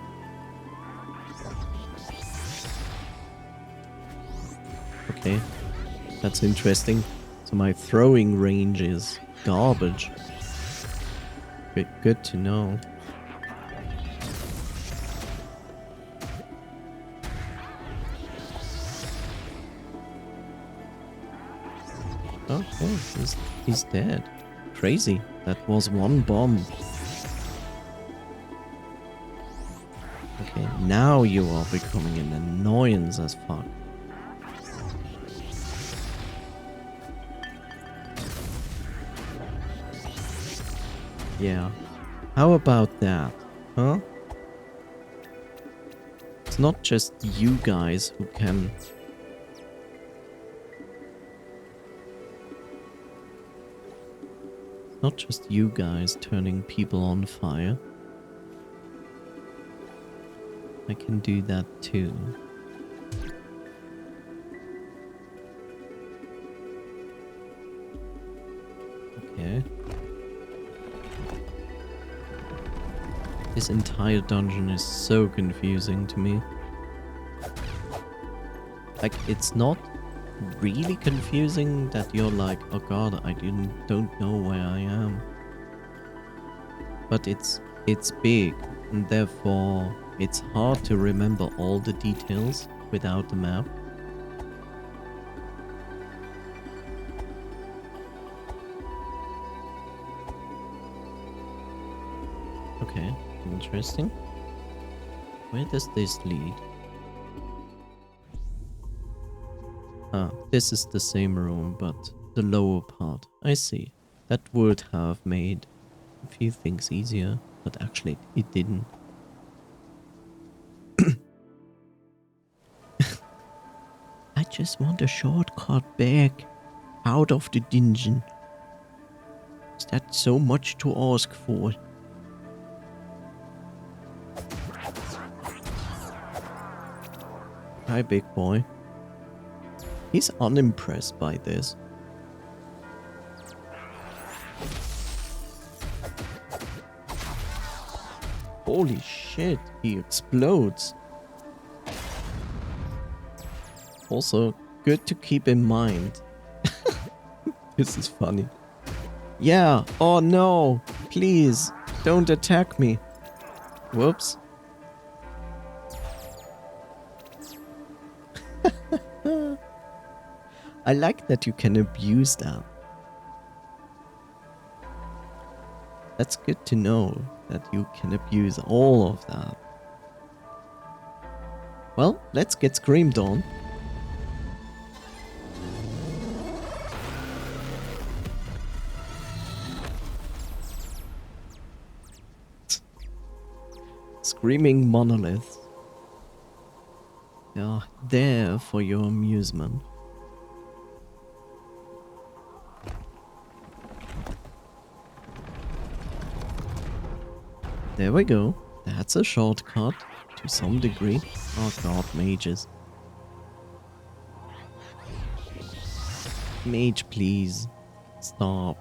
Okay, that's interesting. So my throwing range is garbage. Good to know. Okay, he's dead. Crazy. That was one bomb. Okay, now you are becoming an annoyance as fuck. Yeah. How about that? Huh? It's not just you guys who can... Not just you guys turning people on fire. I can do that too. Okay. This entire dungeon is so confusing to me. Like, it's not really confusing that you're like, oh god, I don't know where I am. But it's big, and therefore it's hard to remember all the details without the map. Okay, interesting. Where does this lead? Ah, this is the same room, but the lower part. I see. That would have made a few things easier, but actually it didn't. I just want a shortcut back out of the dungeon. Is that so much to ask for? Hi, big boy. He's unimpressed by this. Holy shit, he explodes. Also, good to keep in mind. This is funny. Yeah, oh no, please, don't attack me. Whoops. I like that you can abuse that. That's good to know, that you can abuse all of that. Well, let's get screamed on. Screaming monoliths. They are there for your amusement. There we go. That's a shortcut to some degree. Oh god, mages. Mage, please. Stop.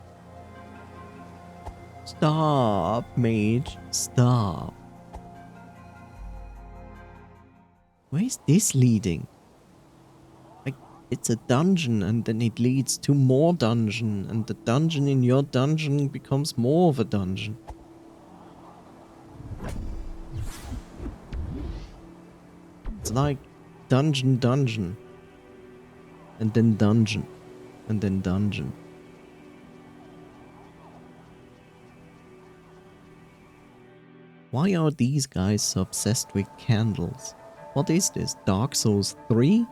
Stop, mage. Stop. Where is this leading? Like, it's a dungeon and then it leads to more dungeon and the dungeon in your dungeon becomes more of a dungeon. It's like dungeon, dungeon. And then dungeon. And then dungeon. Why are these guys so obsessed with candles? What is this? Dark Souls 3?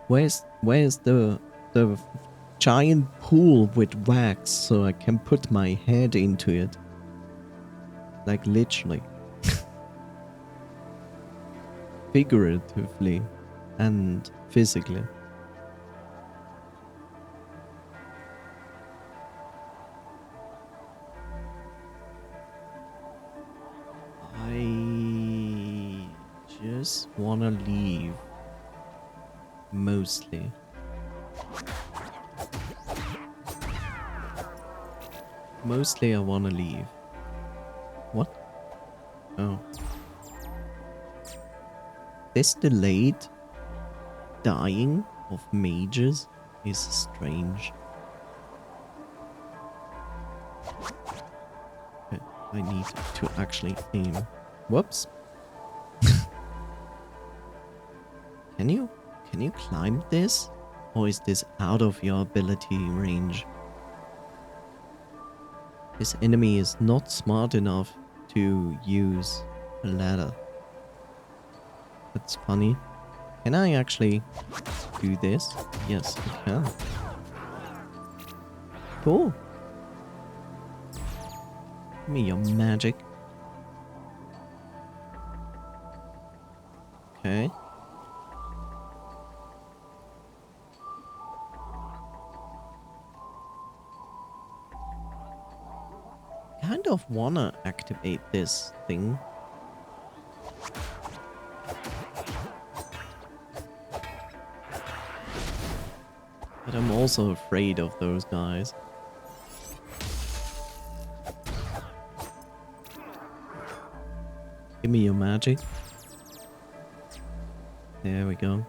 Where's the giant pool with wax so I can put my head into it? Like literally. Figuratively and physically. I just wanna leave. Mostly. Mostly I wanna leave. What? Oh. This delayed dying of mages is strange. Okay, I need to actually aim. Whoops. Can you climb this? Or is this out of your ability range? This enemy is not smart enough to use a ladder. That's funny. Can I actually do this? Yes, I can. Cool. Give me your magic. Okay. Kind of wanna activate this thing. But I'm also afraid of those guys. Give me your magic. There we go.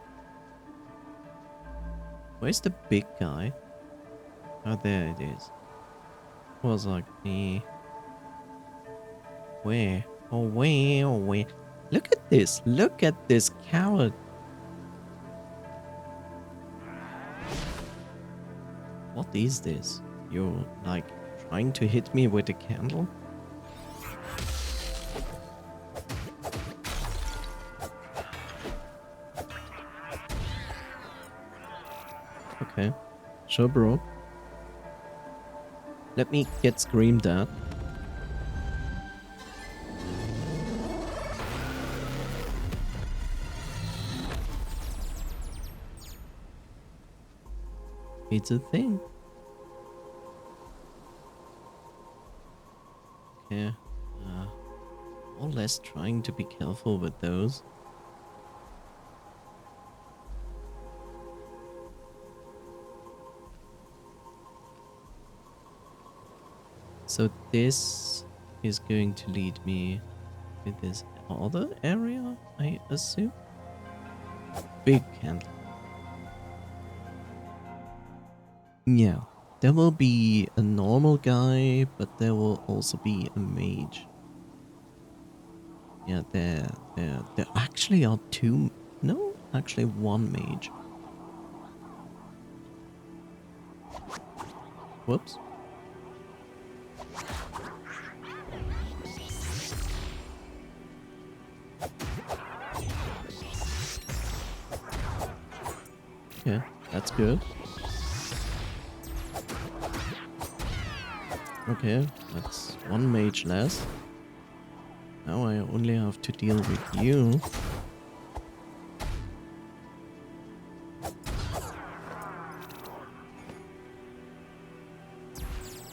Where's the big guy? Oh, there it is. Was like me. Where? Oh, where? Oh, where? Look at this. Look at this coward. What is this? You're like trying to hit me with a candle? Okay. Sure, bro. Let me get screamed at. It's a thing. Okay. More or less trying to be careful with those. So this is going to lead me to this other area, I assume? Big candle. Yeah. There will be a normal guy, but there will also be a mage. Yeah, there actually are two... No, actually one mage. Whoops. Yeah, that's good. Okay, that's one mage less. Now I only have to deal with you.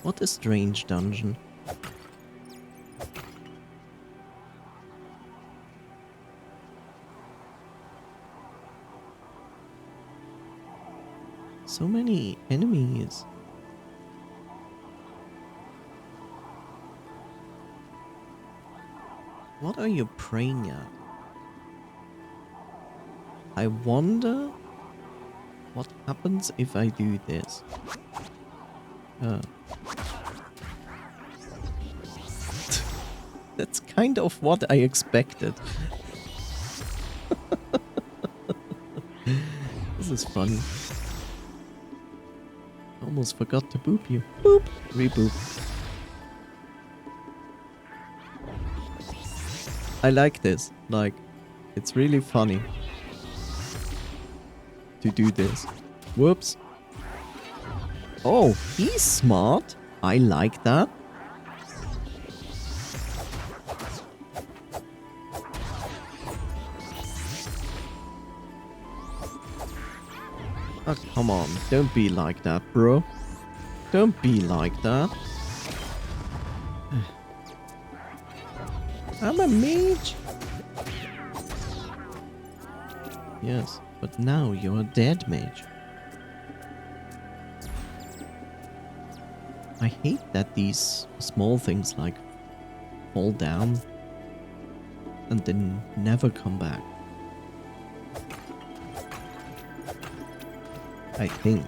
What a strange dungeon. So many enemies. What are you praying at? I wonder what happens if I do this. That's kind of what I expected. This is fun. Almost forgot to boop you. Boop! Reboop. I like this. Like, it's really funny to do this. Whoops. Oh, he's smart. I like that. Oh, come on. Don't be like that, bro. Don't be like that. I'm a mage. Yes, but now you're a dead mage. I hate that these small things like fall down and then never come back. I think.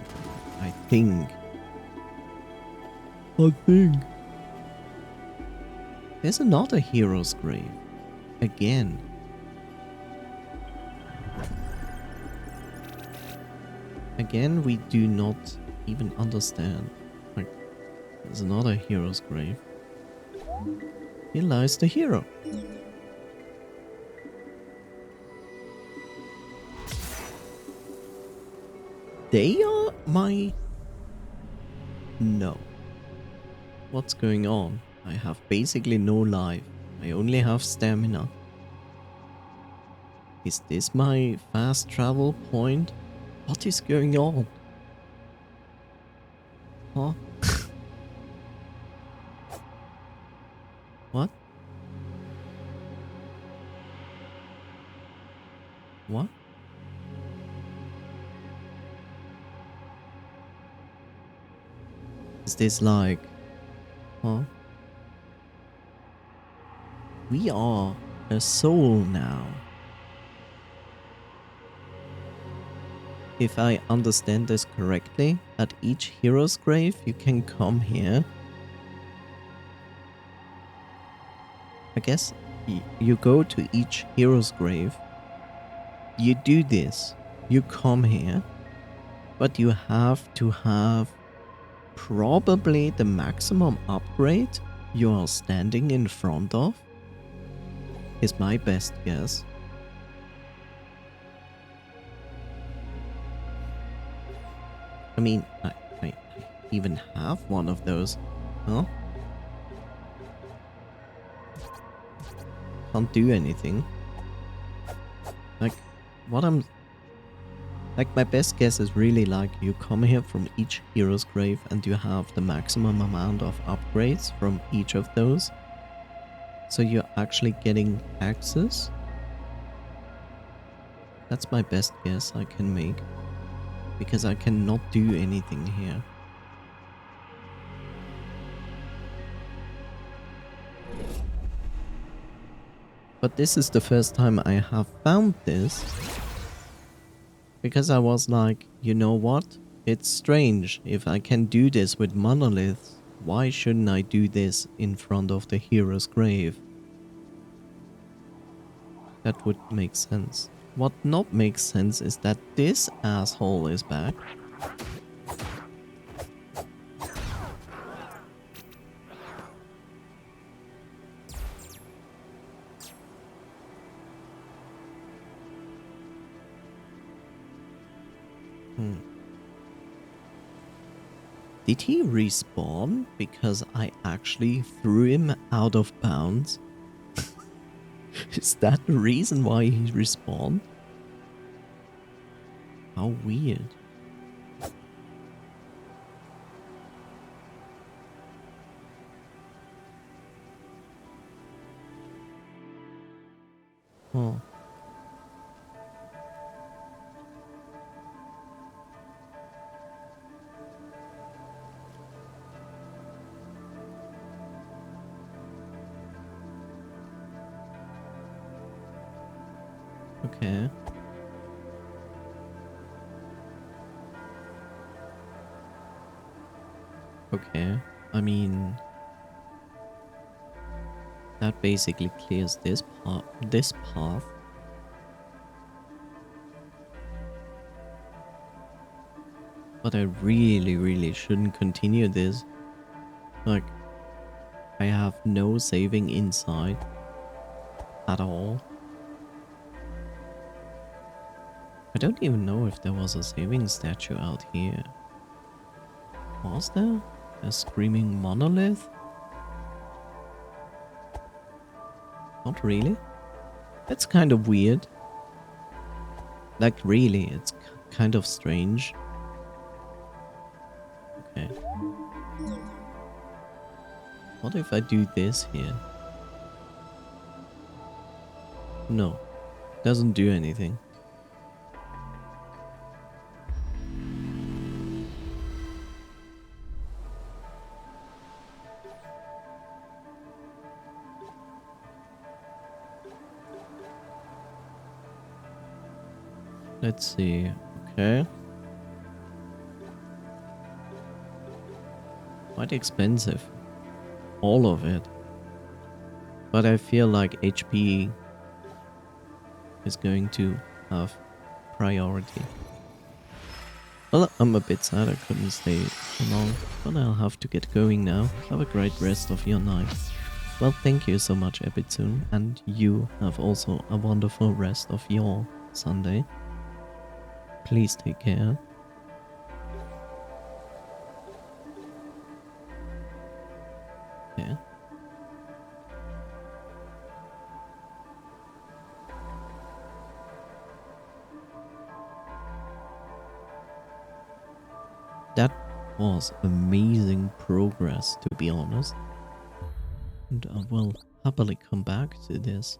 There's another hero's grave. Again. Again, we do not even understand. Like, there's another hero's grave. Here lies the hero. They are my... No. What's going on? I have basically no life. I only have stamina. Is this my fast travel point? What is going on? Huh? What? What? Is this like... Huh? We are a soul now. if I understand this correctly, at each hero's grave you can come here. I guess you go to each hero's grave, you do this, you come here, but you have to have probably the maximum upgrade you are standing in front of, is my best guess. I mean, I even have one of those. Huh? Can't do anything. Like, what I'm... Like, my best guess is really like, you come here from each hero's grave and you have the maximum amount of upgrades from each of those. So you're actually getting access. That's my best guess I can make. Because I cannot do anything here. But this is the first time I have found this. Because I was like, you know what? It's strange. If I can do this with monoliths, why shouldn't I do this in front of the hero's grave? That would make sense. What not makes sense is that this asshole is back. Did he respawn because I actually threw him out of bounds? Is that the reason why he respawned? How weird. Oh. Okay. Okay. I mean, that basically clears this path. But I really shouldn't continue this. Like, I have no saving inside at all. I don't even know if there was a saving statue out here. Was there? A screaming monolith? Not really. That's kind of weird. Like, really, it's kind of strange. Okay. What if I do this here? No. Doesn't do anything. Let's see. Okay. Quite expensive. All of it. But I feel like HP is going to have priority. Well, I'm a bit sad I couldn't stay so long, but I'll have to get going now. Have a great rest of your night. Well, thank you so much, Ebitsun, and you have also a wonderful rest of your Sunday. Please take care. Yeah. That was amazing progress, to be honest. And I will happily come back to this.